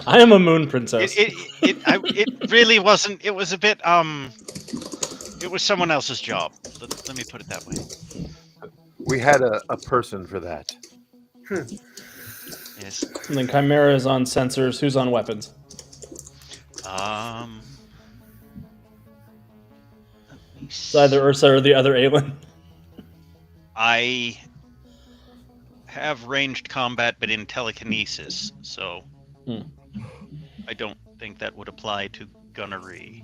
I am a moon princess. It really wasn't. It was a bit. It was someone else's job. Let me put it that way. We had a person for that. Yes. And then Chimera is on sensors. Who's on weapons? It's either Ursa or the other Ailin. I have ranged combat, but in telekinesis, so I don't think that would apply to gunnery.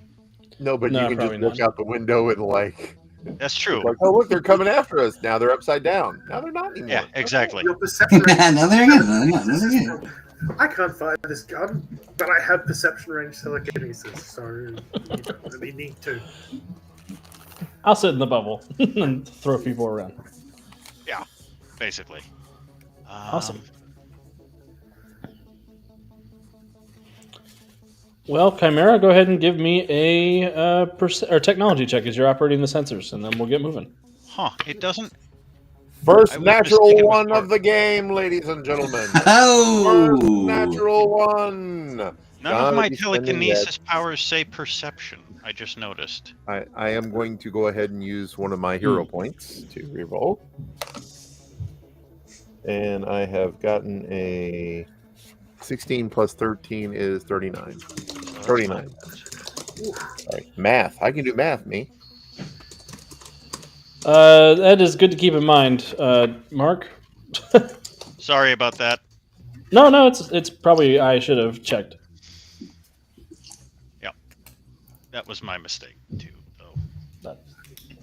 No, but No, you can just probably look not. out the window and like, That's true. oh look, they're coming after us. Now they're upside down. Now they're not anymore. Yeah, exactly. Your perception range. Now there you go. I can't fire this gun, but I have perception range telekinesis, so you don't really need to. I'll sit in the bubble and throw people around. Yeah, basically. Awesome. Well, Chimera, go ahead and give me a technology check as you're operating the sensors, and then we'll get moving. Huh? It doesn't. First I was natural mistaken one before. of the game, ladies and gentlemen. Oh. First natural one. None Gotta of my be spending telekinesis powers say perception. I just noticed. I am going to go ahead and use one of my hero points to reroll. And I have gotten a 16 plus 13 is 39. 39. Sorry. Math. I can do math, me. That is good to keep in mind, Mark. Sorry about that. No, it's probably I should have checked. That was my mistake too, though. That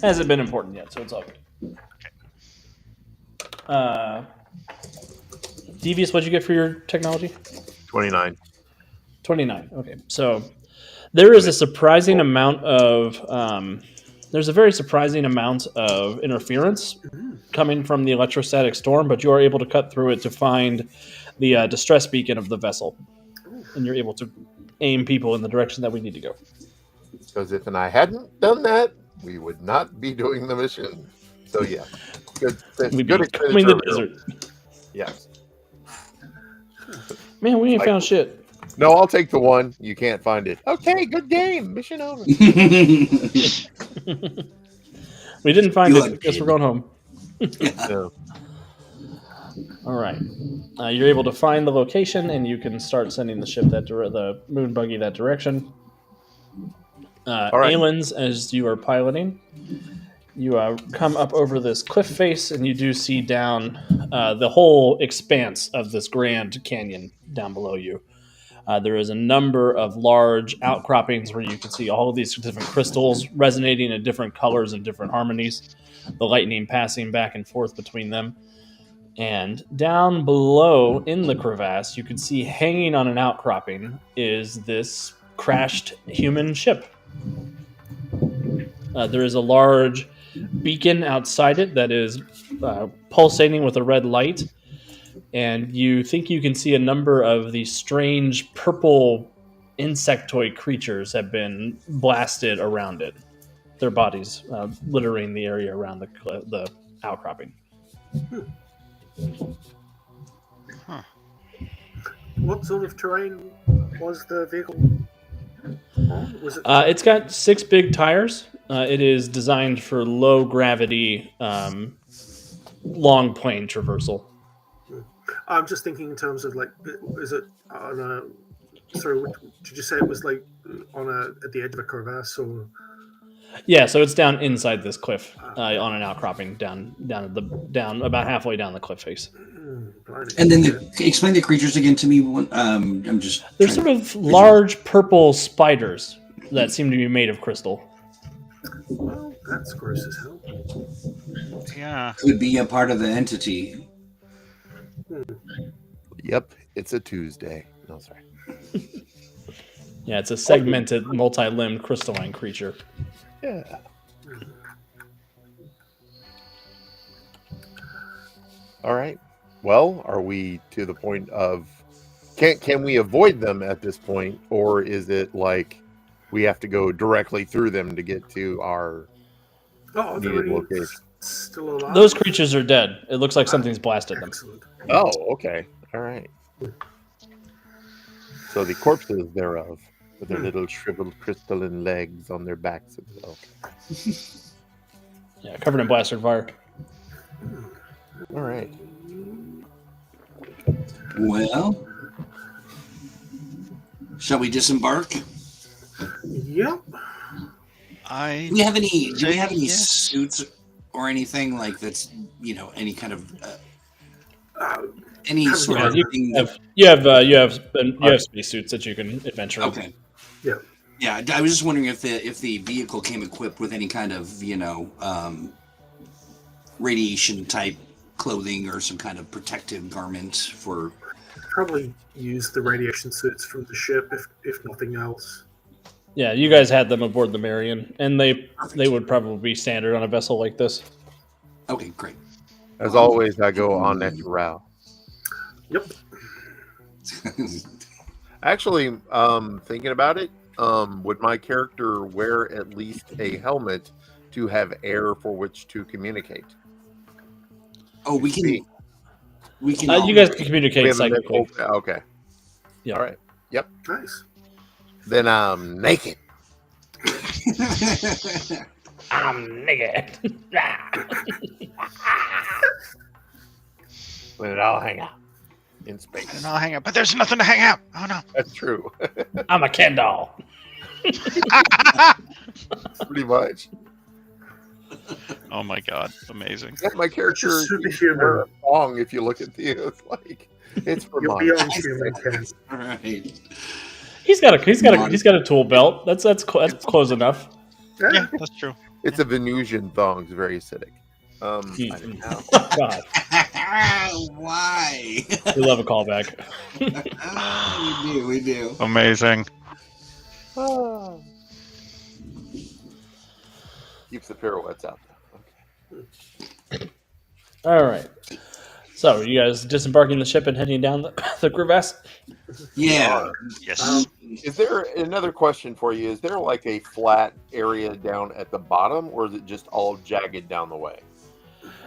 hasn't been important yet, so it's all good. Okay. Devious, what'd you get for your technology? 29. 29. Okay, so there is a surprising amount of there's a very surprising amount of interference coming from the electrostatic storm, but you are able to cut through it to find the distress beacon of the vessel, and you're able to aim people in the direction that we need to go. Because if I hadn't done that, we would not be doing the mission. So yeah, good. We'd Good be combing the desert. Yes. Man, we ain't found shit. No, I'll take the one. You can't find it. Okay, good game. Mission over. We didn't find Good it. Guess we're going home. No. All right. You're able to find the location, and you can start sending the ship the moon buggy that direction. All right. Ailins, as you are piloting, you come up over this cliff face, and you do see down the whole expanse of this grand canyon down below you. There is a number of large outcroppings where you can see all of these different crystals resonating in different colors and different harmonies, the lightning passing back and forth between them. And down below in the crevasse, you can see hanging on an outcropping is this crashed human ship. There is a large beacon outside it that is pulsating with a red light. And you think you can see a number of these strange purple insectoid creatures have been blasted around it. Their bodies littering the area around the outcropping. Huh. What sort of terrain was the vehicle on? Was it? It's got 6 big tires. It is designed for low gravity, long plane traversal. I'm just thinking in terms of like, is it on a? Sorry, did you say it was like at the edge of a crevasse or? Yeah, so it's down inside this cliff, on an outcropping down about halfway down the cliff face. And then explain the creatures again to me. I'm just. They're sort of large purple spiders that seem to be made of crystal. Well, that's gross as hell. Yeah. Could be a part of the entity. Yep, it's a Tuesday. No, sorry. Yeah, it's a segmented, multi-limbed crystalline creature. Yeah. All right. Well, are we to the point of can we avoid them at this point, or is it like we have to go directly through them to get to our needed location? Still alive? Those creatures are dead. It looks like something's blasted them. Excellent. Oh, okay. All right. So the corpses thereof, with their little shriveled crystalline legs on their backs as well. Yeah, covered in blasted fire. All right. Well, shall we disembark? Yep. Do we have any Yes. suits or anything like that's any kind of any sort of thing? You have spacesuits that you can adventure. Okay. Yeah. Yeah, I was just wondering if the vehicle came equipped with any kind of radiation type clothing or some kind of protective garment for. Probably use the radiation suits from the ship if nothing else. Yeah, you guys had them aboard the Marian, and they would probably be standard on a vessel like this. Okay, great. As always, I go on natural. Yep. Actually, thinking about it, would my character wear at least a helmet to have air for which to communicate? Oh, we can. You guys can communicate psychically. Okay. Yeah. All right. Yep. Nice. Then I'm naked. I'm naked. When it all hang out in space. And I'll hang out. But there's nothing to hang out. Oh, no. That's true. I'm a Ken doll. Pretty much. Oh, my God. Amazing. Yeah, my character Just superhuman. is long if you look at the it's like it's for You're mine. beyond human, Ken. All right. He's got a tool belt. That's close enough. Yeah, that's true. It's a Venusian thong. It's very acidic. I don't know. God, Why? we love a callback. We do. Amazing. Keeps the pirouettes out. Okay. All right. So, you guys disembarking the ship and heading down the crevasse? Yeah. Yes. Is there another question for you? Is there like a flat area down at the bottom, or is it just all jagged down the way?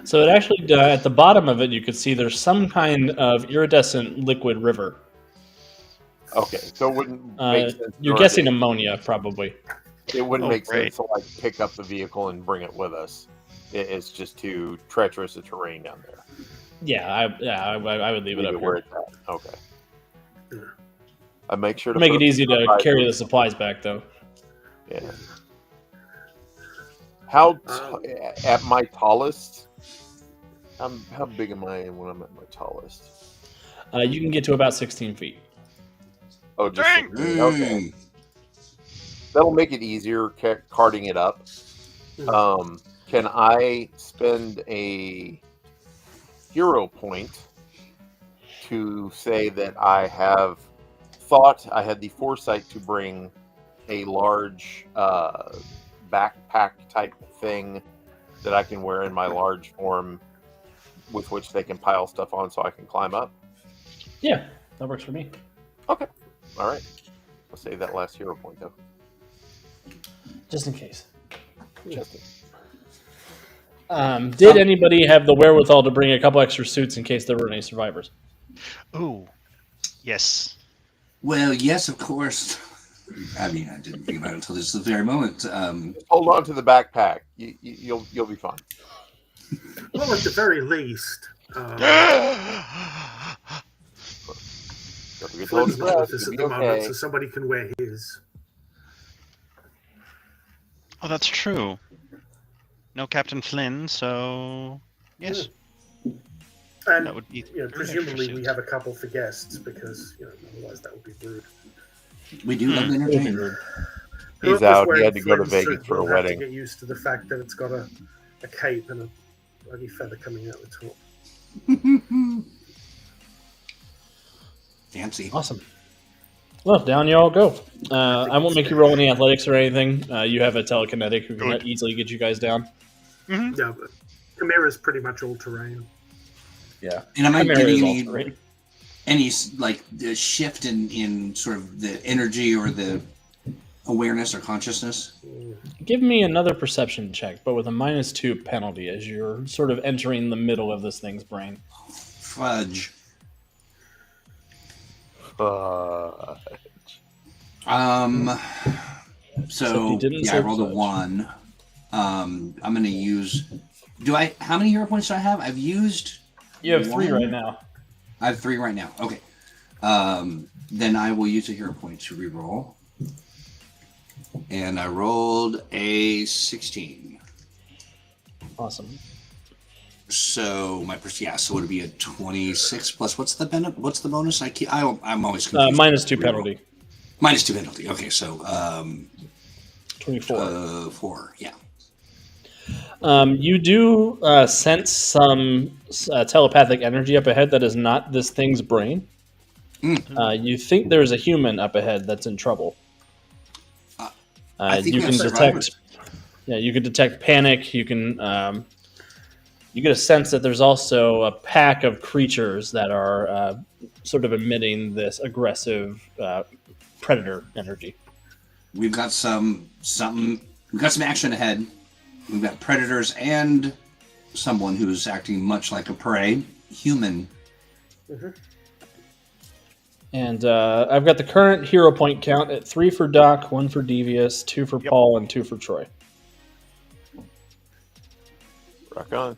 So, it actually, at the bottom of it, you could see there's some kind of iridescent liquid river. Okay, so it wouldn't make sense. You're guessing ammonia, probably. It wouldn't make great. sense to like pick up the vehicle and bring it with us. It's just too treacherous a terrain down there. Yeah, I would leave it up Where here. it's at. Okay. I make sure to Make put it easy to supplies carry in. the supplies back, though. Yeah. How at my tallest? How big am I when I'm at my tallest? You can get to about 16 feet. Oh, just Dang! okay. That'll make it easier carting it up. Can I spend a hero point to say that I have thought I had the foresight to bring a large backpack type thing that I can wear in my large form with which they can pile stuff on so I can climb up? Yeah, that works for me. Okay. All right. I'll save that last hero point, though. Just in case. Just in. Did anybody have the wherewithal to bring a couple extra suits in case there were any survivors? Ooh. Yes. Well, yes, of course. I mean, I didn't think about it until this very moment. Hold on to the backpack. You'll be fine. Well, at the very least, Don't forget to hold Flynn's your not breath. with us You'll at be the moment, okay. so somebody can wear his. Oh, that's true. No Captain Flynn, so yes. And That would be presumably extra we suits. have a couple for guests because otherwise that would be rude. We do love Hmm. It would be entertainment. rude. He's Whoever's out. He wearing had to go to Flynn's Vegas suit for a will have to wedding. get used to the fact that it's got a cape and a bloody feather coming out the top. Fancy. Awesome. Well, down you all go. I won't make you roll any athletics or anything. You have a telekinetic who can Good. easily get you guys down. Mm-hmm. Yeah, but Chimera's pretty much all terrain. Yeah. And am I Chimera getting is any all terrain. like the shift in sort of the energy or the awareness or consciousness? Give me another perception check, but with a -2 penalty as you're sort of entering the middle of this thing's brain. Fudge. Except So you didn't yeah, say I rolled a fudge. 1. I'm gonna use. How many hero points do I have? I've used. You have 3 1? right now. I have 3 right now. Okay. Then I will use a hero point to reroll. And I rolled a 16. Awesome. So so it would be a 26 plus what's the bonus? I'm always confused. -2 Reroll. penalty. -2 penalty. Okay, so 24. 4. Yeah. You do sense some telepathic energy up ahead that is not this thing's brain. You think there's a human up ahead that's in trouble. I think you we can have survivors. detect. Yeah, you can detect panic. You can. You get a sense that there's also a pack of creatures that are sort of emitting this aggressive predator energy. We've got some action ahead. We've got predators and someone who's acting much like a prey human. And I've got the current hero point count at 3 for Doc, 1 for Devious, 2 for Paul, and 2 for Troy. Rock on.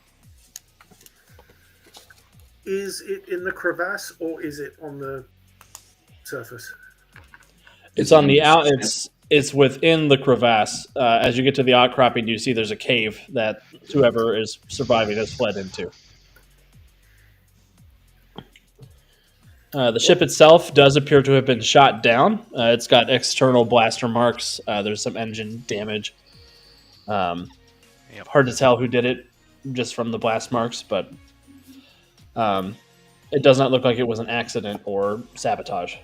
Is it in the crevasse or is it on the surface? It's on the out. It's within the crevasse. As you get to the outcropping, you see there's a cave that whoever is surviving has fled into. The ship itself does appear to have been shot down. It's got external blaster marks. There's some engine damage. Hard to tell who did it just from the blast marks, but it does not look like it was an accident or sabotage.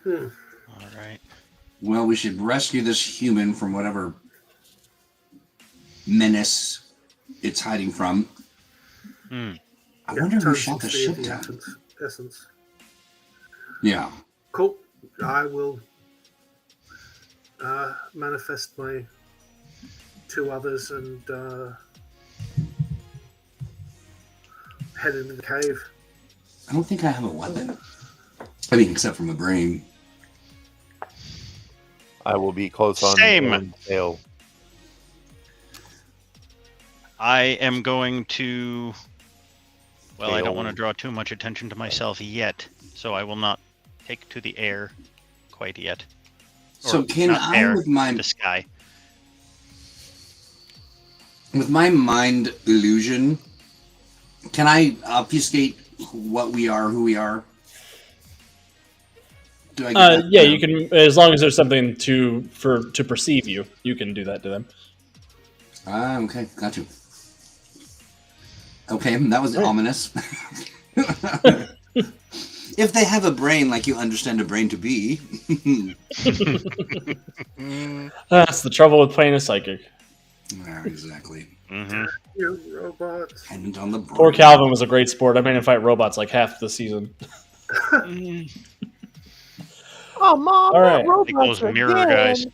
All right. Well, we should rescue this human from whatever menace it's hiding from. I wonder who shot the ship down. Essence. Yeah. Cool. I will manifest my 2 others and head into the cave. I don't think I have a weapon. I mean, except for my brain. I will be close on Same. tail. I am going to. Well, I don't Tail. want to draw too much attention to myself yet, so I will not take to the air quite yet. So Or can not I, air, with my the sky? mind illusion, can I obfuscate what we are, who we are? Do I get that? Yeah, you can, as long as there's something to perceive you, you can do that to them. Okay, got you. Okay, that was ominous. If they have a brain like you understand a brain to be. That's the trouble with playing a psychic. Yeah, exactly. Mm-hmm. You robot. Dependent on the brain. Poor Calvin was a great sport. I made him fight robots like half the season. Oh, Mom! All right. I think those mirror guys.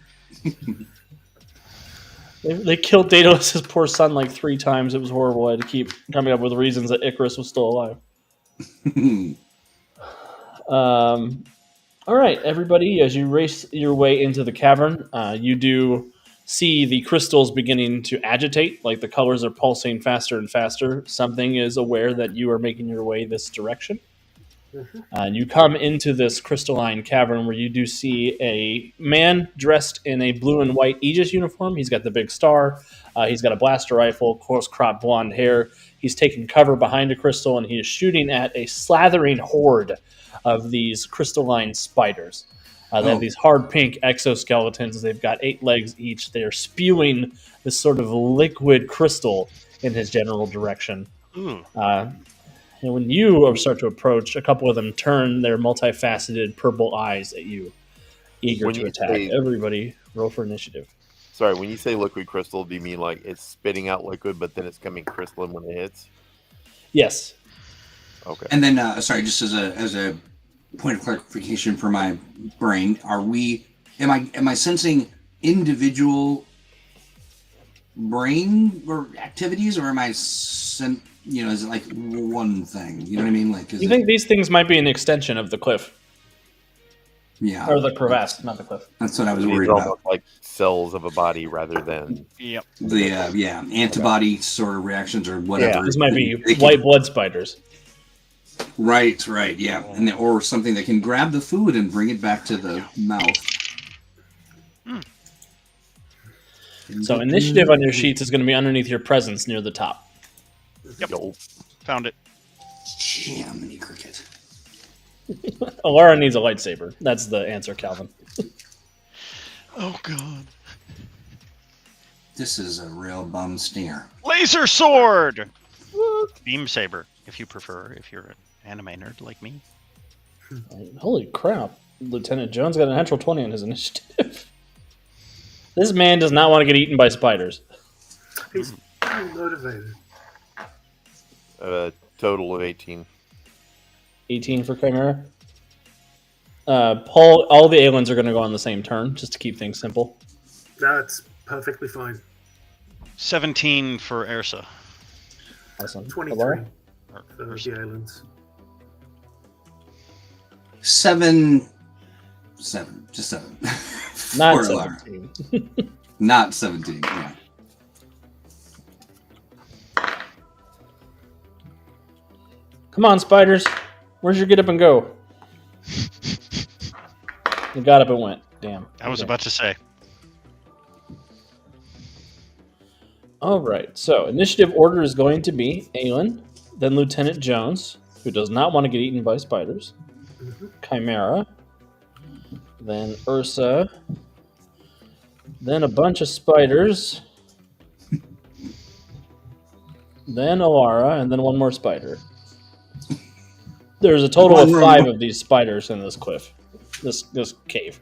They killed Daedalus's poor son like 3 times. It was horrible. I had to keep coming up with reasons that Icarus was still alive. All right, everybody, as you race your way into the cavern, you do see the crystals beginning to agitate, like the colors are pulsing faster and faster. Something is aware that you are making your way this direction. And you come into this crystalline cavern where you do see a man dressed in a blue and white Aegis uniform. He's got the big star. He's got a blaster rifle, coarse cropped blonde hair. He's taking cover behind a crystal, and he is shooting at a slathering horde of these crystalline spiders. They have these hard pink exoskeletons. They've got 8 legs each. They are spewing this sort of liquid crystal in his general direction. And when you start to approach, a couple of them turn their multifaceted purple eyes at you, eager to attack. Everybody, roll for initiative. Sorry, when you say liquid crystal, do you mean like it's spitting out liquid, but then it's coming crystalline when it hits? Yes. Okay. And then, sorry, just as a point of clarification for my brain, am I sensing individual brain or activities, or am I is it like one thing? You know what I mean? Like, you think these things might be an extension of the cliff? Yeah. Or the crevasse, not the cliff. That's what I was worried These are about. almost like cells of a body rather than... Yep. The antibody sort of reactions or whatever. Yeah, these might be white blood spiders. Right, yeah. And or something that can grab the food and bring it back to the mouth. So initiative on your sheets is going to be underneath your presence near the top. Yep. Found it. Jiminy cricket. Alara needs a lightsaber. That's the answer, Calvin. Oh, God. This is a real bum stinger. Laser sword! Beam saber, if you prefer, if you're an anime nerd like me. Holy crap. Lieutenant Jones got a natural 20 on his initiative. This man does not want to get eaten by spiders. He's very motivated. A total of 18. 18 for Chimera. Paul, all the Ailins are going to go on the same turn, just to keep things simple. That's perfectly fine. 17 for Ursa. Awesome. 23 Alara? for the islands. 7. Just 7. Not For Alara. 17. Not 17, yeah. Come on, spiders. Where's your get up and go? You got up and went. Damn. I was about to say. All right. So initiative order is going to be Ailyn, then Lieutenant Jones, who does not want to get eaten by spiders, Chimera, then Ursa, then a bunch of spiders, then Alara, and then one more spider. There's a total of 5 of these spiders in this cliff, this cave.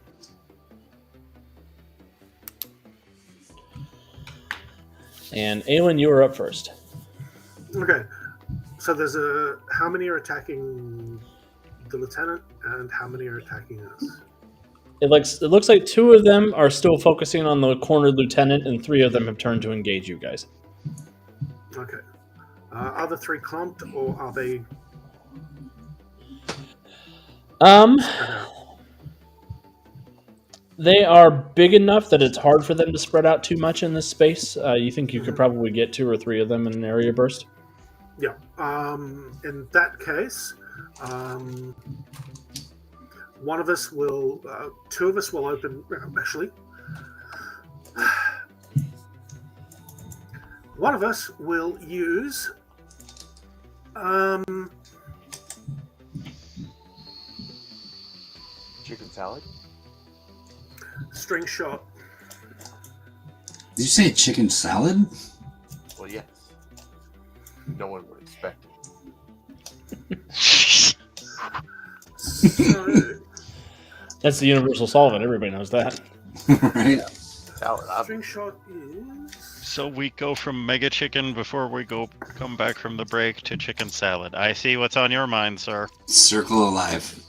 And Ailyn, you are up first. Okay. So there's how many are attacking the lieutenant and how many are attacking us? It looks like 2 of them are still focusing on the cornered lieutenant, and 3 of them have turned to engage you guys. Okay. Are the 3 clumped or are they? They are big enough that it's hard for them to spread out too much in this space. You think you could probably get 2 or 3 of them in an area burst? Yeah. In that case, one of us will, 2 of us will open. Actually, one of us will use. Chicken salad? String shot. Did you say chicken salad? Well, yes. No one would expect it. So, That's the universal solvent. Everybody knows that. Right? Salad, string shot is. So we go from mega chicken before we come back from the break to chicken salad. I see what's on your mind, sir. Circle of life.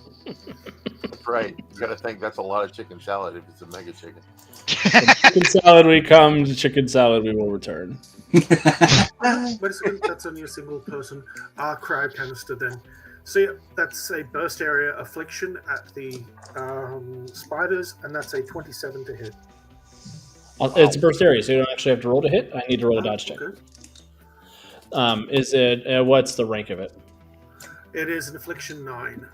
Right. You gotta think that's a lot of chicken salad if it's a mega chicken. Chicken salad we come, to chicken salad we will return. Wait a second, that's only a single person. Crowd canister then. So yeah, that's a burst area affliction at the spiders, and that's a 27 to hit. It's a burst area, so you don't actually have to roll to hit. I need to roll a dodge check. Okay. Is it? What's the rank of it? It is an affliction 9.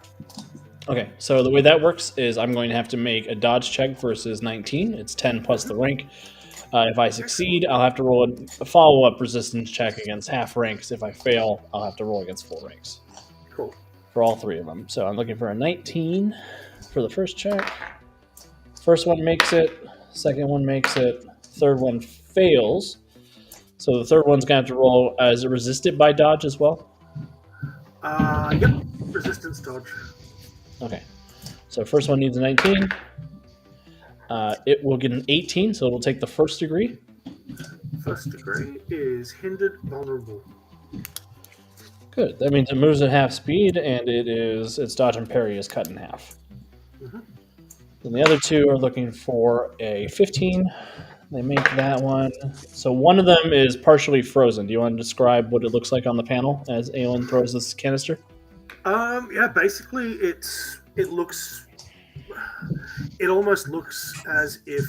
Okay, so the way that works is I'm going to have to make a dodge check versus 19. It's 10 plus the rank. If I succeed, I'll have to roll a follow-up resistance check against half ranks. If I fail, I'll have to roll against full ranks. Cool. For all 3 of them. So I'm looking for a 19 for the first check. First one makes it. Second one makes it. Third one fails. So the third one's going to have to roll. Is it resisted by dodge as well? Yep. Resistance dodge. Okay. So first one needs a 19. It will get an 18, so it'll take the first degree. First degree is hindered, vulnerable. Good. That means it moves at half speed, and its dodge and parry is cut in half. Mm-hmm. Then the other 2 are looking for a 15. They make that one. So one of them is partially frozen. Do you want to describe what it looks like on the panel as Ailnyn throws this canister? Yeah, basically it almost looks as if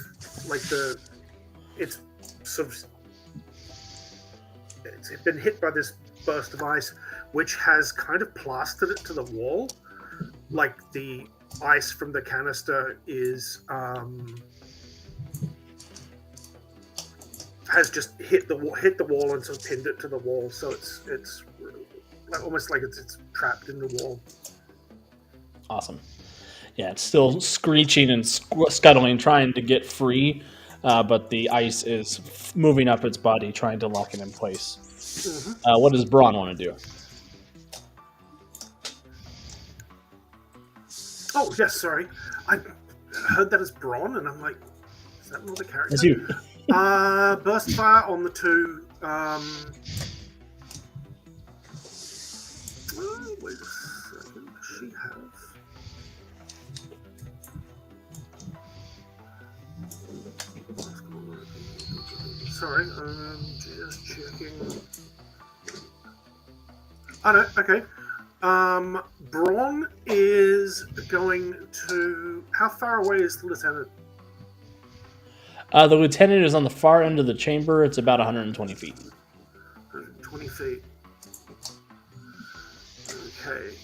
it's been hit by this burst of ice, which has kind of plastered it to the wall. Like the ice from the canister has just hit the wall and sort of pinned it to the wall. So it's almost like it's trapped in the wall. Awesome. Yeah, it's still screeching and scuttling, trying to get free, but the ice is moving up its body, trying to lock it in place. Mm-hmm. What does Braun want to do? Oh, yes, sorry. I heard that as Braun, and I'm like, is that another character? It's you. Burst fire on the 2. Wait a second. Does she have? Sorry, I'm just checking. Oh no, okay. Braun is going to. How far away is the lieutenant? The lieutenant is on the far end of the chamber. It's about 120 feet. 120 feet. Okay.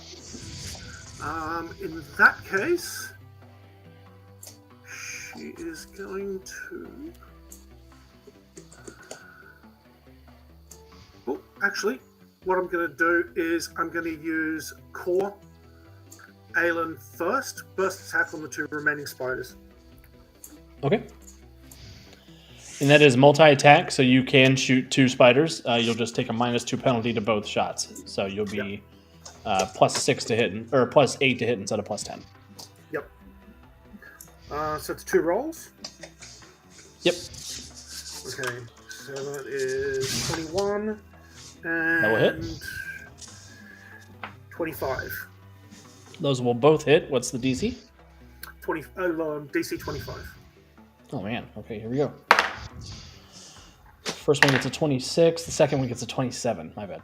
In that case, she is going to. Oh, actually, what I'm going to do is I'm going to use Core Ailnyn first. Burst attack on the 2 remaining spiders. Okay. And that is multi-attack, so you can shoot 2 spiders. You'll just take a -2 penalty to both shots. So you'll be +6 to hit, or +8 to hit instead of +10. Yep. So it's 2 rolls? Yep. Okay, so that is 21 and That will hit. 25. Those will both hit. What's the DC? DC 25. Oh man. Okay, here we go. First one gets a 26. The second one gets a 27. My bad.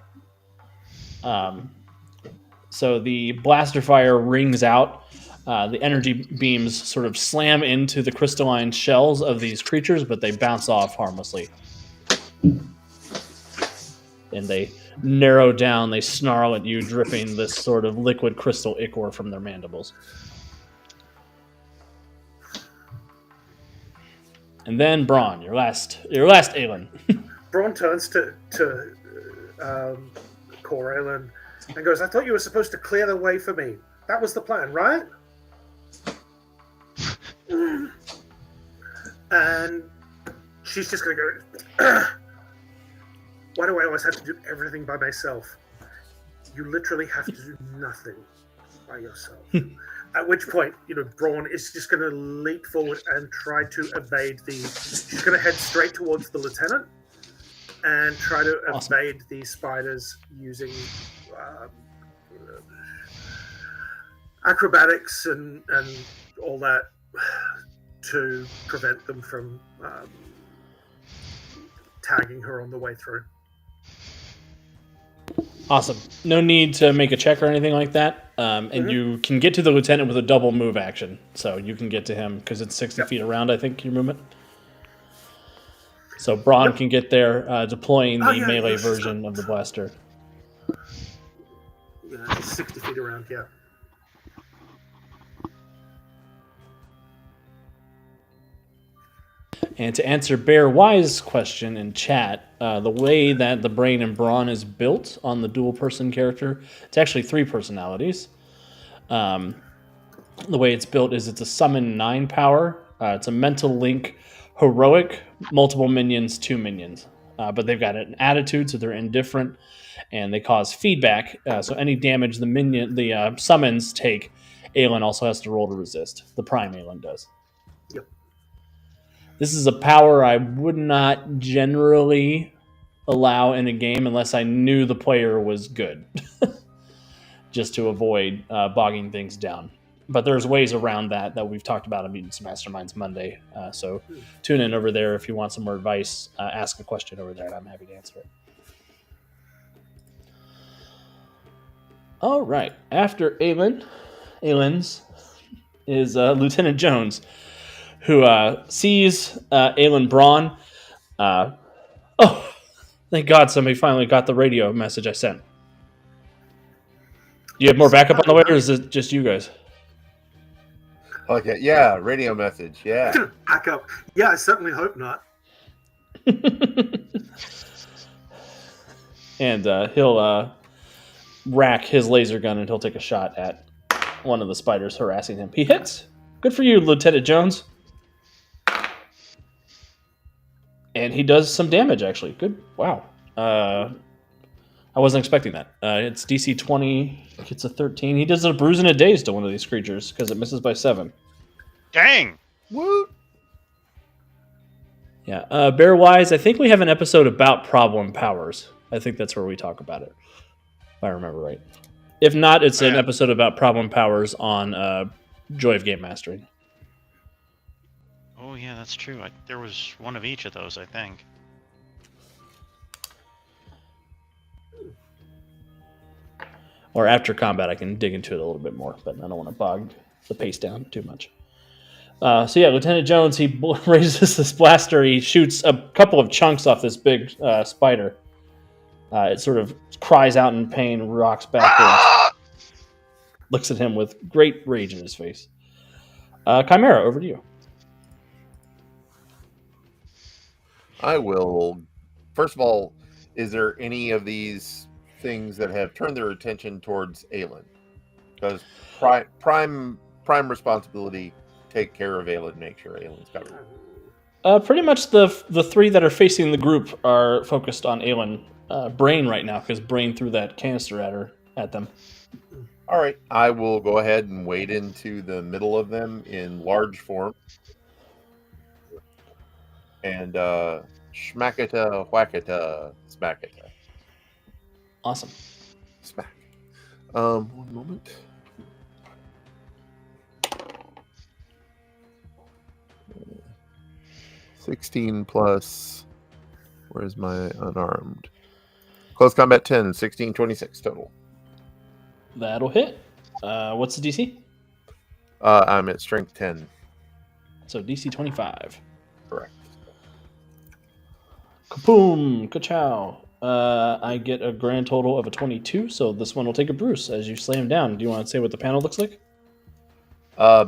So the blaster fire rings out. The energy beams sort of slam into the crystalline shells of these creatures, but they bounce off harmlessly. And they narrow down. They snarl at you, dripping this sort of liquid crystal ichor from their mandibles. And then Braun, your last Ailnyn. Braun turns to Core Ailnyn and goes, I thought you were supposed to clear the way for me. That was the plan, right? And she's just going to go, why do I always have to do everything by myself? You literally have to do nothing by yourself. At which point, Braun is just going to leap forward and try to evade she's going to head straight towards the lieutenant and try to evade the spiders using acrobatics and all that to prevent them from tagging her on the way through. Awesome. No need to make a check or anything like that. And you can get to the lieutenant with a double move action. So you can get to him because it's 60 feet around, I think, your movement. So Braun can get there, deploying the melee version of the blaster. Yeah, it's 60 feet around, yeah. And to answer Bear Wise's question in chat, the way that the brain and brawn is built on the dual person character, it's actually 3 personalities. The way it's built is it's a summon 9 power. It's a mental link, heroic, multiple minions, 2 minions. But they've got an attitude, so they're indifferent, and they cause feedback. So any damage the summons take, Ailnyn also has to roll to resist. The prime Ailnyn does. Yep. This is a power I would not generally allow in a game unless I knew the player was good, just to avoid bogging things down. But there's ways around that we've talked about on Mutants Masterminds Monday. So tune in over there if you want some more advice. Ask a question over there, and I'm happy to answer it. All right. After Ailyn's is Lieutenant Jones, who sees Ailnyn Braun. Oh, thank God somebody finally got the radio message I sent. Do you have more backup on the way, or is it just you guys? Okay, yeah, radio message, yeah. Back up. Yeah, I certainly hope not. And he'll rack his laser gun and he'll take a shot at one of the spiders harassing him. He hits. Good for you, Lieutenant Jones. And he does some damage, actually. Good. Wow. I wasn't expecting that. It's DC 20. It's a 13. He does a bruise and a daze to one of these creatures because it misses by 7. Dang! Woo! Yeah. Bear Wise, I think we have an episode about problem powers. I think that's where we talk about it, if I remember right. If not, it's an episode about problem powers on Joy of Game Mastering. Oh, yeah, that's true. There was one of each of those, I think. Or after combat, I can dig into it a little bit more, but I don't want to bog the pace down too much. So yeah, Lieutenant Jones, he raises this blaster. He shoots a couple of chunks off this big spider. It sort of cries out in pain, rocks backwards, looks at him with great rage in his face. Chimera, over to you. I will. First of all, is there any of these things that have turned their attention towards Ailnyn? Because prime responsibility, take care of Ailnyn, make sure Ailnyn's covered. Pretty much the 3 that are facing the group are focused on Ailnyn Brain right now because Brain threw that canister at them. All right, I will go ahead and wade into the middle of them in large form. And schmackata, whackata, smackata. Awesome. Smack. One moment. Uh, 16 plus. Where's my unarmed? Close combat 10, 16, 26 total. That'll hit. What's the DC? I'm at strength 10. So DC 25. Correct. Kaboom! Ka-chow! I get a grand total of a 22, so this one will take a bruise as you slam down. Do you want to say what the panel looks like?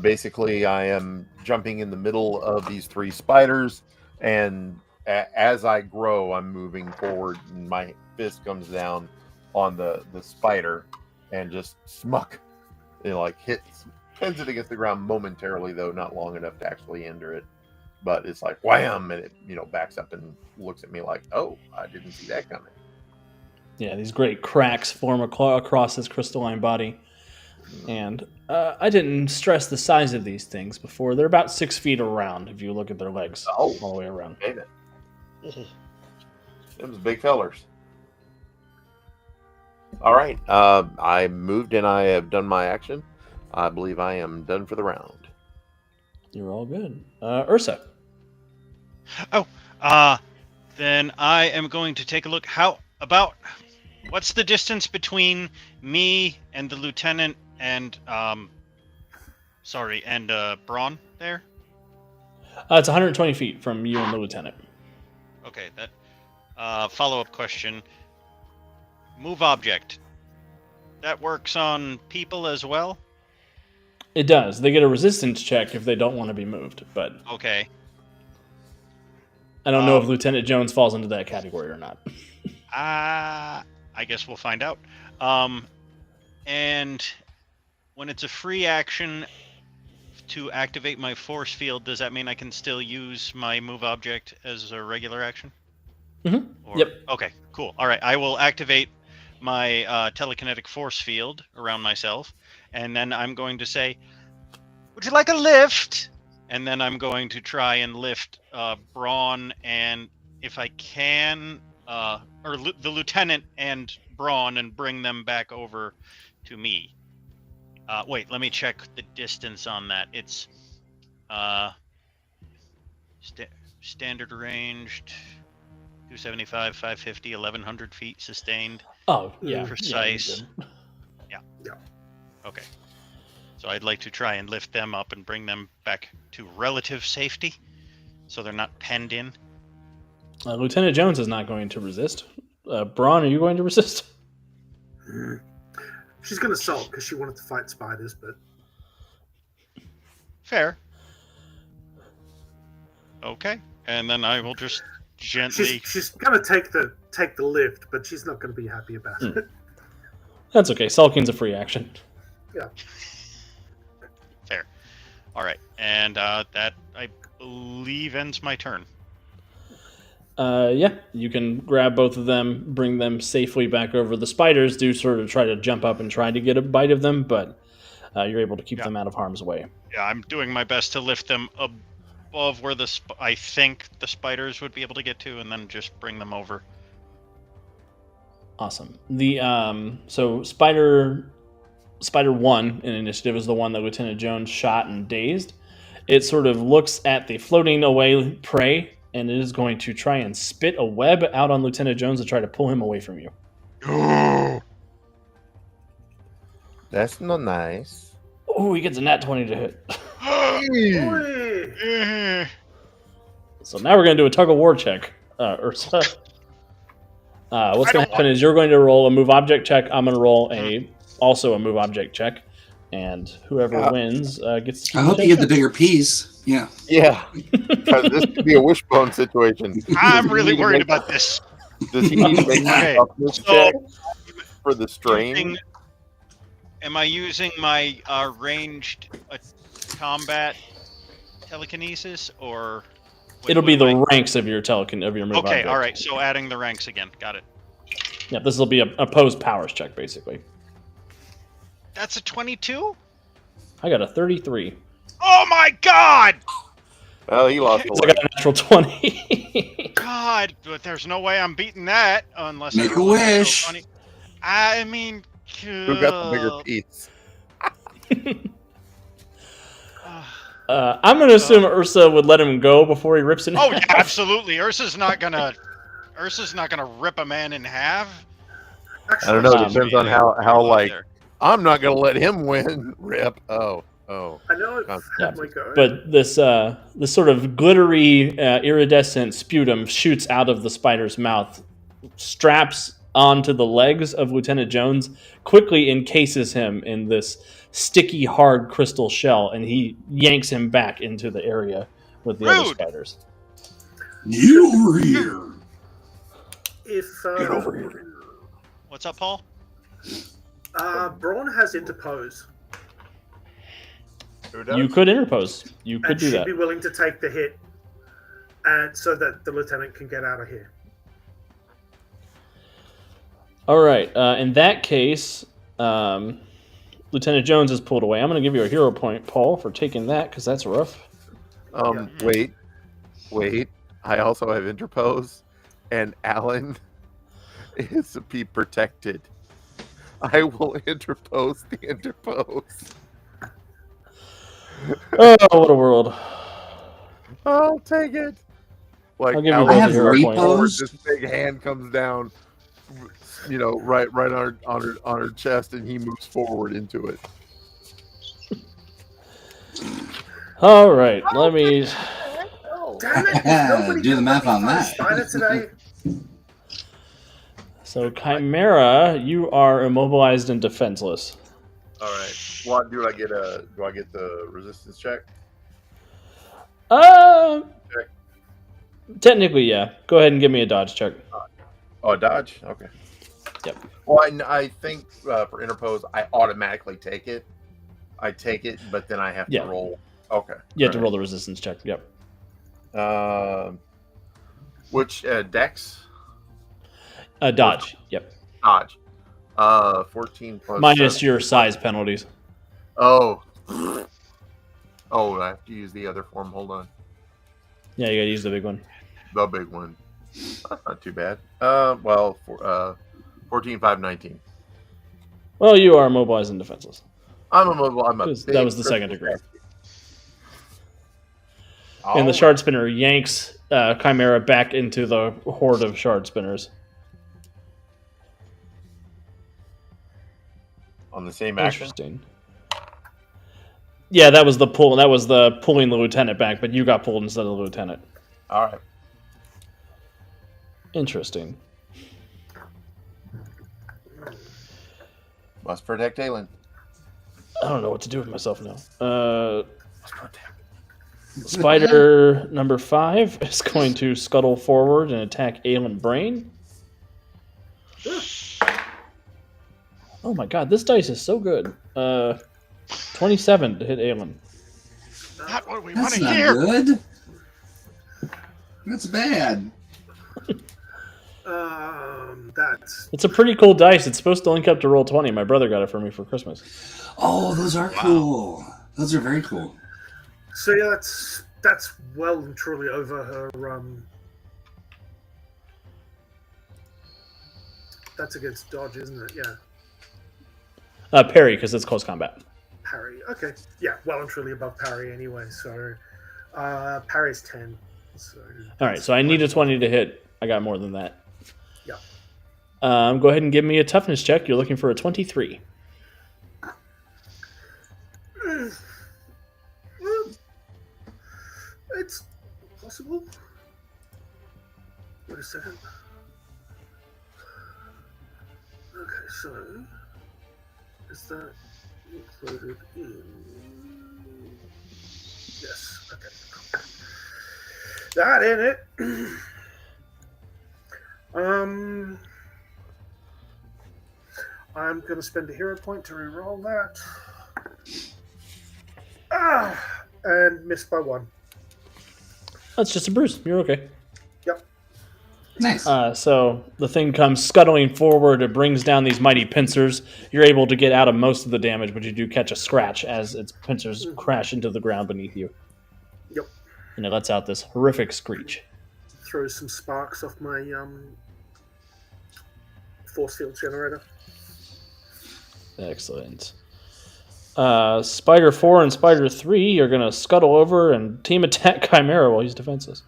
Basically, I am jumping in the middle of these 3 spiders, and as I grow, I'm moving forward, and my fist comes down on the spider and just smuck. It like pins it against the ground momentarily, though not long enough to actually injure it. But it's like wham, and it backs up and looks at me like, "Oh, I didn't see that coming." Yeah, these great cracks form across his crystalline body, and I didn't stress the size of these things before. They're about 6 feet around if you look at their legs all the way around. Them's big fellers. All right, I moved and I have done my action. I believe I am done for the round. You're all good. Ursa. Then I am going to take a look. What's the distance between me and the lieutenant and Braun there? It's 120 feet from you and the lieutenant. Okay, that follow-up question. Move object. that works on people as well? It does. They get a resistance check if they don't want to be moved, but Okay. I don't know if Lieutenant Jones falls into that category or not. I guess we'll find out. And when it's a free action to activate my force field, does that mean I can still use my move object as a regular action? Mm-hmm. Yep. Okay, cool. All right, I will activate my telekinetic force field around myself, and then I'm going to say, would you like a lift? And then I'm going to try and lift Braun and, if I can, the lieutenant and Braun, and bring them back over to me. Wait, let me check the distance on that. It's standard ranged, 275, 550, 1100 feet sustained. Oh, yeah. Precise. Yeah. Okay. So I'd like to try and lift them up and bring them back to relative safety, so they're not penned in. Lieutenant Jones is not going to resist. Braun, are you going to resist? She's going to sulk because she wanted to fight spiders, but... Fair. Okay. And then I will just gently... She's going to take the lift, but she's not going to be happy about it. That's okay. Sulking's a free action. Yeah. Fair. All right. And that, I believe, ends my turn. Yeah, you can grab both of them, bring them safely back over. The spiders do sort of try to jump up and try to get a bite of them, but you're able to keep them out of harm's way. Yeah, I'm doing my best to lift them above where I think the spiders would be able to get to, and then just bring them over. Awesome. The so Spider 1 in initiative is the one that Lieutenant Jones shot and dazed. It sort of looks at the floating away prey, and it is going to try and spit a web out on Lieutenant Jones to try to pull him away from you. That's not nice. Oh, he gets a nat 20 to hit. So now we're going to do a tug-of-war check. What's going to happen is you're going to roll a move object check. I'm going to roll also a move object check. And whoever wins gets to keep I hope you get the bigger piece. Yeah. Yeah. Because this could be a wishbone situation. I'm really worried about this. Does he need to make a toughness check for the strain? Am I using my ranged combat telekinesis, or it'll be the ranks of your move Okay, object. all right. So adding the ranks again. Got it. Yeah, this will be a opposed powers check, basically. That's a 22? I got a 33. Oh my god! Well, he lost a I got a natural 20. God, but there's no way I'm beating that unless Make I a roll natural wish. 20. I mean, Who got the bigger piece? I'm going to assume Ursa would let him go before he rips it in Oh half. yeah, absolutely. Ursa's not gonna rip a man in half. I don't know. It Um, depends on how like, I'm not going to let him win. Rip. Oh. I know I've had my go. But this sort of glittery, iridescent sputum shoots out of the spider's mouth, straps onto the legs of Lieutenant Jones, quickly encases him in this sticky, hard crystal shell, and he yanks him back into the area with the other spiders. Get over here. Get over here. What's up, Paul? Braun has interpose. You could interpose. You could And do she'd that. be willing to take the hit, and so that the lieutenant can get out of here. All right. In that case, Lieutenant Jones is pulled away. I'm going to give you a hero point, Paul, for taking that, because that's rough. Wait. I also have interpose, and Alan is to be protected. I will interpose the interpose. Oh, what a world. I'll take it. Like, I'll give you Alan both I have a hero point. repos. this big hand comes down, right on her chest, and he moves forward into it. All right. Let me... Damn it! Nobody Do the math on that. Spider today. So Chimera, you are immobilized and defenseless. All right. What do I get? Do I get the resistance check? Technically, yeah. Go ahead and give me a dodge check. Oh, dodge. Okay. Yep. Well, I think for interpose, I automatically take it. I take it, but then I have to roll. Okay. You have to roll the resistance check. Yep. Which dex? Dodge. Yep. Dodge. 14 plus minus 7. your size penalties. Oh. Oh, I have to use the other form. Hold on. Yeah, you gotta use the big one. The big one. That's not too bad. Well, 14, 5, 19. Well, you are immobilized and defenseless. I'm immobile. That was the second degree. Oh. And the shard spinner yanks Chimera back into the horde of shard spinners. On the same action? Interesting. Yeah, that was the pull. That was the pulling the lieutenant back, but you got pulled instead of the lieutenant. All right. Interesting. Must protect Ailnyn. I don't know what to do with myself now. Spider number 5 is going to scuttle forward and attack Ailnyn Brain. Oh my god, this dice is so good. 27 to hit Ailnyn. Not what we want That's to not hear. good. That's bad. That's It's a pretty cool dice. It's supposed to link up to roll 20. My brother got it for me for Christmas. Oh, those are cool. Those are very cool. so. Yeah, that's well and truly over her. That's against dodge, isn't it? Yeah. Parry, because it's close combat. Parry. Okay. Yeah, well and truly above parry anyway. So parry's 10. So All right, so I need a 20 to hit. I got more than that. Yeah. Go ahead and give me a toughness check. You're looking for a 23. It's possible. Wait a second. Okay, so is that included in? Yes. Okay. That in it. I'm gonna spend a hero point to reroll that. And miss by 1. That's just a bruise. You're okay. Yep. Nice. So the thing comes scuttling forward. It brings down these mighty pincers. You're able to get out of most of the damage, but you do catch a scratch as its pincers crash into the ground beneath you. Yep. And it lets out this horrific screech. Throws some sparks off my force field generator. Excellent. Spider 4 and Spider 3 are going to scuttle over and team attack Chimera while he's defenseless.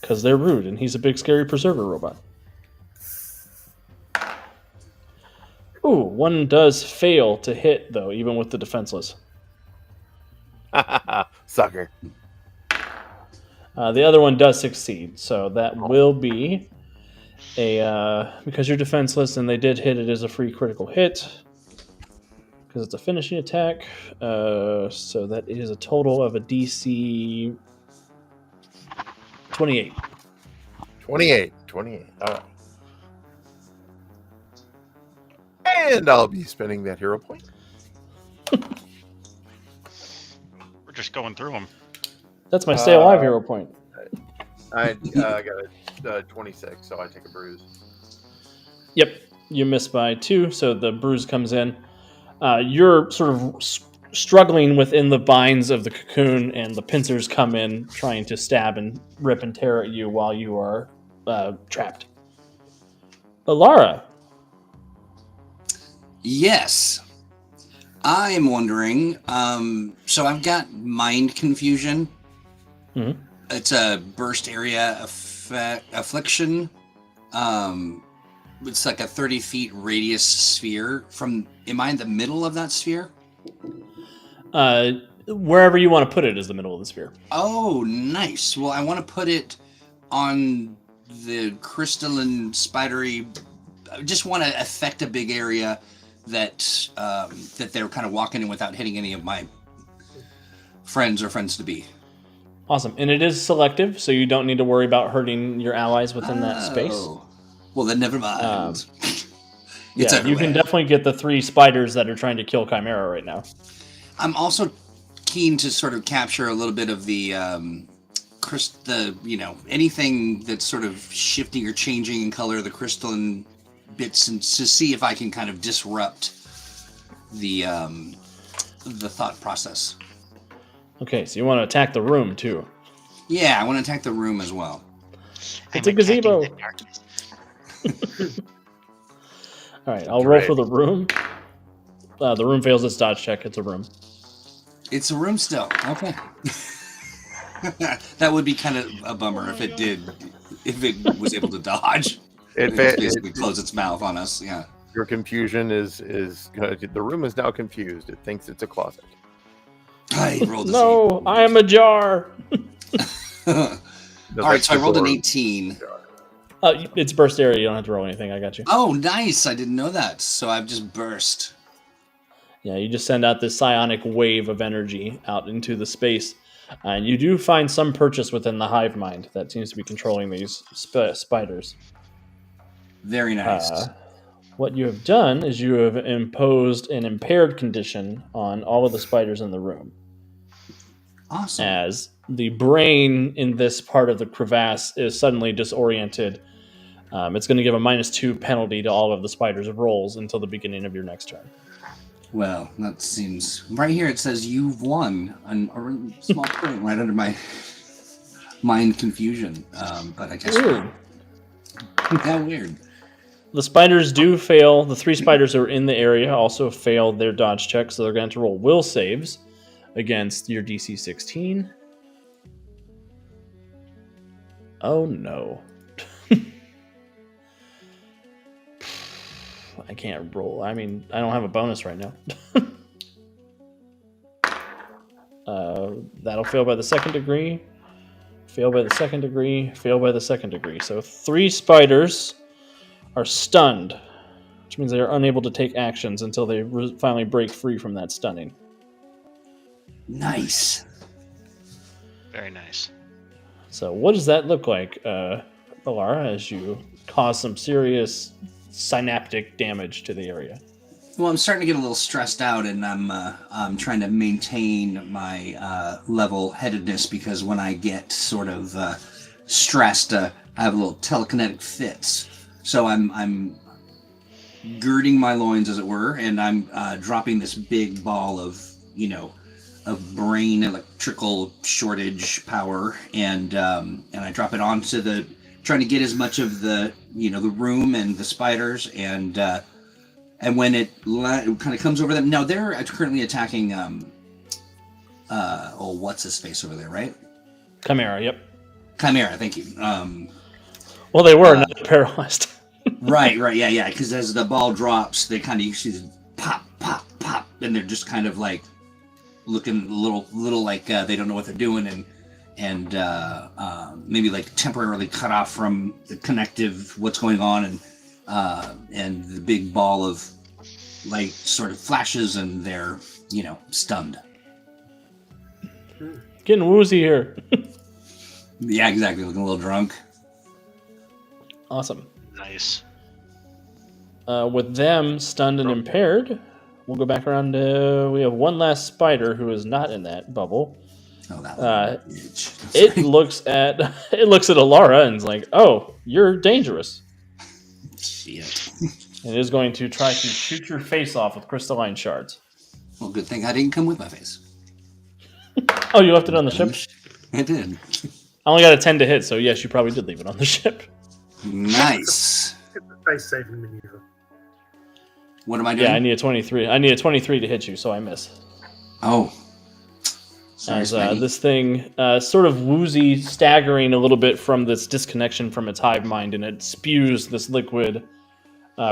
Because they're rude, and he's a big, scary preserver robot. Ooh, one does fail to hit, though, even with the defenseless. Sucker. The other one does succeed, so that will be a... because you're defenseless and they did hit, it is a free critical hit. Because it's a finishing attack. So that is a total of a DC 28. 28. All right. And I'll be spending that hero point. We're just going through them. That's my stay alive hero point. I got a 26, so I take a bruise. Yep, you miss by 2, so the bruise comes in. You're sort of struggling within the binds of the cocoon, and the pincers come in, trying to stab and rip and tear at you while you are trapped. Lara. Yes. I'm wondering, so I've got mind confusion. Mm-hmm. It's a burst area affliction. It's like a 30 feet radius sphere. Am I in the middle of that sphere? Wherever you want to put it is the middle of the sphere. Oh, nice. Well, I want to put it on the crystalline spidery. I just want to affect a big area that that they're kind of walking in without hitting any of my friends or friends to be. Awesome. And it is selective, so you don't need to worry about hurting your allies within that space. Well, then never mind. It's you everywhere. can definitely get the 3 spiders that are trying to kill Chimera right now. I'm also keen to sort of capture a little bit of the anything that's sort of shifting or changing in color, the crystalline bits, and to see if I can kind of disrupt the thought process. Okay, so you want to attack the room too. Yeah, I want to attack the room as well. It's a gazebo. All right, I'll roll for the room. The room fails its dodge check. It's a room. It's a room still. Okay. That would be kind of a bummer if it was able to dodge. It basically close its mouth on us. Yeah. Your confusion is good. The room is now confused. It thinks it's a closet. I rolled a No, I am a jar. All right, so I rolled an 18. It's burst area. You don't have to roll anything. I got you. Oh, nice. I didn't know that. So I've just burst. Yeah, you just send out this psionic wave of energy out into the space. And you do find some purchase within the hive mind that seems to be controlling these spiders. Very nice. What you have done is you have imposed an impaired condition on all of the spiders in the room. Awesome. As the brain in this part of the crevasse is suddenly disoriented, it's going to give a -2 penalty to all of the spiders' rolls until the beginning of your next turn. Well, that seems... Right here it says you've won a small point right under my mind confusion. But I guess... Weird. Yeah, weird. The spiders do fail. The 3 spiders who are in the area also failed their dodge check, so they're going to roll will saves against your DC 16. Oh no. I can't roll. I mean, I don't have a bonus right now. That'll fail by the 2nd degree. Fail by the 2nd degree. Fail by the 2nd degree. So 3 spiders are stunned, which means they are unable to take actions until they finally break free from that stunning. Nice. Very nice. So what does that look like, Alara, as you cause some serious synaptic damage to the area? Well, I'm starting to get a little stressed out, and I'm trying to maintain my level-headedness, because when I get sort of stressed, I have a little telekinetic fits. So I'm girding my loins, as it were, and I'm dropping this big ball of brain electrical shortage power, and I drop it onto trying to get as much of the the room and the spiders, and when it kind of comes over them. Now they're currently attacking what's his face over there, right? Chimera, yep. Chimera, thank you. Well, they were not paralyzed. right, yeah. Because as the ball drops, they kind of you see the pop, pop, pop, and they're just kind of like looking a little like they don't know what they're doing, and maybe like temporarily cut off from the connective what's going on, and the big ball of light sort of flashes, and they're stunned. Getting woozy here. Yeah, exactly. Looking a little drunk. Awesome. Nice. With them stunned and impaired, we'll go back around to... We have one last spider who is not in that bubble. Oh, that one. It looks at Alara and is like, "Oh, you're dangerous." Shit. And it is going to try to shoot your face off with crystalline shards. Well, good thing I didn't come with my face. Oh, you left it on the ship? I did. I only got a 10 to hit, so yes, you probably did leave it on the ship. Nice. It's a face saving maneuver. What am I doing? Yeah, I need a 23. I need a 23 to hit you, so I miss. Oh. Sorry, As Spidey. this thing, sort of woozy, staggering a little bit from this disconnection from its hive mind, and it spews this liquid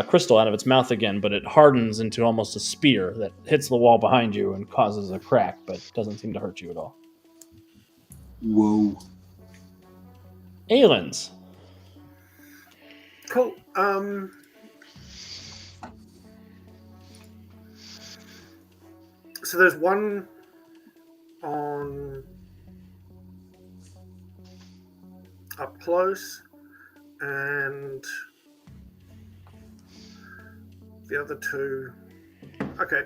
crystal out of its mouth again, but it hardens into almost a spear that hits the wall behind you and causes a crack, but doesn't seem to hurt you at all. Whoa. Ailyn's. Cool. So there's one on up close, and the other two. Okay.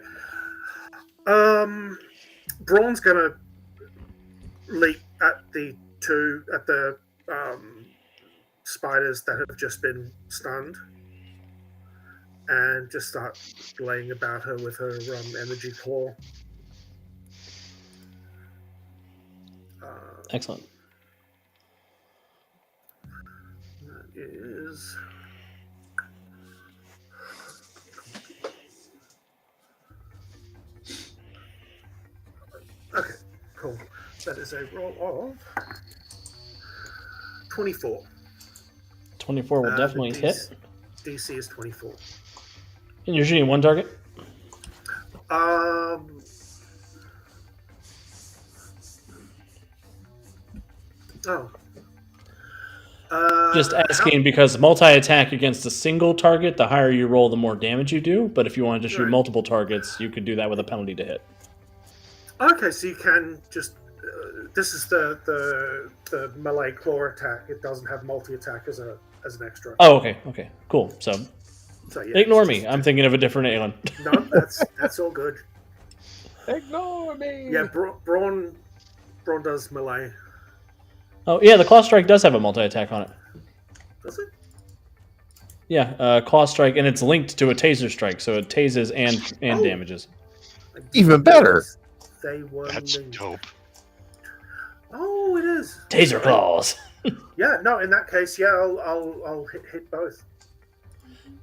Braun's gonna leap at the spiders that have just been stunned, and just start laying about her with her energy claw. Excellent. That is. Okay, cool. That is a roll of 24. 24 will definitely hit. DC is 24. And you're shooting one target? Just asking because multi-attack against a single target, the higher you roll, the more damage you do. But if you wanted to shoot multiple targets, you could do that with a penalty to hit. Okay, so you can just... this is the melee claw attack. It doesn't have multi-attack as an extra. Oh, okay. Okay, cool. So yeah, ignore me. I'm thinking of a different Ailyn. No, that's all good. Ignore me. Yeah, Braun does melee. Oh, yeah, the Claw Strike does have a multi-attack on it. Does it? Yeah, Claw Strike, and it's linked to a Taser Strike, so it tases and damages. Even better. They were That's linked. dope. Oh, it is. Taser Claws. Yeah, no, in that case, yeah, I'll hit both.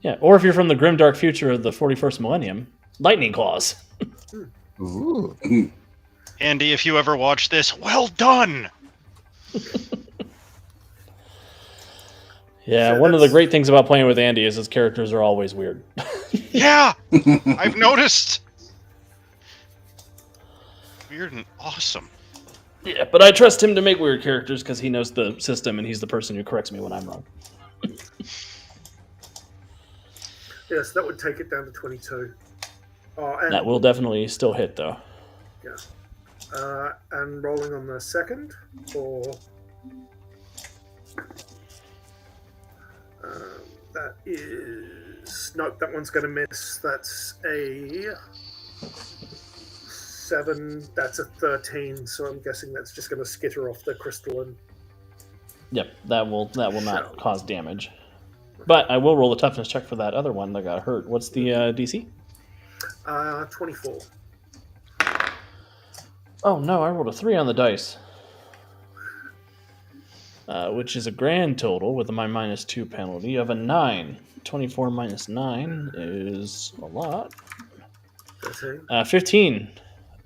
Yeah, or if you're from the grimdark future of the 41st millennium, Lightning Claws. Ooh. Andy, if you ever watch this, well done! Yeah, So one of the great things about playing with Andy is his characters are always weird. Yeah! I've noticed! Weird and awesome. Yeah, but I trust him to make weird characters because he knows the system and he's the person who corrects me when I'm wrong. Yes, that would take it down to 22. And, That will definitely still hit, though. yeah. And rolling on the second, or that is nope. That one's going to miss. That's a 7. That's a 13. So I'm guessing that's just going to skitter off the crystalline. Yep, that will not cause damage. But I will roll a toughness check for that other one that got hurt. What's the DC? 24. Oh no, I rolled a 3 on the dice. Which is a grand total with my -2 penalty of a 9. 24 minus 9 is a lot. 13. 15.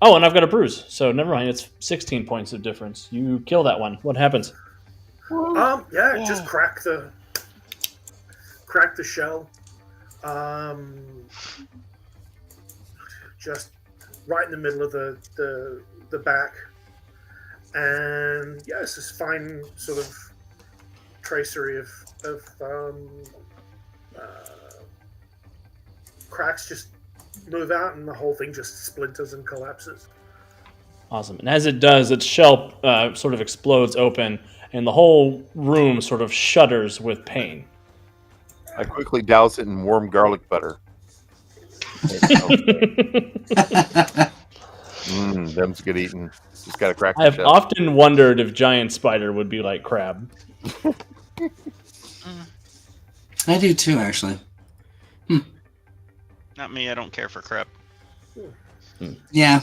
Oh, and I've got a bruise, so never mind. It's 16 points of difference. You kill that one. What happens? Yeah, just crack the shell. Just right in the middle of the back, and yeah, it's this fine sort of tracery of cracks just move out, and the whole thing just splinters and collapses. Awesome. And as it does, its shell sort of explodes open, and the whole room sort of shudders with pain. I quickly douse it in warm garlic butter. Them's good eating. Just gotta crack the I've shell. often wondered if giant spider would be like crab. I do too, actually. Not me, I don't care for crap. Yeah.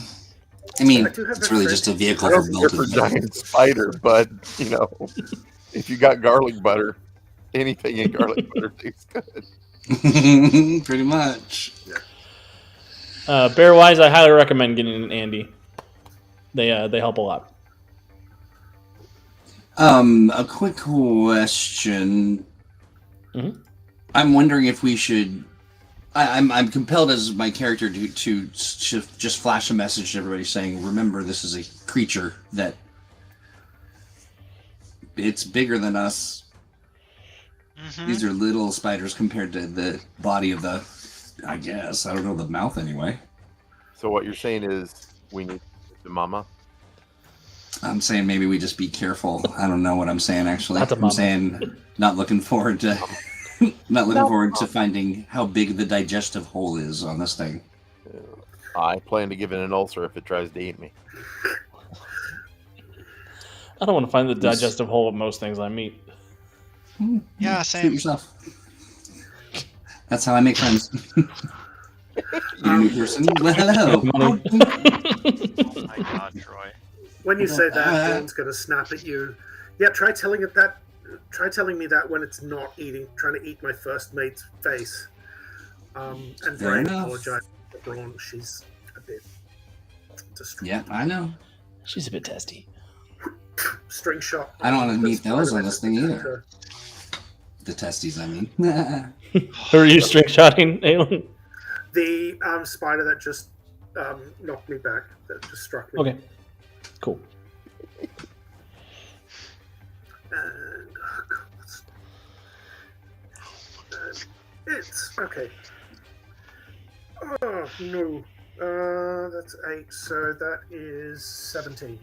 I mean, I do have it's that really friend. just a vehicle I for don't care for building. giant spider, but you know, if you got garlic butter, anything in garlic butter tastes good. Pretty much. Bear wise, I highly recommend getting an Andy. They help a lot. A quick question. Mhm. I'm wondering if we should. I'm compelled as my character to just flash a message to everybody saying, "Remember, this is a creature that it's bigger than us. Mhm. These are little spiders compared to the body of the, I guess. I don't know, the mouth anyway. So what you're saying is we need the mama? I'm saying maybe we just be careful. I don't know what I'm saying, actually. Not the I'm mama. saying not looking forward to to finding how big the digestive hole is on this thing. I plan to give it an ulcer if it tries to eat me. I don't want to find the digestive hole of most things I meet. Yeah, Shoot same. yourself. That's how I make friends. You new person? Well, hello. Money. Oh my god, Troy. When you say that, Dawn's going to snap at you. Yeah, try telling me that when it's not trying to eat my first mate's face. And Fair Brian enough. apologized to Braun. She's a bit distraught. Yeah, I know. She's a bit testy. String shot. I don't want to The meet those on Spider-Man this thing either. attacker. The testes, I mean. Who are you string shotting, Ailnyn? The spider that just knocked me back, that just struck me. Okay, cool. And it's okay. Oh no, that's 8. So that is 17.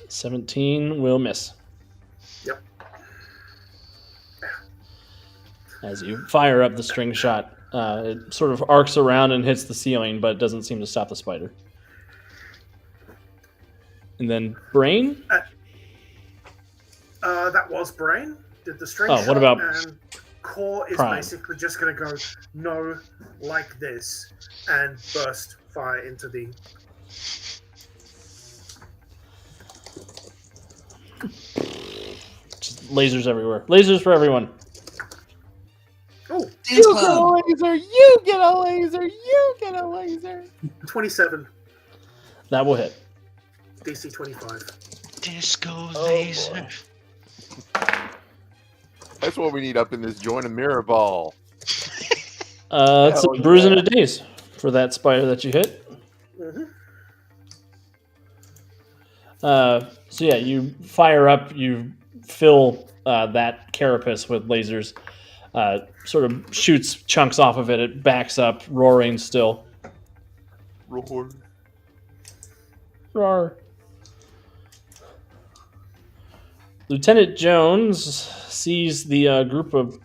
17 will miss. Yep. As you fire up the string shot, it sort of arcs around and hits the ceiling, but it doesn't seem to stop the spider. And then Brain? That was Brain. Did the string Oh, shot. what about and Core is Prime? basically just going to go no like this and burst fire into the. Just lasers everywhere. Lasers for everyone. Oh, Dance club. laser! You get a laser! You get a laser! 27. That will hit. DC 25. Disco laser. That's what we need up in this joint of mirror ball. It's Hell a bruise yeah. and a daze for that spider that you hit. Mm-hmm. So yeah, you fire up, you fill that carapace with lasers, sort of shoots chunks off of it, it backs up, roaring still. Roar. Roar. Lieutenant Jones sees the group of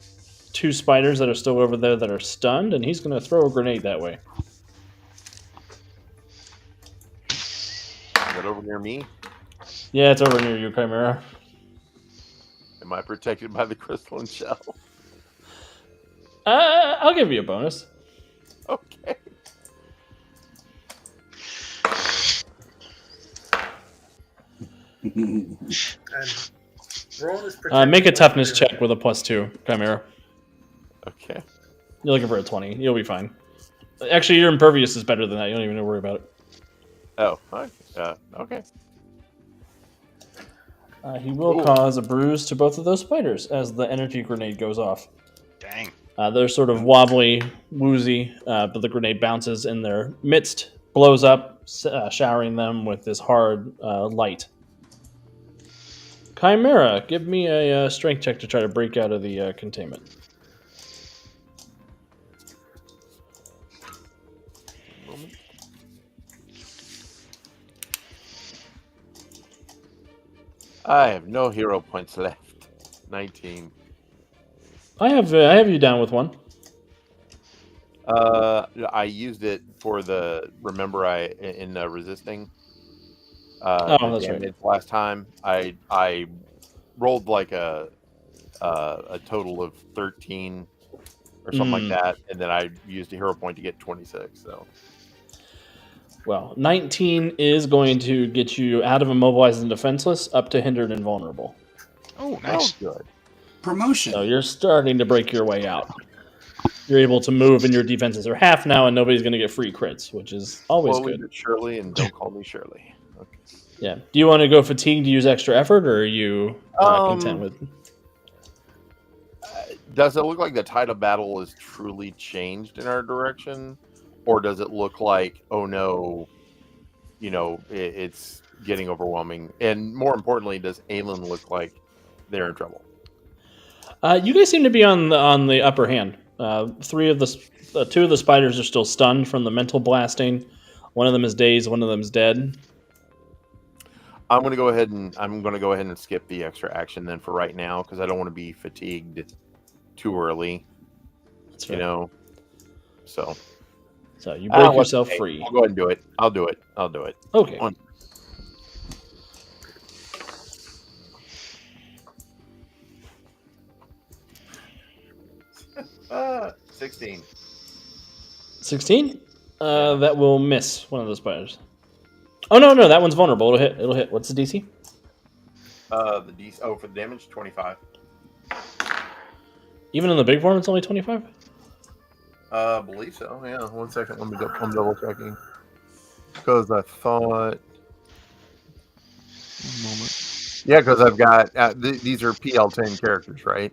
2 spiders that are still over there that are stunned, and he's going to throw a grenade that way. Is that over near me? Yeah, it's over near you, Chimera. Am I protected by the crystalline shell? I'll give you a bonus. Okay. And Braun is protected Make a by toughness the- check with a +2, Chimera. Okay. You're looking for a 20. You'll be fine. Actually, your impervious is better than that. You don't even need to worry about it. Oh, hi. Okay. He will Ooh. cause a bruise to both of those spiders as the energy grenade goes off. Dang. They're sort of wobbly, woozy, but the grenade bounces in their midst, blows up, showering them with this hard light. Chimera, give me a strength check to try to break out of the containment. I have no hero points left. 19. I have you down with 1. I used it for the in resisting. Oh, that's right. damage last time. I rolled like a total of 13 or something like that, and then I used a hero point to get 26. So. Well, 19 is going to get you out of immobilized and defenseless up to hindered and vulnerable. Oh, nice. Oh, good. Promotion. So you're starting to break your way out. You're able to move, and your defenses are half now, and nobody's going to get free crits, which is always Slowly good. but surely, and don't call me Shirley. Okay. Yeah. Do you want to go fatigue to use extra effort, or are you content with? Does it look like the tide of battle is truly changed in our direction, or does it look like, oh no, it's getting overwhelming? And more importantly, does Ailnyn look like they're in trouble? You guys seem to be on the upper hand. Two of the spiders are still stunned from the mental blasting. One of them is dazed. One of them is dead. I'm going to go ahead and skip the extra action then for right now because I don't want to be fatigued too early. That's fair. You know, so you break yourself free. I'll go ahead and do it. I'll do it. Okay. 16. 16? That will miss one of the spiders. Oh no, that one's vulnerable. It'll hit. What's the DC? The DC. Oh, for the damage, 25. Even in the big form, it's only 25. I believe so. Yeah. 1 second. I'm double checking because I thought. One moment. Yeah, because I've got these are PL10 characters, right?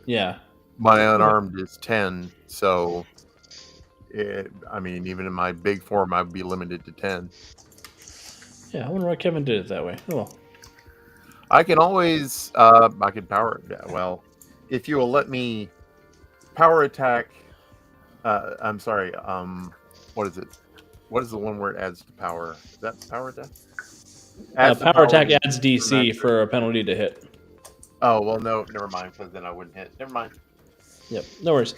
Yeah. My unarmed is 10, so even in my big form, I'd be limited to 10. Yeah, I wonder why Kevin did it that way. Oh well. I can always, I can power. Well, if you will let me power attack. I'm sorry. What is it? What is the one where it adds to power? Is that power attack? Power attack adds DC for a penalty to hit. Oh well, no, never mind. Because then I wouldn't hit. Never mind. Yep, no worries.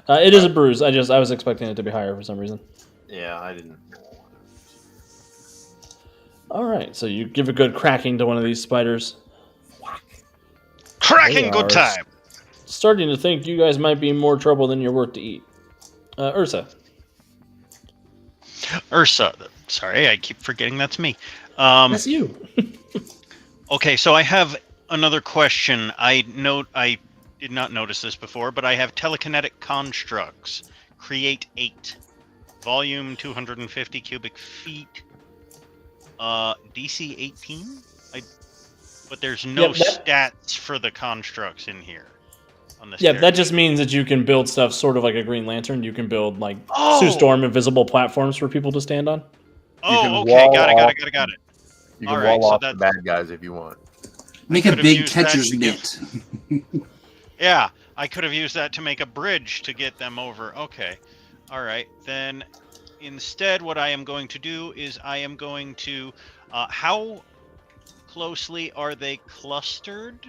It is a bruise. I was expecting it to be higher for some reason. Yeah, I didn't. All right, so you give a good cracking to one of these spiders. Cracking good time. Starting to think you guys might be in more trouble than you're worth to eat. Ursa. Sorry, I keep forgetting that's me. That's you. Okay, so I have another question. I did not notice this before, but I have telekinetic constructs. Create 8. Volume 250 cubic feet. DC 18? But there's no stats for the constructs in here. That just means that you can build stuff sort of like a Green Lantern. You can build Sue Storm invisible platforms for people to stand on. Oh, okay, got it. You can wall off the bad guys if you want. Make a big catcher's mitt. Yeah, I could have used that to make a bridge to get them over. Okay. All right. Then instead what I am going to do is I am going to... how closely are they clustered?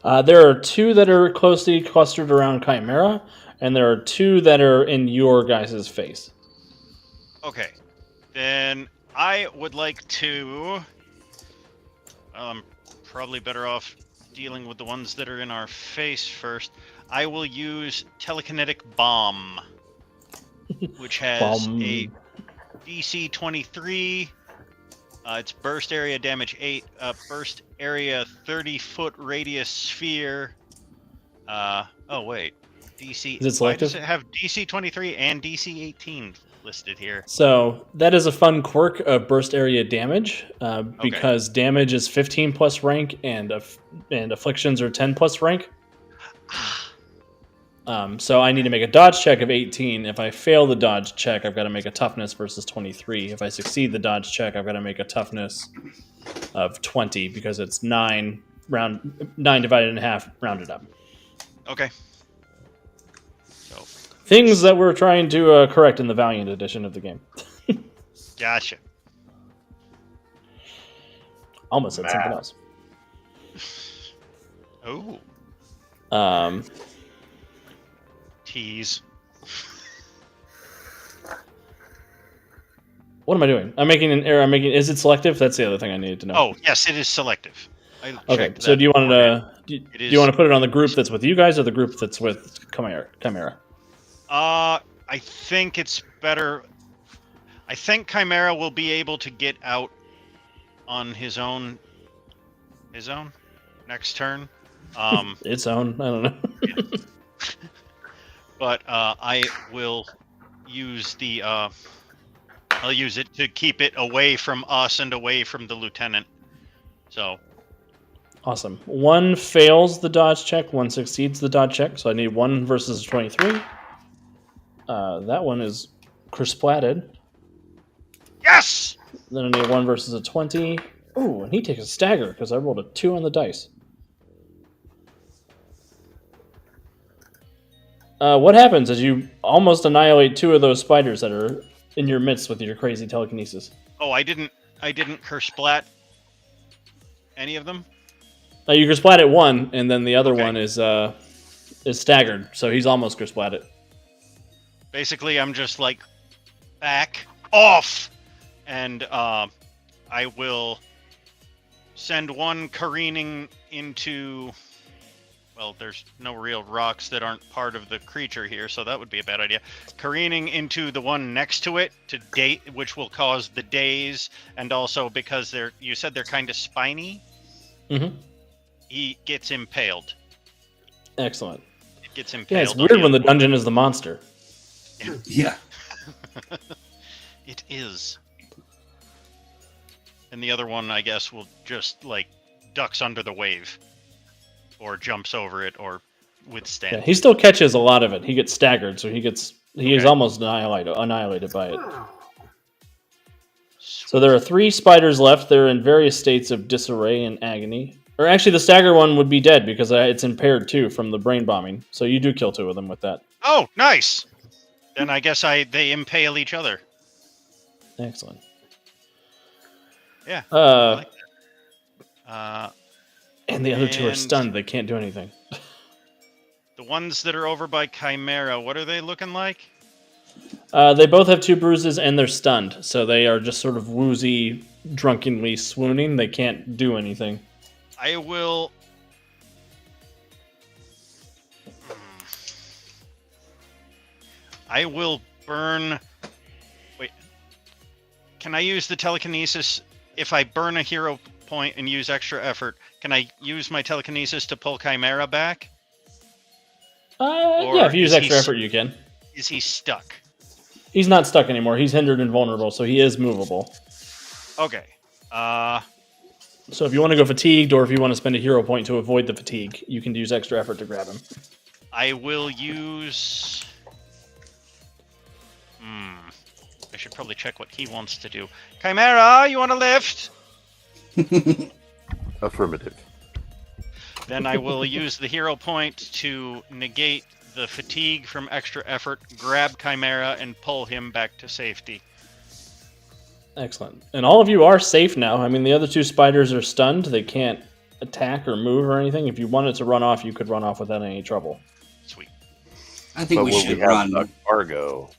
There are 2 that are closely clustered around Chimera, and there are 2 that are in your guys' face. Okay. Then I would like to... I'm probably better off dealing with the ones that are in our face first. I will use Telekinetic Bomb, which has a DC 23. It's burst area damage 8, burst area 30-foot radius sphere. Oh wait, DC. Is it selective? Why does it have DC 23 and DC 18 listed here? So that is a fun quirk of burst area damage, because damage is 15 plus rank and afflictions are 10 plus rank. So I need to make a dodge check of 18. If I fail the dodge check, I've got to make a toughness versus 23. If I succeed the dodge check, I've got to make a toughness of 20 because it's 9 divided in half, rounded up. Okay. So things that we're trying to correct in the Valiant edition of the game. Gotcha. Almost said something else. Oh. Tease. What am I doing? I'm making an error. Is it selective? That's the other thing I needed to know. Oh, yes, it is selective. Okay, so do you want to put it on the group that's with you guys or the group that's with Chimera? I think it's better. I think Chimera will be able to get out on his own next turn. Its own. I don't know. Yeah. But I will use the. I'll use it to keep it away from us and away from the lieutenant. So. Awesome. 1 fails the dodge check. 1 succeeds the dodge check. So I need 1 versus 23. That one is crisplatted. Yes. Then I need 1 versus a 20. Ooh, and he takes a stagger because I rolled a 2 on the dice. What happens is you almost annihilate 2 of those spiders that are in your midst with your crazy telekinesis. Oh, I didn't kersplat any of them? You kersplat at 1, and then the other Okay. one is staggered, so he's almost kersplatted. Basically, I'm just like, back off! And I will send one careening into... Well, there's no real rocks that aren't part of the creature here, so that would be a bad idea. Careening into the one next to it, which will cause the daze, and also because you said they're kind of spiny, Mm-hmm. he gets impaled. Excellent. It gets impaled. Yeah, it's weird when the dungeon is the monster. Yeah. It is. And the other one, I guess, will just, like, ducks under the wave. Or jumps over it, or withstand. Yeah, he still catches a lot of it. He gets staggered, so he is almost annihilated by it. Oh, So there are 3 spiders left. They're in various states of disarray and agony. Or actually, the stagger one would be dead because it's impaired too from the brain bombing. So you do kill 2 of them with that. Oh, nice! Then I guess they impale each other. Excellent. Yeah. I like that. And the other 2 are and- stunned. They can't do anything. The ones that are over by Chimera, what are they looking like? They both have 2 bruises and they're stunned. So they are just sort of woozy, drunkenly swooning. They can't do anything. I will... I will burn... Wait. Can I use the telekinesis if I burn a hero point and use extra effort? Can I use my telekinesis to pull Chimera back? Yeah, if you use is extra he- effort, you can. Is he stuck? He's not stuck anymore. He's hindered and vulnerable, so he is movable. Okay. So if you want to go fatigued, or if you want to spend a hero point to avoid the fatigue, you can use extra effort to grab him. I will use... I should probably check what he wants to do. Chimera, you want to lift? Affirmative. Then I will use the hero point to negate the fatigue from extra effort, grab Chimera, and pull him back to safety. Excellent. And all of you are safe now. I mean, the other 2 spiders are stunned. They can't attack or move or anything. If you wanted to run off, you could run off without any trouble. Sweet. I think But we will should we have run. cargo?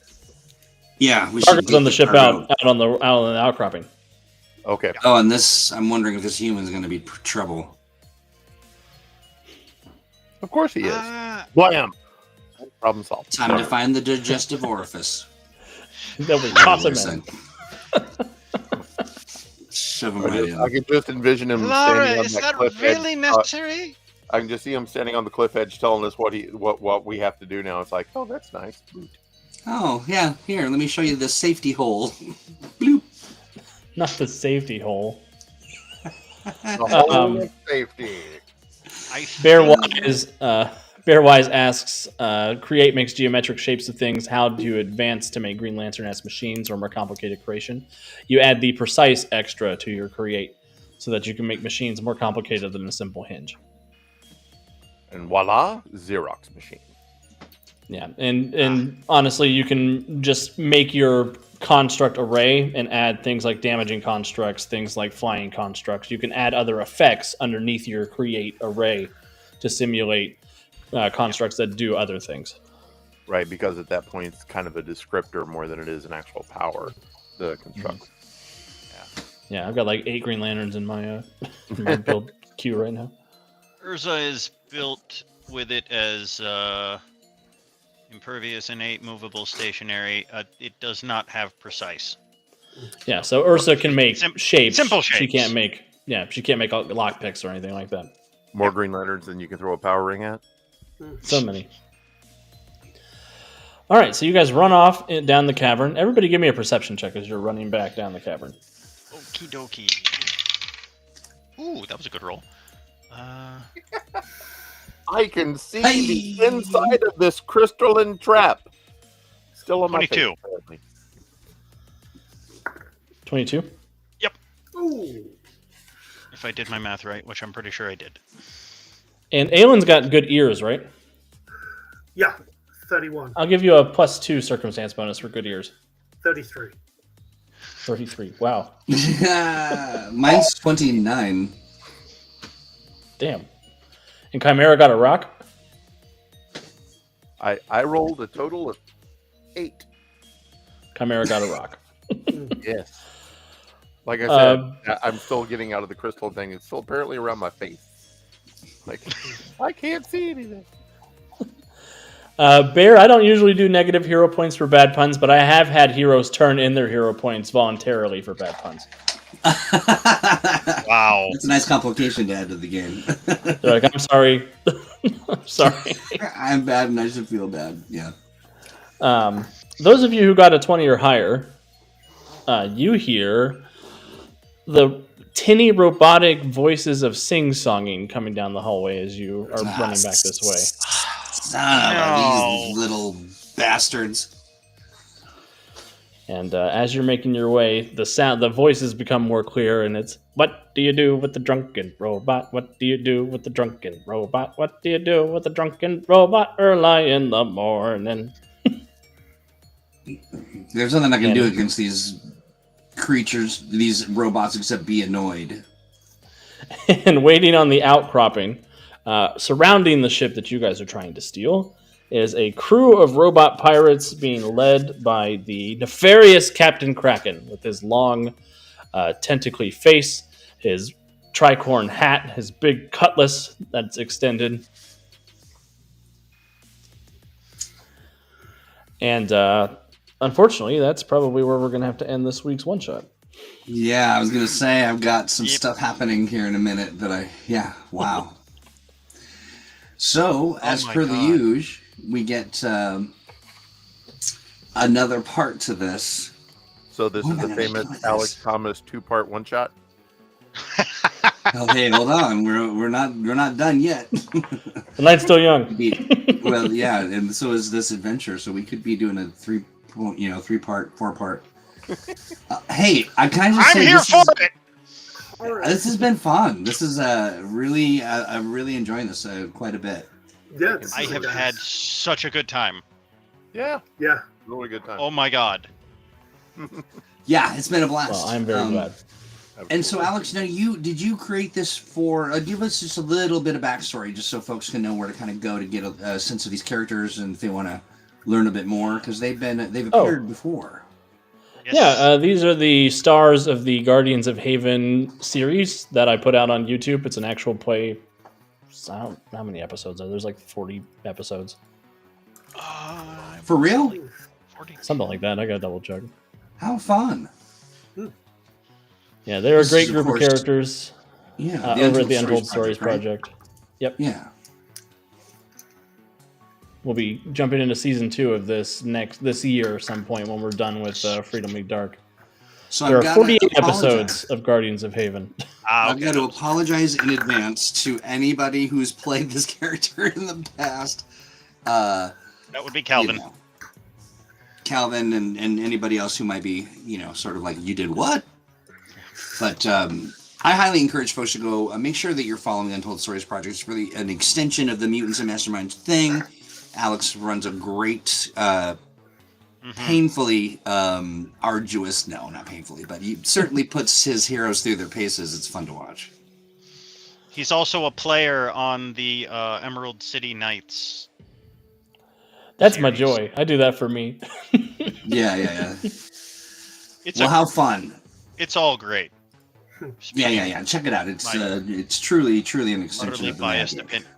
Yeah, we should. Cargo's on the get ship cargo. out on the outcropping. Okay. Oh, and this, I'm wondering if this human's going to be trouble. Of course he is. Blam! Problem solved. Time to find the digestive orifice. They'll be toss him in. Shove him right in. I can just envision him Laura, standing on is that that cliff really edge. necessary? I can just see him standing on the cliff edge telling us what we have to do now. It's like, oh, that's nice. Oh, yeah. Here, let me show you the safety hole. Bloop. Not the safety hole. Safety. Bearwise asks, create makes geometric shapes of things. How do you advance to make Green Lantern-esque machines or more complicated creation? You add the precise extra to your create so that you can make machines more complicated than a simple hinge. And voila, Xerox machine. Yeah, and honestly, you can just make your construct array and add things like damaging constructs, things like flying constructs. You can add other effects underneath your create array to simulate constructs that do other things. Right, because at that point it's kind of a descriptor more than it is an actual power, the construct. Yeah, I've got like 8 Green Lanterns in my build queue right now. Urza is built with it as impervious, innate, movable, stationary. It does not have precise. Yeah, so Ursa can make shapes. Simple She shapes. can't make lockpicks or anything like that. More Green Lanterns than you can throw a power ring at? So many. All right, so you guys run off down the cavern. Everybody give me a perception check as you're running back down the cavern. Okie dokie. Ooh, that was a good roll. I can see Hey! the inside of this crystalline trap. Still on my 22. face, apparently. 22? Ooh. If I did my math right, which I'm pretty sure I did. And Ailyn's got good ears, right? Yeah, 31. I'll give you a +2 circumstance bonus for good ears. 33. 33. Wow. Mine's 29. Damn. And Chimera got a rock? I rolled a total of 8. Chimera got a rock. Yes. Like I said, I'm still getting out of the crystal thing. It's still apparently around my face. Like, I can't see anything. Bear, I don't usually do negative hero points for bad puns, but I have had heroes turn in their hero points voluntarily for bad puns. Wow. That's a nice complication to add to the game. They're like, I'm sorry. I'm sorry. I'm bad and I should feel bad. Yeah. Those of you who got a 20 or higher, you hear the tinny robotic voices of sing-songing coming down the hallway as you are running back this way. These little bastards. And as you're making your way, the voices become more clear, and it's, what do you do with the drunken robot? What do you do with the drunken robot? What do you do with the drunken robot early in the morning? There's nothing I can do against these creatures, these robots, except be annoyed. And waiting on the outcropping, surrounding the ship that you guys are trying to steal, is a crew of robot pirates being led by the nefarious Captain Kraken with his long, tentacly face, his tricorn hat, his big cutlass that's extended. And unfortunately, that's probably where we're going to have to end this week's one-shot. Yeah, I was going to say, I've got some stuff happening here in a minute that wow. So, as per the usual, we get another part to this. So this is the famous Alex Thomas 2-part one-shot? Oh, hey, hold on. We're not done yet. The night's still young. Well, yeah, and so is this adventure. So we could be doing a 3-part, 4-part. Hey, I kind of I'm here for it. This has been fun. This is really, I'm really enjoying this quite a bit. Yeah, I have had such a good time. Yeah. Yeah. Really good time. Oh my god. Yeah, it's been a blast. Well, I'm very glad. And so, Alex, now did you create this for? Give us just a little bit of backstory, just so folks can know where to kind of go to get a sense of these characters, and if they want to learn a bit more, because they've appeared before. Yes. Yeah, these are the stars of the Guardians of Haven series that I put out on YouTube. It's an actual play. I don't know how many episodes are there. There's like 40 episodes. For real? 40. Something like that. I gotta double check. How fun! Yeah, they're a This great is, of group of course, characters Yeah, over at the Untold Stories right? Project. Yep. Yeah. We'll be jumping into season 2 of this year at some point when we're done with Freedom League Dark. So There I've are got 48 to episodes of Guardians of Haven. I've got to apologize in advance to anybody who's played this character in the past. That would be Calvin. Calvin and anybody else who might be, sort of like, you did what? But I highly encourage folks to go make sure that you're following the Untold Stories Project. It's really an extension of the Mutants and Masterminds thing. Alex runs a great, painfully arduous, no, not painfully, but he certainly puts his heroes through their paces. It's fun to watch. He's also a player on the Emerald City Knights. That's my joy. I do that for me. Yeah. How fun. It's all great. Yeah. Check it out. It's truly an extension Utterly of the biased magic. opinion.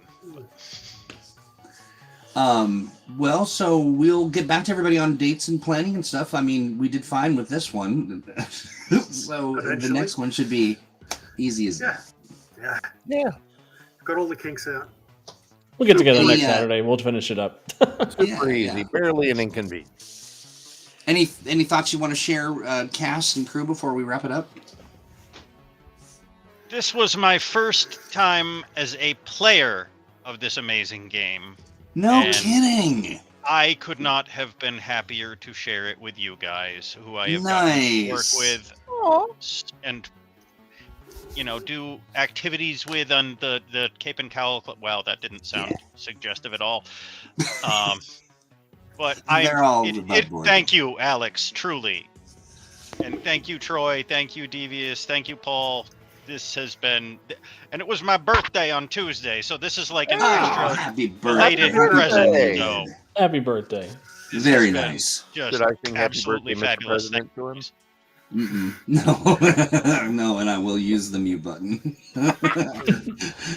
Well, so we'll get back to everybody on dates and planning and stuff. I mean, we did fine with this one. So the next one should be easy as that. Yeah. Got all the kinks out. We'll get together next Saturday. We'll finish it up. Super easy. Barely an inconvenience. Any thoughts you want to share, cast and crew, before we wrap it up? This was my first time as a player of this amazing game. No kidding. I could not have been happier to share it with you guys, who I have gotten to work with and do activities with on the Cape and Cowl Club. Wow, that didn't sound suggestive at all. But thank you, Alex, truly. And thank you, Troy. Thank you, Devious. Thank you, Paul. This has been, and it was my birthday on Tuesday, so this is like an extra happy belated birthday. present. So Happy birthday. Very nice. Just Should I sing happy absolutely birthday, Mr. fabulous. President, to him? No, no, and I will use the mute button.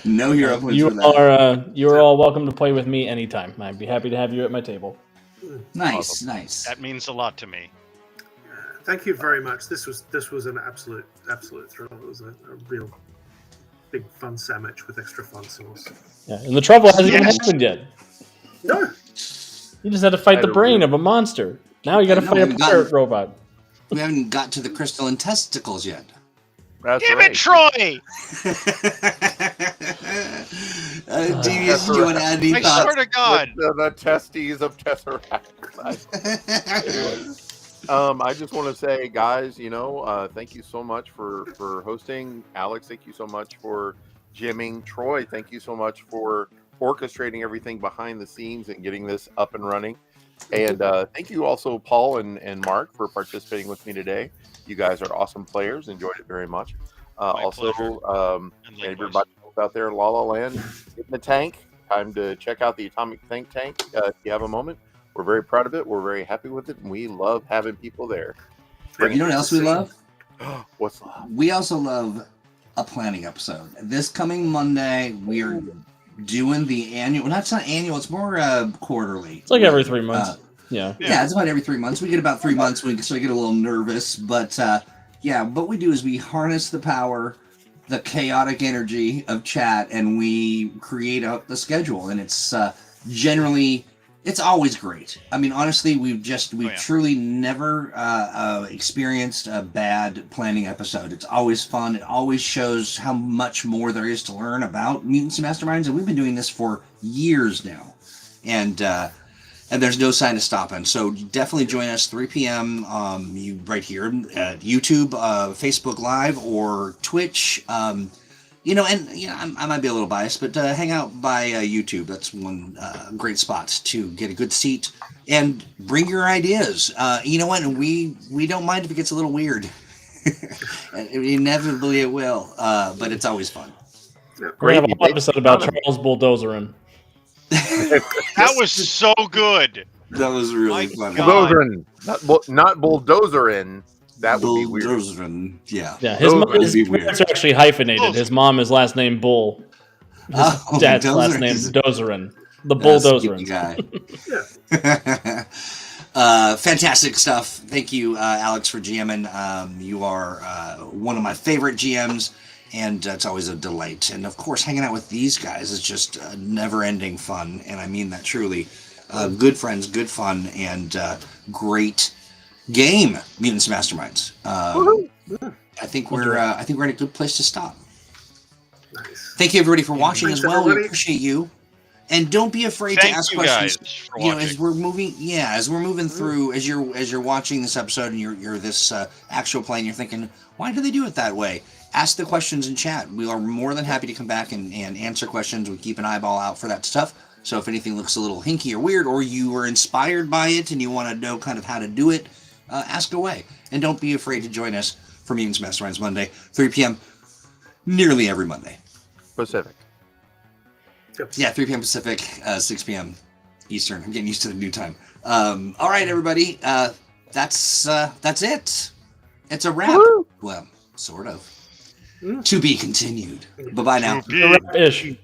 No hero points You for that. are all welcome to play with me anytime. I'd be happy to have you at my table. Nice, nice. That means a lot to me. Thank you very much. This was an absolute thrill. It was a real big fun sandwich with extra fun sauce. Yeah, and the trouble hasn't even happened yet. No, You just had to fight the brain of a monster. Now you got to fight a pirate robot. We haven't got to the crystalline testicles yet. That's Damn right. it, Troy! Devious, do you want to add any I thoughts? swear to God. The testes of Tesseract. I just want to say, guys, thank you so much for hosting. Alex, thank you so much for gymming. Troy, thank you so much for orchestrating everything behind the scenes and getting this up and running. And thank you also, Paul and Mark, for participating with me today. You guys are awesome players. Enjoyed it very much. Everybody out there in La La Land, get in the tank. Time to check out the Atomic Think Tank if you have a moment. We're very proud of it. We're very happy with it, and we love having people there. You know what else we love? What's that? We also love a planning episode. This coming Monday, we are doing the annual. Well, it's not annual. It's more quarterly. It's like every 3 months. Yeah, it's about every 3 months. We get about 3 months, so I get a little nervous. But what we do is we harness the power, the chaotic energy of chat, and we create the schedule. And it's generally, it's always great. I mean, honestly, we've truly never experienced a bad planning episode. It's always fun. It always shows how much more there is to learn about Mutants and Masterminds, and we've been doing this for years now. And there's no sign of stopping. So definitely join us 3 p.m. Right here at YouTube, Facebook Live, or Twitch. I might be a little biased, but hang out by YouTube. That's one great spot to get a good seat and bring your ideas. You know what? And we don't mind if it gets a little weird. Inevitably it will, but it's always fun. we have a whole episode about Charles Bulldozerin. That was so good. That was really fun. Bulldozerin, not bulldozerin. That would be weird. Bulldozerin, yeah. His parents are actually hyphenated. His mom is last name Bull. His dad's last name Dozerin. The Bulldozerin guy. Fantastic stuff. Thank you, Alex, for GMing. You are one of my favorite GMs, and it's always a delight. And of course, hanging out with these guys is just never-ending fun, and I mean that truly. Good friends, good fun, and great game, Mutants and Masterminds. I think we're in a good place to stop. Nice. Thank you, everybody, for watching Thanks, as well. everybody. We appreciate you. And don't be afraid to ask questions. As we're moving through, as you're watching this episode and you're this actual play, and you're thinking, why do they do it that way? Ask the questions in chat. We are more than happy to come back and answer questions. We keep an eyeball out for that stuff. So if anything looks a little hinky or weird, or you were inspired by it and you want to know kind of how to do it, ask away. And don't be afraid to join us for Mutants Masterminds Monday, 3 p.m. nearly every Monday. Pacific. Yeah, 3 p.m. Pacific, 6 p.m. Eastern. I'm getting used to the new time. All right, everybody. That's it. It's a wrap. Woo! Well, sort of. To be continued. Bye-bye now. Ish.